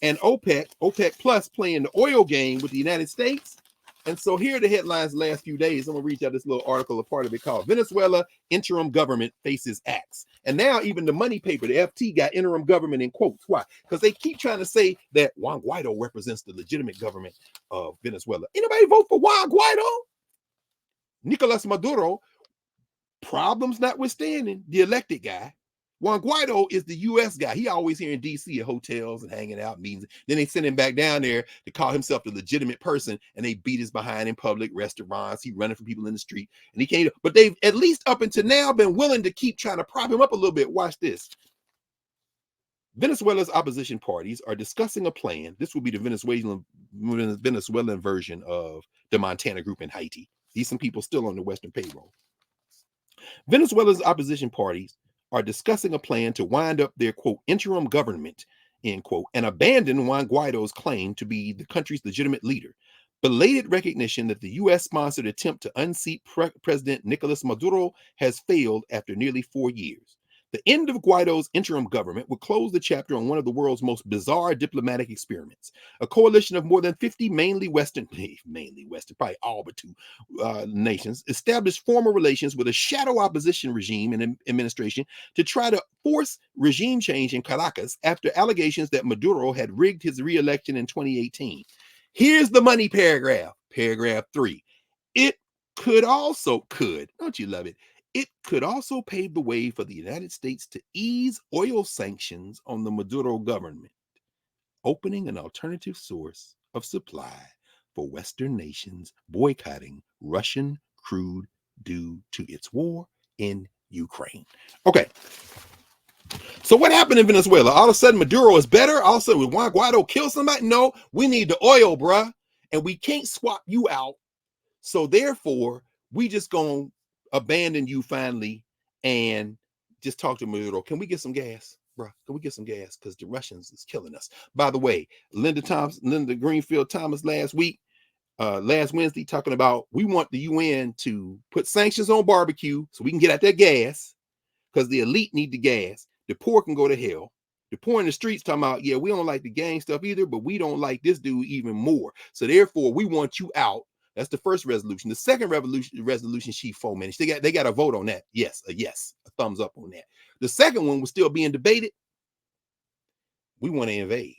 and OPEC Plus playing the oil game with the United States. And so here are the headlines the last few days. I'm going to read out this little article, a part of it called Venezuela Interim Government Faces Acts. And now even the money paper, the FT, got interim government in quotes. Why? Because they keep trying to say that Juan Guaido represents the legitimate government of Venezuela. Anybody vote for Juan Guaido? Nicolas Maduro, problems notwithstanding, the elected guy. Juan Guaido is the U.S. guy. He always here in D.C. at hotels and hanging out, meetings. Then they send him back down there to call himself the legitimate person, and they beat his behind in public restaurants. He running from people in the street, and he can't. But they've at least up until now been willing to keep trying to prop him up a little bit. Watch this. Venezuela's opposition parties are discussing a plan. This will be the Venezuelan version of the Montana group in Haiti. These some people still on the Western payroll. Venezuela's opposition parties are discussing a plan to wind up their, quote, interim government, end quote, and abandon Juan Guaido's claim to be the country's legitimate leader. Belated recognition that the U.S.-sponsored attempt to unseat President Nicolas Maduro has failed after nearly 4 years. The end of Guaido's interim government would close the chapter on one of the world's most bizarre diplomatic experiments. A coalition of more than 50 mainly Western, probably all but two nations, established formal relations with a shadow opposition regime and administration to try to force regime change in Caracas after allegations that Maduro had rigged his re-election in 2018. Here's the money paragraph, paragraph 3. It could, don't you love it? It could also pave the way for the United States to ease oil sanctions on the Maduro government, opening an alternative source of supply for Western nations boycotting Russian crude due to its war in Ukraine. Okay. So what happened in Venezuela? All of a sudden Maduro is better? All of a sudden when Juan Guaido kill somebody? No, we need the oil, bruh. And we can't swap you out. So therefore, we just gonna abandon you finally and just talk to Maduro. Can we get some gas, bro? Can we get some gas? Because the Russians is killing us. By the way, Linda Greenfield Thomas last Wednesday, talking about we want the UN to put sanctions on barbecue so we can get out that gas because the elite need the gas. The poor can go to hell. The poor in the streets talking about, yeah, we don't like the gang stuff either, but we don't like this dude even more. So therefore, we want you out That's the first resolution. The second resolution she fomented. They got a vote on that. Yes, a thumbs up on that. The second one was still being debated. We want to invade.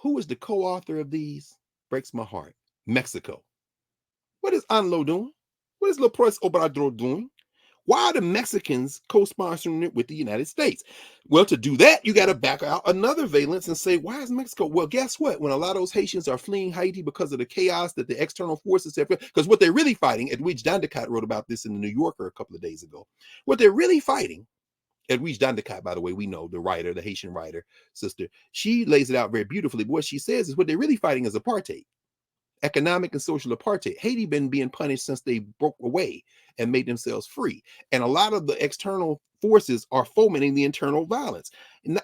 Who is the co-author of these? Breaks my heart. Mexico. What is AMLO doing? What is López Obrador doing? Why are the Mexicans co-sponsoring it with the United States? Well, to do that, you got to back out another valence and say, why is Mexico? Well, guess what? When a lot of those Haitians are fleeing Haiti because of the chaos that the external forces have, because what they're really fighting, Edwidge Dandekot wrote about this in the New Yorker a couple of days ago. What they're really fighting, Edwidge Dandekot, by the way, we know, the writer, the Haitian writer, sister, she lays it out very beautifully. But what she says is what they're really fighting is apartheid. Economic and social apartheid. Haiti been being punished since they broke away and made themselves free. And a lot of the external forces are fomenting the internal violence.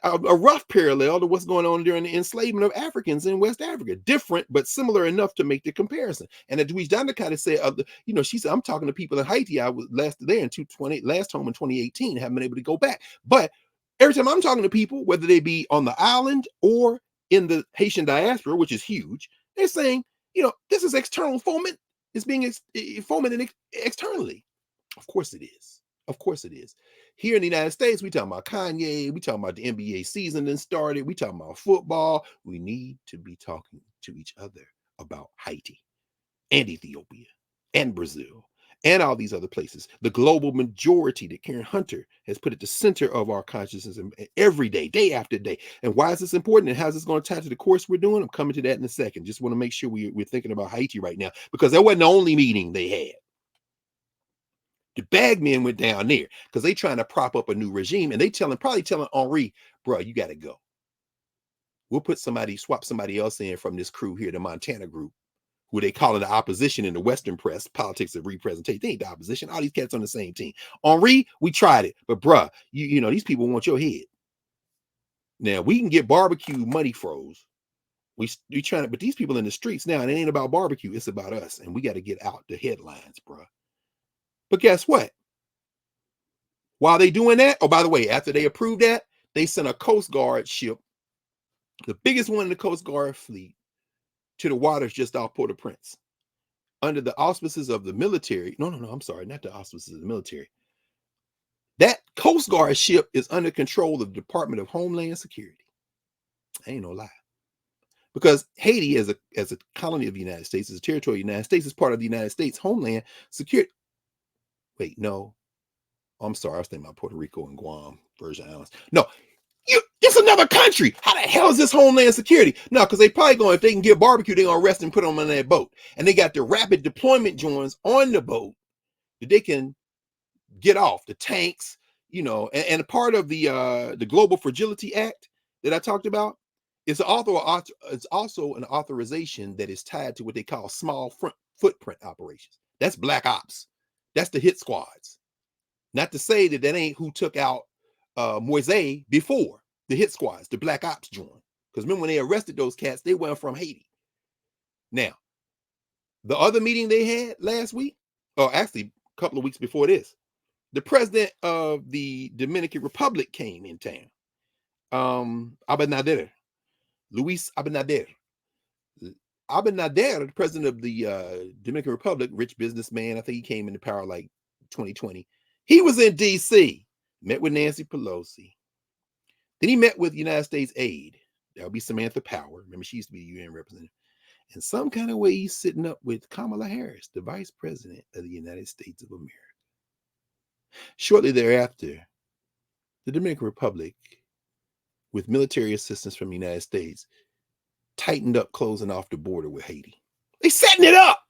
A rough parallel to what's going on during the enslavement of Africans in West Africa. Different, but similar enough to make the comparison. And Edwidge Dandekot said, she said, I'm talking to people in Haiti. I was last home in 2018, haven't been able to go back. But every time I'm talking to people, whether they be on the island or in the Haitian diaspora, which is huge, they're saying, this is external foment. It's being fomented externally. Of course it is. Of course it is. Here in the United States, we talking about Kanye. We talking about the NBA season that started. We talking about football. We need to be talking to each other about Haiti and Ethiopia and Brazil and all these other places. The global majority that Karen Hunter has put at the center of our consciousness every day, day after day. And why is this important? And how's this going to tie to the course we're doing? I'm coming to that in a second. Just want to make sure we're thinking about Haiti right now, because that wasn't the only meeting they had. The bag men went down there because they trying to prop up a new regime, and they probably telling Henri, bro, you got to go. We'll swap somebody else in from this crew here, the Montana group, who they call it the opposition in the Western press, politics of representation. They ain't the opposition. All these cats on the same team. Henri, we tried it, but bruh, you know, these people want your head. Now, we can get barbecue money froze. We trying to, but these people in the streets now, and it ain't about barbecue, it's about us, and we got to get out the headlines, bruh. But guess what? While they doing that, oh, by the way, after they approved that, they sent a Coast Guard ship, the biggest one in the Coast Guard fleet, to the waters just off Port-au-Prince, under the auspices of the military. No, I'm sorry, not the auspices of the military. That Coast Guard ship is under control of the Department of Homeland Security. Ain't no lie. Because Haiti, as a colony of the United States, as a territory of the United States, is part of the United States Homeland Security. Wait, no. I'm sorry, I was thinking about Puerto Rico and Guam, Virgin Islands. No, it's another country. How the hell is this Homeland Security? No, because they probably going, if they can get barbecue, they're going to arrest and put them on that boat. And they got the rapid deployment joints on the boat that they can get off, the tanks, you know, and part of the Global Fragility Act that I talked about, it's also an authorization that is tied to what they call small footprint operations. That's black ops. That's the hit squads. Not to say that ain't who took out Moise before, the hit squads, the black ops joined. Because remember when they arrested those cats, they went from Haiti. Now, the other meeting they had last week, or actually a couple of weeks before this, the president of the Dominican Republic came in town. Luis Abinader. Abinader, the president of the Dominican Republic, rich businessman. I think he came into power like 2020. He was in D.C., met with Nancy Pelosi. Then he met with United States aide. That would be Samantha Power. Remember, she used to be the UN representative. In some kind of way, he's sitting up with Kamala Harris, the vice president of the United States of America. Shortly thereafter, the Dominican Republic, with military assistance from the United States, tightened up closing off the border with Haiti. They setting it up.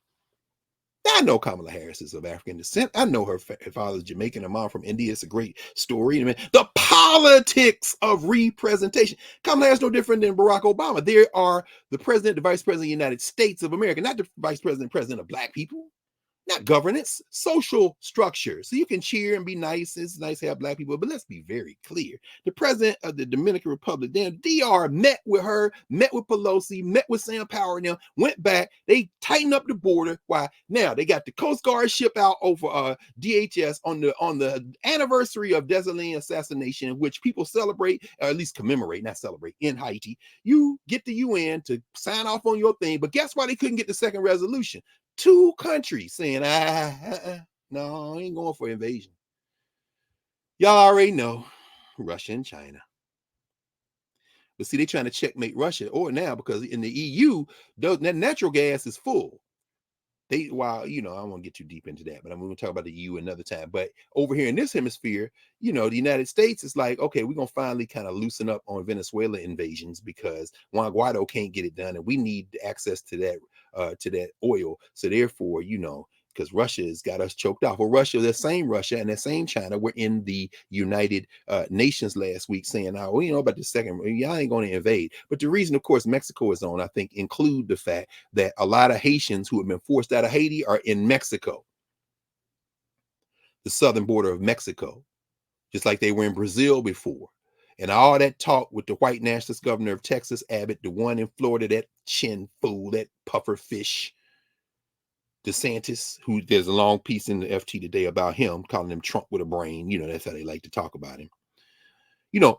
I know Kamala Harris is of African descent. I know her father's Jamaican, her mom from India. It's a great story. The politics of representation. Kamala Harris is no different than Barack Obama. They are the president, the vice president of the United States of America, not the vice president of black people. Not governance, social structure. So you can cheer and be nice. It's nice to have black people, but let's be very clear. The president of the Dominican Republic, then DR, met with her, met with Pelosi, met with Sam Power now, went back. They tightened up the border. Why? Now they got the Coast Guard ship out over DHS on the anniversary of Dessalines assassination, which people celebrate, or at least commemorate, not celebrate, in Haiti. You get the UN to sign off on your thing, but guess why they couldn't get the second resolution? 2 countries saying, no, I ain't going for invasion. Y'all already know, Russia and China. But see, they're trying to checkmate Russia, or now because in the EU, that natural gas is full. While I don't want to get too deep into that, but I'm going to talk about the EU another time. But over here in this hemisphere, the United States is like, okay, we're going to finally kind of loosen up on Venezuela invasions because Juan Guaido can't get it done, and we need access to that oil. So therefore, because Russia has got us choked off. Well, that same Russia and that same China were in the United Nations last week saying, oh, about the second, y'all ain't going to invade. But the reason, of course, Mexico is on, I think, include the fact that a lot of Haitians who have been forced out of Haiti are in Mexico, the southern border of Mexico, just like they were in Brazil before. And all that talk with the white nationalist governor of Texas, Abbott, the one in Florida, that chin fool, that puffer fish, DeSantis, who there's a long piece in the FT today about him, calling him Trump with a brain. That's how they like to talk about him.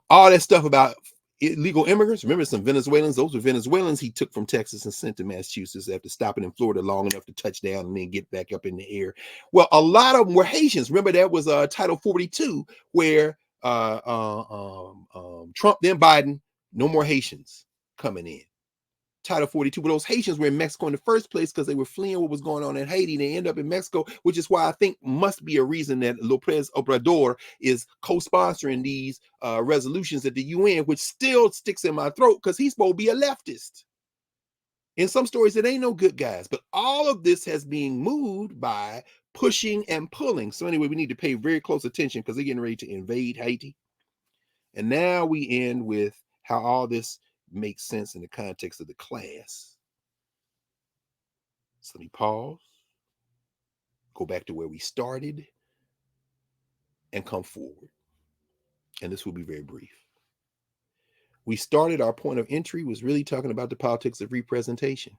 All that stuff about illegal immigrants. Remember some Venezuelans? Those were Venezuelans he took from Texas and sent to Massachusetts after stopping in Florida long enough to touch down and then get back up in the air. Well, a lot of them were Haitians. Remember that was Title 42, where Trump, then Biden, no more Haitians coming in. Title 42, but those Haitians were in Mexico in the first place because they were fleeing what was going on in Haiti. They end up in Mexico, which is why I think must be a reason that López Obrador is co-sponsoring these resolutions at the UN, which still sticks in my throat because he's supposed to be a leftist. In some stories, it ain't no good guys, but all of this has been moved by pushing and pulling. So anyway, we need to pay very close attention because they're getting ready to invade Haiti. And now we end with how all this makes sense in the context of the class. So let me pause, go back to where we started, and come forward. And this will be very brief. We started, our point of entry was really talking about the politics of representation.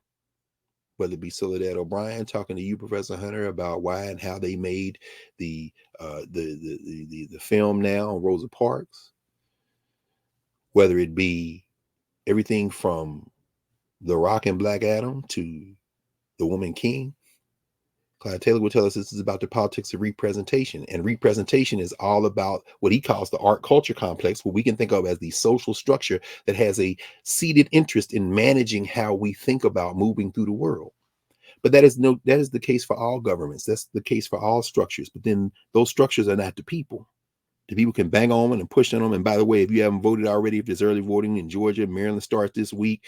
Whether it be Soledad O'Brien talking to you, Professor Hunter, about why and how they made the film now on Rosa Parks. Whether it be everything from The Rock and Black Adam to The Woman King. Clyde Taylor will tell us this is about the politics of representation. And representation is all about what he calls the art culture complex, what we can think of as the social structure that has a seated interest in managing how we think about moving through the world. But that is the case for all governments. That's the case for all structures. But then those structures are not the people. The people can bang on them and push on them. And by the way, if you haven't voted already, if there's early voting in Georgia, Maryland starts this week,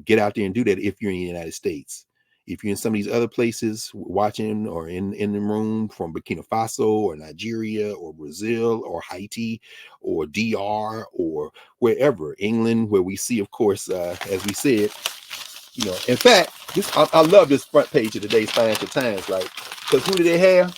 get out there and do that if you're in the United States. If you're in some of these other places watching or in the room from Burkina Faso or Nigeria or Brazil or Haiti or DR or wherever, England, where we see, of course, as we said, in fact, I love this front page of today's Financial Times, right? Because who do they have?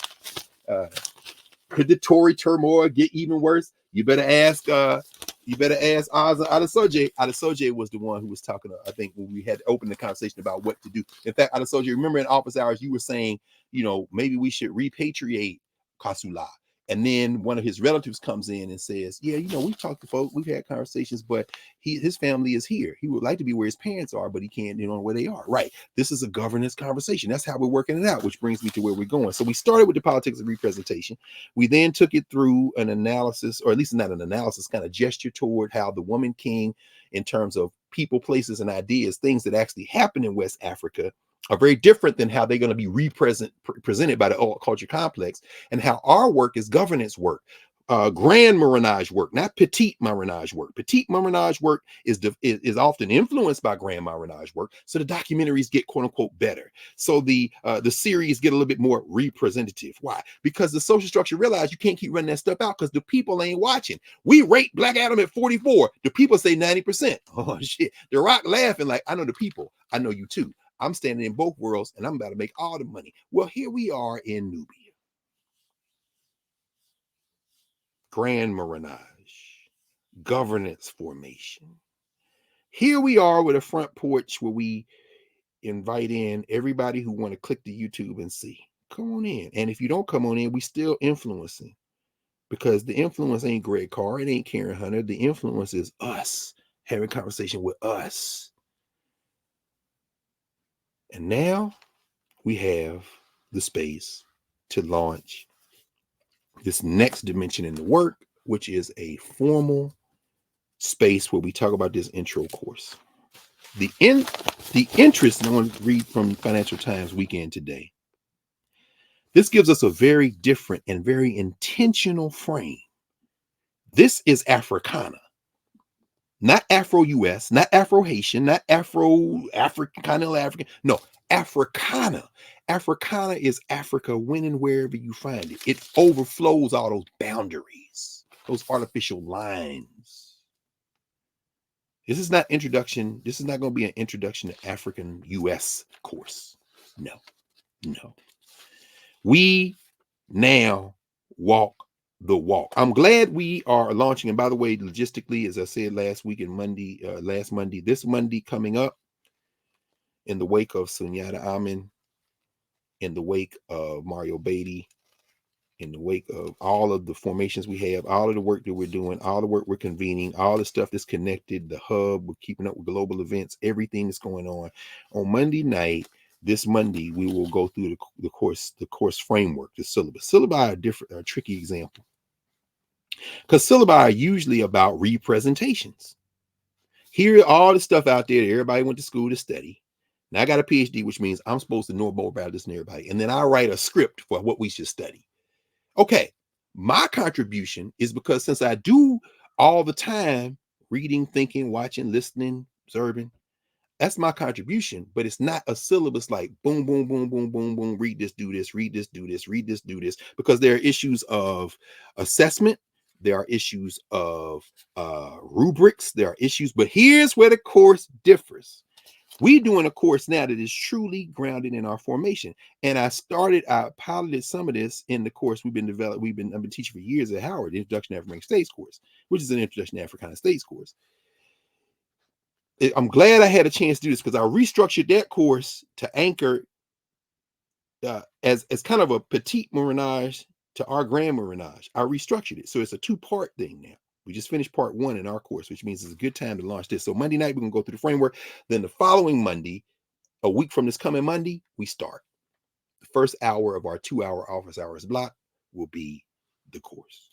Could the Tory turmoil get even worse? You better ask Oz Adesoje. Adesoje was the one who was talking, I think, when we had opened the conversation about what to do. In fact, Adesoje, remember in office hours, you were saying, maybe we should repatriate Kasula. And then one of his relatives comes in and says, yeah, we've talked to folks, we've had conversations, but his family is here. He would like to be where his parents are, but he can't, where they are. Right. This is a governance conversation. That's how we're working it out, which brings me to where we're going. So we started with the politics of representation. We then took it through an analysis, or at least not an analysis, kind of gesture toward how the Woman King, in terms of people, places, and ideas, things that actually happen in West Africa, are very different than how they're going to be presented by the alt culture complex, and how our work is governance work, grand Marinage work, not petite Marinage work. Petite Marinage work is often influenced by grand Marinage work, so the documentaries get quote unquote better. So the series get a little bit more representative. Why? Because the social structure realized you can't keep running that stuff out because the people ain't watching. We rate Black Adam at 44. The people say 90%. Oh shit. The Rock laughing like, I know the people. I know you too. I'm standing in both worlds and I'm about to make all the money. Well, here we are in Nubia. Grand Marinage, governance formation. Here we are with a front porch where we invite in everybody who want to click the YouTube and see. Come on in. And if you don't come on in, we still influencing, because the influence ain't Greg Carr, it ain't Karen Hunter. The influence is us having conversation with us. And now we have the space to launch this next dimension in the work, which is a formal space where we talk about this intro course. The interest, and I want to read from Financial Times Weekend today. This gives us a very different and very intentional frame. This is Africana, not Afro-US, not Afro-Haitian, not Continental African. No, Africana. Africana is Africa when and wherever you find it. It overflows all those boundaries, those artificial lines. This is not introduction. This is not going to be an introduction to African US course. No. We now walk the walk. I'm glad we are launching. And by the way, logistically, as I said last week and last Monday, this Monday coming up, in the wake of Sunyata Amin, in the wake of Mario Beatty, in the wake of all of the formations we have, all of the work that we're doing, all the work we're convening, all the stuff that's connected, the hub, we're keeping up with global events, everything that's going on Monday night. This Monday, we will go through the course framework, the syllabus. Syllabi are a tricky example, because syllabi are usually about representations. Here, all the stuff out there that everybody went to school to study. Now I got a PhD, which means I'm supposed to know more about this than everybody. And then I write a script for what we should study. Okay, my contribution is because since I do all the time, reading, thinking, watching, listening, observing, that's my contribution, but it's not a syllabus like boom, boom, boom, boom, boom, boom, read this, do this, read this, do this, read this, do this, because there are issues of assessment. There are issues of rubrics. There are issues, but here's where the course differs. We're doing a course now that is truly grounded in our formation. And I piloted some of this in the course I've been teaching for years at Howard, the Introduction to African States course, which is an Introduction to African States course. I'm glad I had a chance to do this because I restructured that course to anchor as kind of a petite Marinage to our grand Marinage. I restructured it. So it's a 2-part thing now. We just finished part 1 in our course, which means it's a good time to launch this. So Monday night, we're going to go through the framework. Then the following Monday, a week from this coming Monday, we start. The first hour of our 2-hour office hours block will be the course.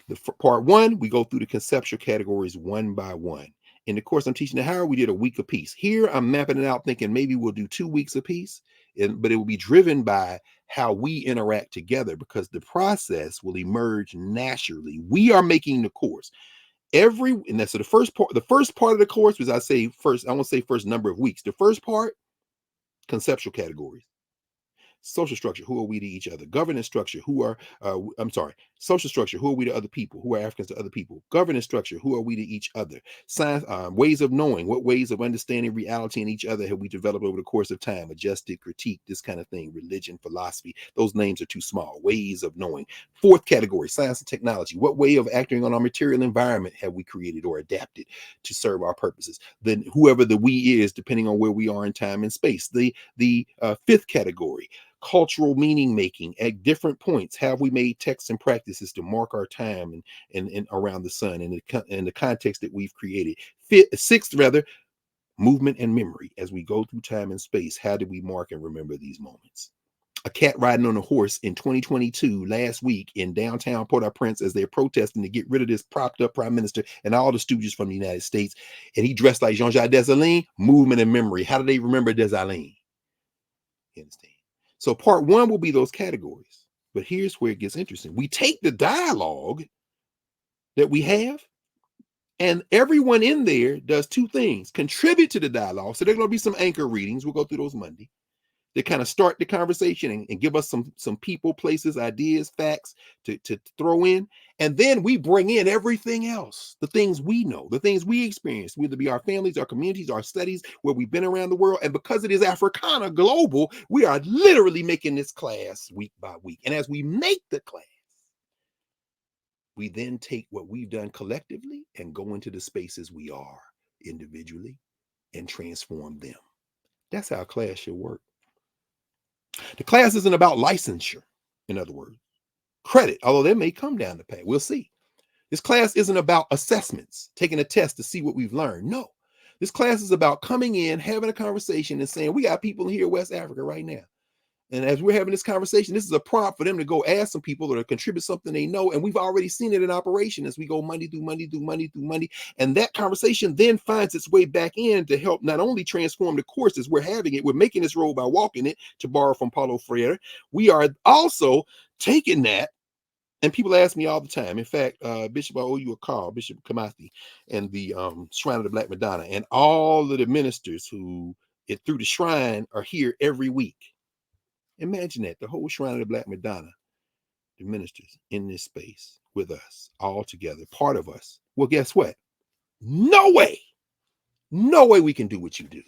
The part 1, we go through the conceptual categories one by one. In the course I'm teaching at Howard, we did a week apiece. Here, I'm mapping it out, thinking maybe we'll do 2 weeks apiece, but it will be driven by how we interact together, because the process will emerge naturally. We are making the course. And that's so the first part of the course was, I won't say first number of weeks. The first part, conceptual categories. Social structure, who are we to each other? Governance structure, social structure, who are we to other people? Who are Africans to other people? Governance structure, who are we to each other? Science, ways of knowing, what ways of understanding reality in each other have we developed over the course of time? Adjusted, critique, this kind of thing. Religion, philosophy, those names are too small. Ways of knowing. Fourth category, science and technology. What way of acting on our material environment have we created or adapted to serve our purposes? Then whoever the we is, depending on where we are in time and space. The fifth category, cultural meaning making. At different points have we made texts and practices to mark our time and around the sun and in the context that we've created. Sixth, movement and memory. As we go through time and space, how do we mark and remember these moments? A cat riding on a horse in 2022 last week in downtown Port-au-Prince as they're protesting to get rid of this propped up prime minister and all the stooges from the United States, and he dressed like Jean-Jacques Dessalines. Movement and memory. How do they remember Dessalines? You understand? So part 1 will be those categories. But here's where it gets interesting. We take the dialogue that we have, and everyone in there does 2 things: contribute to the dialogue. So there are going to be some anchor readings. We'll go through those Monday. They kind of start the conversation and give us some people, places, ideas, facts to throw in. And then we bring in everything else, the things we know, the things we experience, whether it be our families, our communities, our studies, where we've been around the world. And because it is Africana global, we are literally making this class week by week. And as we make the class, we then take what we've done collectively and go into the spaces we are individually and transform them. That's how a class should work. The class isn't about licensure, in other words, credit, although that may come down the path. We'll see. This class isn't about assessments, taking a test to see what we've learned. No, this class is about coming in, having a conversation and saying, we got people here in West Africa right now And as we're having this conversation, this is a prompt for them to go ask some people or to contribute something they know. And we've already seen it in operation as we go Monday through Monday through Monday through Monday. And that conversation then finds its way back in to help not only transform the courses we're having it, we're making this road by walking it, to borrow from Paulo Freire. We are also taking that. And people ask me all the time. In fact, Bishop, I owe you a call, Bishop Kamathi, and the Shrine of the Black Madonna, and all of the ministers who through the shrine are here every week. Imagine that, the whole Shrine of the Black Madonna, the ministers in this space with us, all together, part of us. Well, guess what? No way we can do what you do.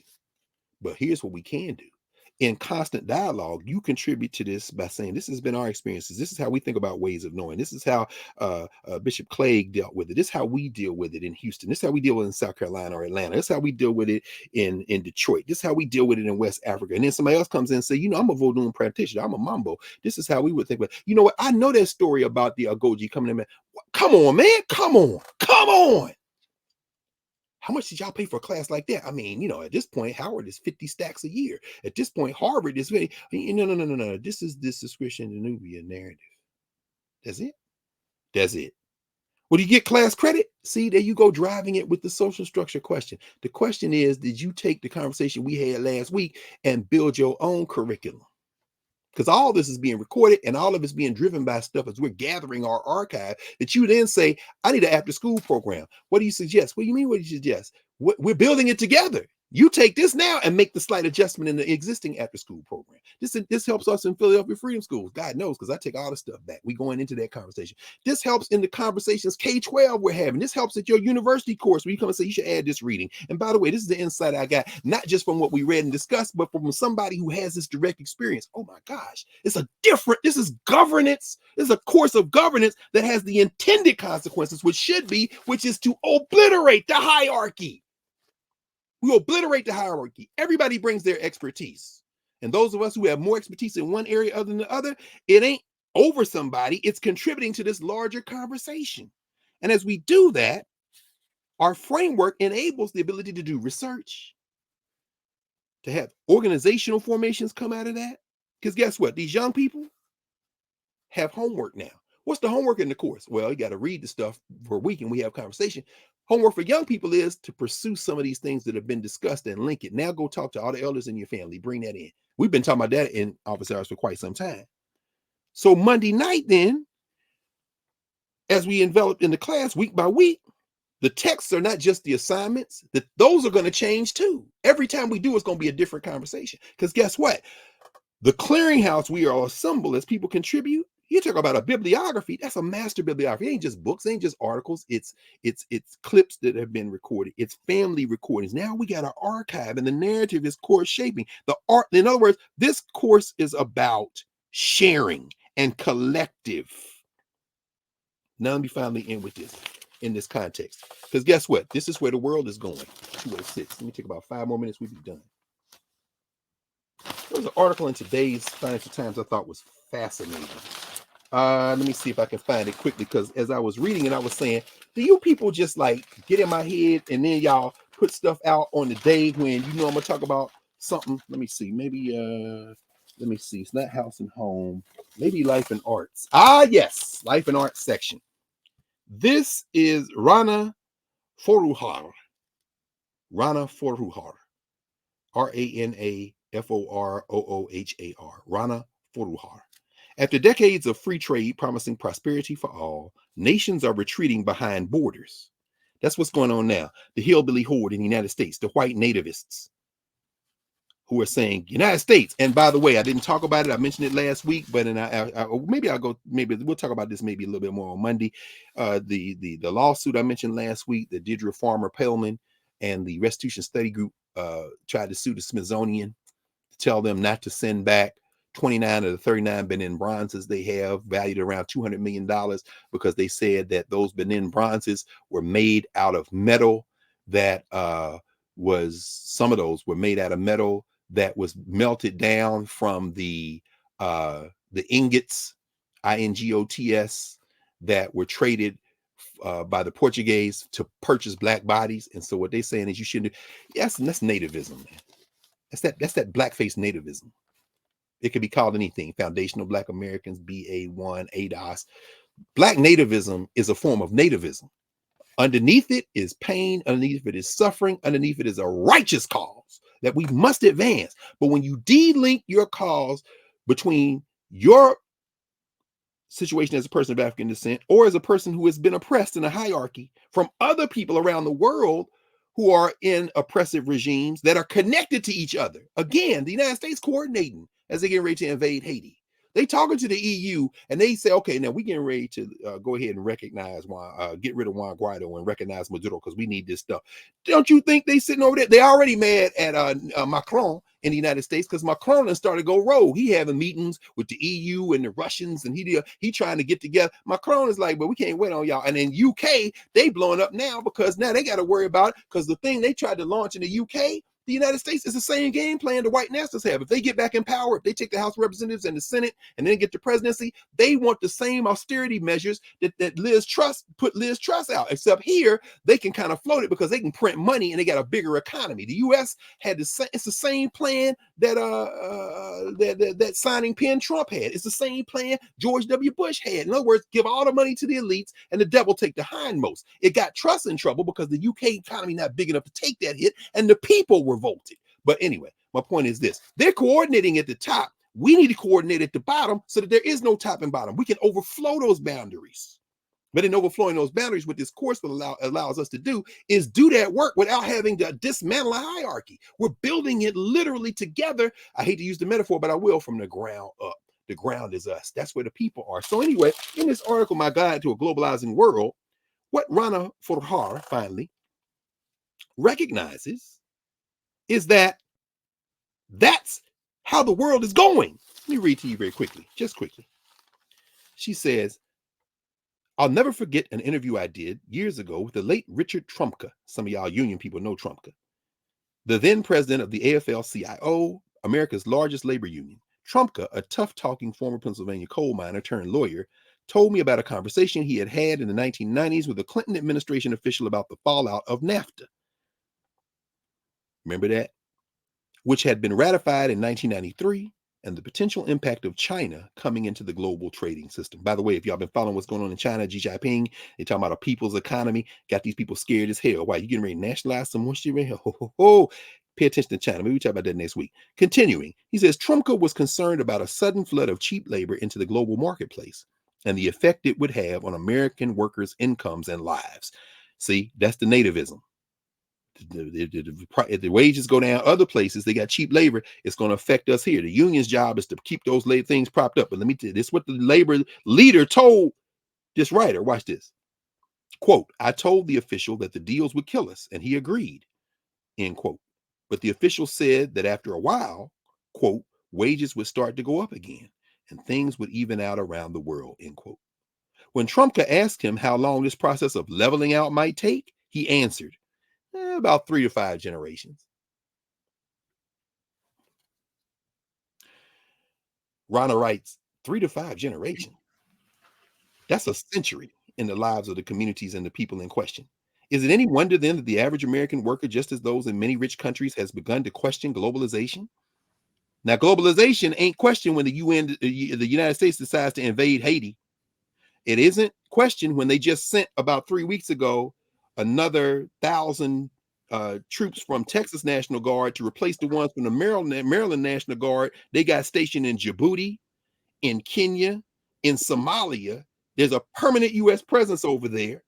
But here's what we can do. In constant dialogue, you contribute to this by saying, this has been our experiences. This is how we think about ways of knowing. This is how Bishop Clegg dealt with it. This is how we deal with it in Houston. This is how we deal with it in South Carolina or Atlanta. This is how we deal with it in Detroit. This is how we deal with it in West Africa. And then somebody else comes in and say, I'm a Vodun practitioner. I'm a Mambo. This is how we would think about it. You know what? I know that story about the Agoji coming in. Man. Come on, man. Come on. How much did y'all pay for a class like that? I mean, at this point, Howard is 50 stacks a year. At this point, Harvard is very, no. This is Christian Danubia narrative. That's it. Well, do you get class credit? See, there you go, driving it with the social structure question. The question is, did you take the conversation we had last week and build your own curriculum? Because all this is being recorded and all of it's being driven by stuff as we're gathering our archive, that you then say, I need an after school program. What do you suggest? What do you mean, what do you suggest? We're building it together. You take this now and make the slight adjustment in the existing after school program. This helps us in Philadelphia Freedom Schools. God knows, because I take all the stuff back. We going into that conversation. This helps in the conversations K-12 we're having. This helps at your university course where you come and say, you should add this reading. And by the way, this is the insight I got, not just from what we read and discussed, but from somebody who has this direct experience. Oh my gosh, this is governance. This is a course of governance that has the intended consequences, which is to obliterate the hierarchy. We obliterate the hierarchy. Everybody brings their expertise. And those of us who have more expertise in one area other than the other, it ain't over somebody. It's contributing to this larger conversation. And as we do that, our framework enables the ability to do research, to have organizational formations come out of that. Because guess what? These young people have homework now. What's the homework in the course? Well, you got to read the stuff for a week and we have conversation. Homework for young people is to pursue some of these things that have been discussed and link it. Now go talk to all the elders in your family. Bring that in. We've been talking about that in office hours for quite some time. So Monday night then, as we envelop in the class week by week, the texts are not just the assignments. Those are going to change too. Every time we do, it's going to be a different conversation. Because guess what? The clearinghouse we are assembled as people contribute. You talk about a bibliography, that's a master bibliography. It ain't just books, it ain't just articles, it's clips that have been recorded, it's family recordings. Now we got an archive and the narrative is course shaping. In other words, this course is about sharing and collective. Now let me finally end with this in this context. Because guess what? This is where the world is going. 206. Let me take about 5 more minutes, we'll be done. There was an article in today's Financial Times I thought was fascinating. Let me see if I can find it quickly, because as I was reading it, I was saying, do you people just like get in my head and then y'all put stuff out on the day when I'm gonna talk about something? Let me see. Maybe let me see. It's not House and Home. Maybe Life and Arts. Yes, Life and Arts section. This is Rana Foruhar. Rana Foruhar. RANAFOROOHAR. Rana Foruhar. After decades of free trade promising prosperity for all, nations are retreating behind borders. That's what's going on now. The hillbilly horde in the United States, the white nativists who are saying United States. And by the way, I didn't talk about it. I mentioned it last week, but maybe we'll talk about this maybe a little bit more on Monday. The lawsuit I mentioned last week, the Deirdre Farmer Pellman and the Restitution Study Group tried to sue the Smithsonian to tell them not to send back 29 of the 39 Benin bronzes they have, valued around $200 million, because they said that those Benin bronzes were made out of metal that some of those were made out of metal that was melted down from the ingots, INGOTS, that were traded by the Portuguese to purchase black bodies. And so what they're saying is you shouldn't do. Yes, and that's nativism, man. That's that blackface nativism. It could be called anything. Foundational Black Americans, BA1, ADOS. Black nativism is a form of nativism. Underneath it is pain. Underneath it is suffering. Underneath it is a righteous cause that we must advance. But when you de-link your cause between your situation as a person of African descent or as a person who has been oppressed in a hierarchy from other people around the world who are in oppressive regimes that are connected to each other. Again, the United States coordinating as they get ready to invade Haiti. They talking to the EU and they say, okay, now we're getting ready to go ahead and recognize get rid of Juan Guaido and recognize Maduro because we need this stuff. Don't you think they sitting over there? They already mad at Macron in the United States because Macron has started to go rogue. He having meetings with the EU and the Russians and he trying to get together. Macron is like, but we can't wait on y'all. And in UK, they blowing up now because now they got to worry about it because the thing they tried to launch in the UK, the United States, is the same game plan the white nationalists have. If they get back in power, if they take the House of Representatives and the Senate and then get the presidency, they want the same austerity measures that Liz Truss put Liz Truss out. Except here, they can kind of float it because they can print money and they got a bigger economy. The U.S. had it's the same plan that that signing pen Trump had. It's the same plan George W. Bush had. In other words, give all the money to the elites and the devil take the hindmost. It got Truss in trouble because the UK economy not big enough to take that hit, and the people revolted. But anyway, my point is this: they're coordinating at the top. We need to coordinate at the bottom so that there is no top and bottom. We can overflow those boundaries. But in overflowing those boundaries, what this course allows us to do is do that work without having to dismantle a hierarchy. We're building it literally together. I hate to use the metaphor, but I will, from the ground up. The ground is us. That's where the people are. So anyway, in this article, My Guide to a Globalizing World, what Rana Forhar finally recognizes is that that's how the world is going. Let me read to you very quickly, just quickly. She says, I'll never forget an interview I did years ago with the late Richard Trumka. Some of y'all union people know Trumka. The then president of the AFL-CIO, America's largest labor union. Trumka, a tough-talking former Pennsylvania coal miner turned lawyer, told me about a conversation he had in the 1990s with a Clinton administration official about the fallout of NAFTA. Remember that? Which had been ratified in 1993, and the potential impact of China coming into the global trading system. By the way, if y'all been following what's going on in China, Xi Jinping, they talking about a people's economy, got these people scared as hell. Why, you getting ready to nationalize some more shit right here? Ho, ho, ho. Pay attention to China. Maybe we talk about that next week. Continuing, he says, Trumka was concerned about a sudden flood of cheap labor into the global marketplace and the effect it would have on American workers' incomes and lives. See, that's the nativism. If the wages go down other places, they got cheap labor, it's going to affect us here. The union's job is to keep those things propped up. But let me tell you, this is what the labor leader told this writer. Watch this. Quote, I told the official that the deals would kill us, and he agreed, end quote. But the official said that after a while, quote, wages would start to go up again, and things would even out around the world, end quote. When Trumka asked him how long this process of leveling out might take, he answered, about 3 to 5 generations. Rana writes, 3 to 5 generations. That's a century in the lives of the communities and the people in question. Is it any wonder then that the average American worker, just as those in many rich countries, has begun to question globalization? Now, globalization ain't questioned when the United States decides to invade Haiti. It isn't questioned when they just sent about 3 weeks ago another 1,000 troops from Texas National Guard to replace the ones from the Maryland National Guard. They got stationed in Djibouti, in Kenya, in Somalia. There's a permanent U.S. presence over there.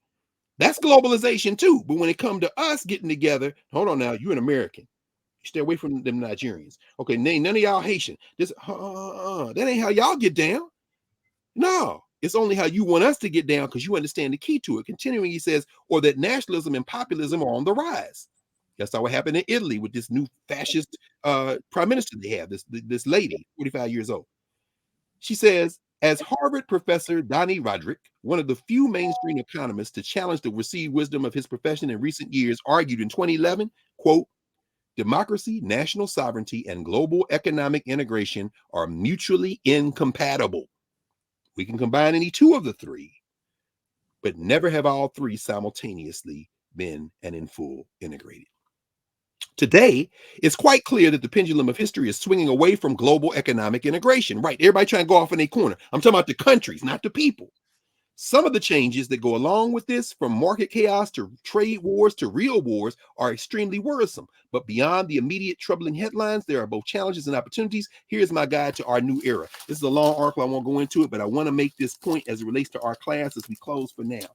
That's globalization too. But when it comes to us getting together, hold on now, you're an American. You stay away from them Nigerians. Okay, none of y'all Haitian. That ain't how y'all get down. No, it's only how you want us to get down because you understand the key to it. Continuing, he says, or that nationalism and populism are on the rise. That's how it happened in Italy with this new fascist prime minister they have, this lady, 45 years old. She says, as Harvard professor Donnie Roderick, one of the few mainstream economists to challenge the received wisdom of his profession in recent years, argued in 2011, quote, democracy, national sovereignty, and global economic integration are mutually incompatible. We can combine any two of the three, but never have all three simultaneously been and in full integrated. Today, it's quite clear that the pendulum of history is swinging away from global economic integration. Right. Everybody trying to go off in a corner. I'm talking about the countries, not the people. Some of the changes that go along with this, from market chaos to trade wars to real wars, are extremely worrisome. But beyond the immediate troubling headlines, there are both challenges and opportunities. Here's my guide to our new era. This is a long article. I won't go into it, but I want to make this point as it relates to our class as we close for now.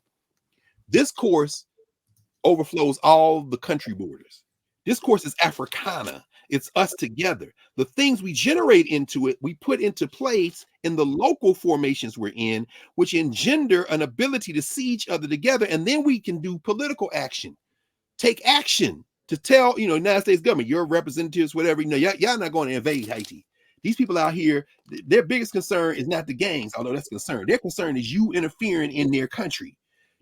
This course overflows all the country borders. This course is Africana. It's us together. The things we generate into it, we put into place in the local formations we're in, which engender an ability to see each other together. And then we can do political action, take action to tell, United States government, your representatives, whatever, y'all not going to invade Haiti. These people out here, their biggest concern is not the gangs, although that's concern. Their concern is you interfering in their country.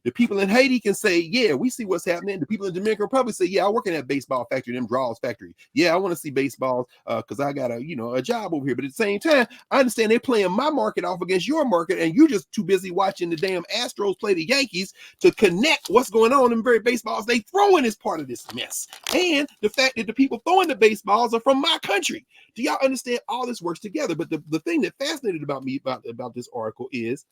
The people in Haiti can say, yeah, we see what's happening. The people in the Dominican Republic say, yeah, I work in that baseball factory, them draws factory. Yeah, I want to see baseballs because I got a job over here. But at the same time, I understand they're playing my market off against your market, and you're just too busy watching the damn Astros play the Yankees to connect what's going on in very baseballs they throwing as part of this mess. And the fact that the people throwing the baseballs are from my country. Do y'all understand? All this works together. But the thing that fascinated about me about this article is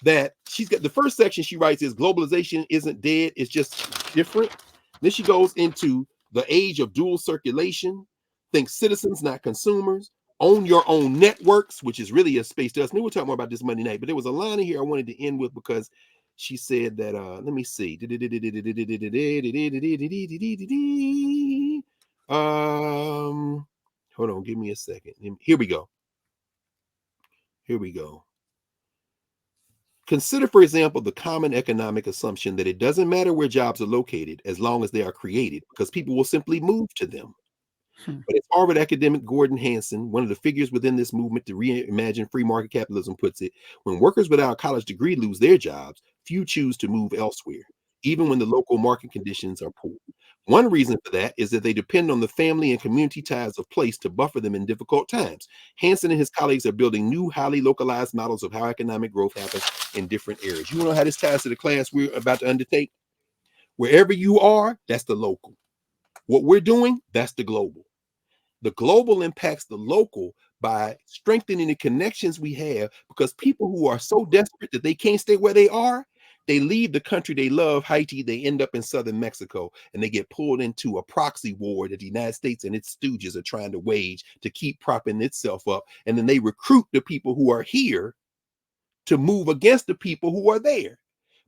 that she's got the first section she writes is globalization isn't dead, it's just different. Then she goes into the age of dual circulation, think citizens, not consumers, own your own networks, which is really a space to us. And we'll talk more about this Monday night, but there was a line in here I wanted to end with because she said that, let me see. Hold on, give me a second. Here we go. Consider, for example, the common economic assumption that it doesn't matter where jobs are located as long as they are created, because people will simply move to them. But as Harvard academic Gordon Hanson, one of the figures within this movement to reimagine free market capitalism, puts it, when workers without a college degree lose their jobs, few choose to move elsewhere, even when the local market conditions are poor. One reason for that is that they depend on the family and community ties of place to buffer them in difficult times. Hanson and his colleagues are building new, highly localized models of how economic growth happens in different areas. You want to know how this ties to the class we're about to undertake? Wherever you are, that's the local. What we're doing, that's the global. The global impacts the local by strengthening the connections we have, because people who are so desperate that they can't stay where they are, they leave the country they love, Haiti, they end up in southern Mexico, and they get pulled into a proxy war that the United States and its stooges are trying to wage to keep propping itself up. And then they recruit the people who are here to move against the people who are there.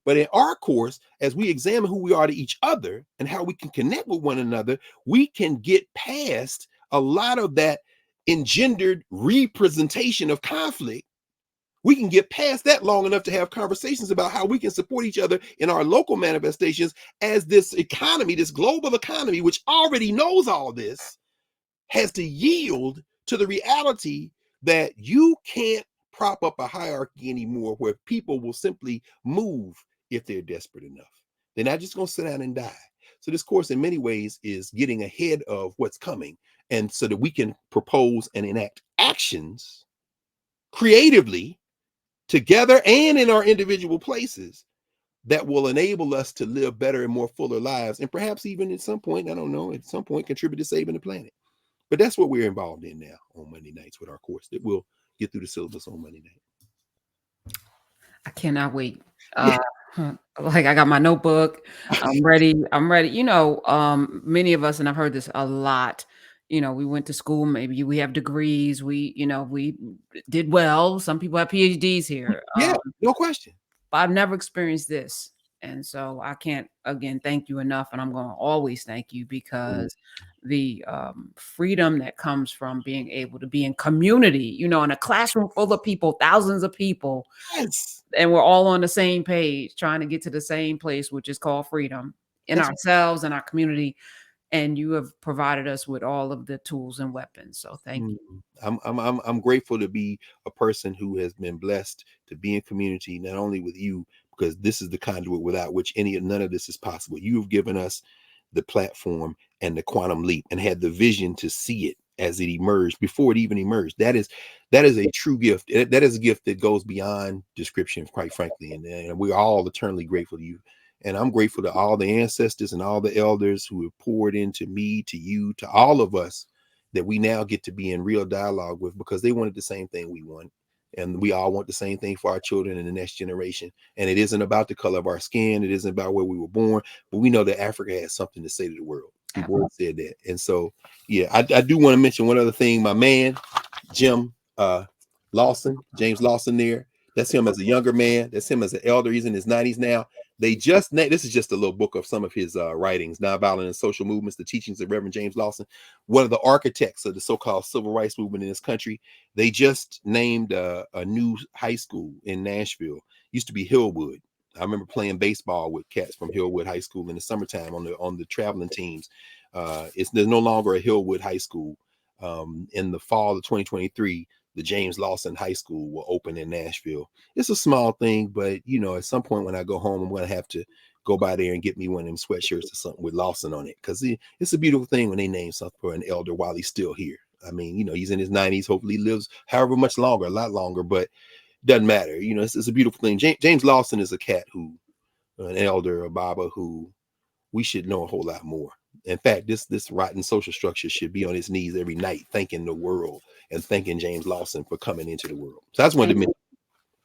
But in our course, as we examine who we are to each other and how we can connect with one another, we can get past a lot of that engendered representation of conflict. We can get past that long enough to have conversations about how we can support each other in our local manifestations as this economy, this global economy, which already knows all this, has to yield to the reality that you can't prop up a hierarchy anymore where people will simply move if they're desperate enough. They're not just going to sit down and die. So this course in many ways is getting ahead of what's coming, and so that we can propose and enact actions creatively together and in our individual places that will enable us to live better and more fuller lives, and perhaps even at some point, I don't know, at some point contribute to saving the planet. But that's what we're involved in now on Monday nights with our course that we'll get through the syllabus on Monday night. I cannot wait. Yeah. Like I got my notebook. I'm ready. I'm ready. Many of us, and I've heard this a lot. We went to school. Maybe we have degrees. We did well. Some people have PhDs here. Yeah, no question. But I've never experienced this. And so I can't, again, thank you enough. And I'm going to always thank you, because the freedom that comes from being able to be in community, in a classroom full of people, thousands of people, Yes. and we're all on the same page trying to get to the same place, which is called freedom in ourselves and our community. And you have provided us with all of the tools and weapons. So thank you. I'm grateful to be a person who has been blessed to be in community, not only with you, because this is the conduit without which none of this is possible. You've given us the platform and the quantum leap, and had the vision to see it as it emerged before it even emerged. That is a true gift. That is a gift that goes beyond description, quite frankly. And we're all eternally grateful to you. And I'm grateful to all the ancestors and all the elders who have poured into me, to you, to all of us, that we now get to be in real dialogue with, because they wanted the same thing we want. And we all want the same thing for our children and the next generation. And it isn't about the color of our skin. It isn't about where we were born, but we know that Africa has something to say to the world. Du Bois said that. And so, yeah, I do want to mention one other thing. My man, Jim Lawson, James Lawson there. That's him as a younger man. That's him as an elder. He's in his 90s now. They just, this is just a little book of some of his writings, Nonviolent and Social Movements, the Teachings of Reverend James Lawson, one of the architects of the so-called civil rights movement in this country. They just named a new high school in Nashville. Used to be Hillwood. I remember playing baseball with cats from Hillwood High School in the summertime on the traveling teams. There's no longer a Hillwood High School. In the fall of 2023, the James Lawson High School will open in Nashville. It's a small thing, but you know, at some point when I go home, I'm going to have to go by there and get me one of them sweatshirts or something with Lawson on it, because it's a beautiful thing when they name something for an elder while he's still here. I mean, you know, he's in his 90s. Hopefully he lives however much longer, a lot longer, but doesn't matter. You know, it's a beautiful thing. James Lawson is a cat who, an elder, a Baba who we should know a whole lot more. In fact, this rotten social structure should be on its knees every night, thanking the world and thanking James Lawson for coming into the world. So that's one of the.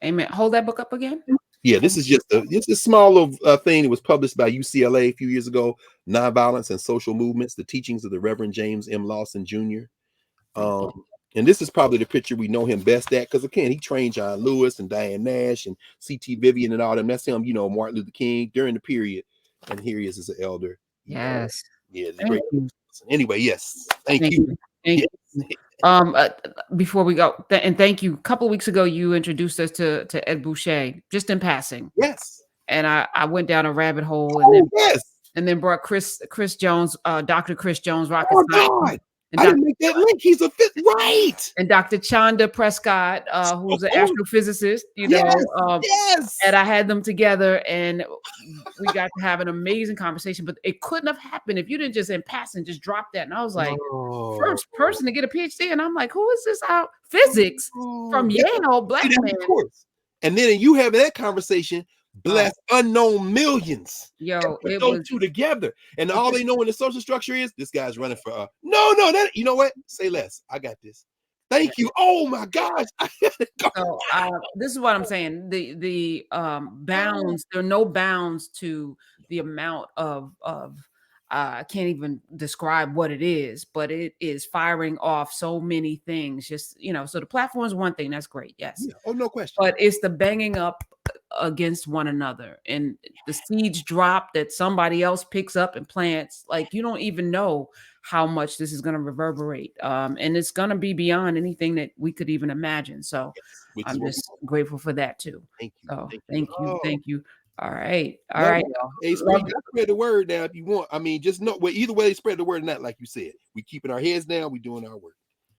Amen. Hold that book up again. Yeah, this is just a small little thing that was published by UCLA a few years ago. Nonviolence and Social Movements: The Teachings of the Reverend James M. Lawson Jr. And this is probably the picture we know him best at, because again, he trained John Lewis and Diane Nash and C.T. Vivian and all them. That's him, you know, Martin Luther King during the period. And here he is as an elder. Yes. Yeah, it's great. Anyway, yes. Thank you. Thank you. Before we go, and thank you. A couple of weeks ago, you introduced us to Ed Boucher, just in passing. Yes. And I went down a rabbit hole, and then brought Chris Jones, Dr. Chris Jones, Rocket Science. And I didn't make that link. He's a fit, right? And Dr. Chanda Prescott, who's an astrophysicist, you know. Yes. And I had them together, and we got to have an amazing conversation. But it couldn't have happened if you didn't just in passing just drop that. And I was like, first person to get a PhD, and I'm like, who is this out? Physics from Yale, black man. Of course. And then you have that conversation. Bless unknown millions. Yo, put those two together, and all they know in the social structure is this guy's running for no, that, you know what? Say less. I got this. Thank you. Oh my gosh. So this is what I'm saying. The bounds, there are no bounds to the amount of I can't even describe what it is, but it is firing off so many things. Just, you know, so the platform is one thing. That's great. Yes. Yeah. Oh, no question. But it's the banging up against one another, and the seeds drop that somebody else picks up and plants. Like, you don't even know how much this is going to reverberate. And it's going to be beyond anything that we could even imagine. So I'm just grateful for that too. Thank you. Oh, thank you. All right. Hey, spread the word now if you want. I mean, just know, well, either way, spread the word or not, like you said. We keeping our heads down. We doing our work.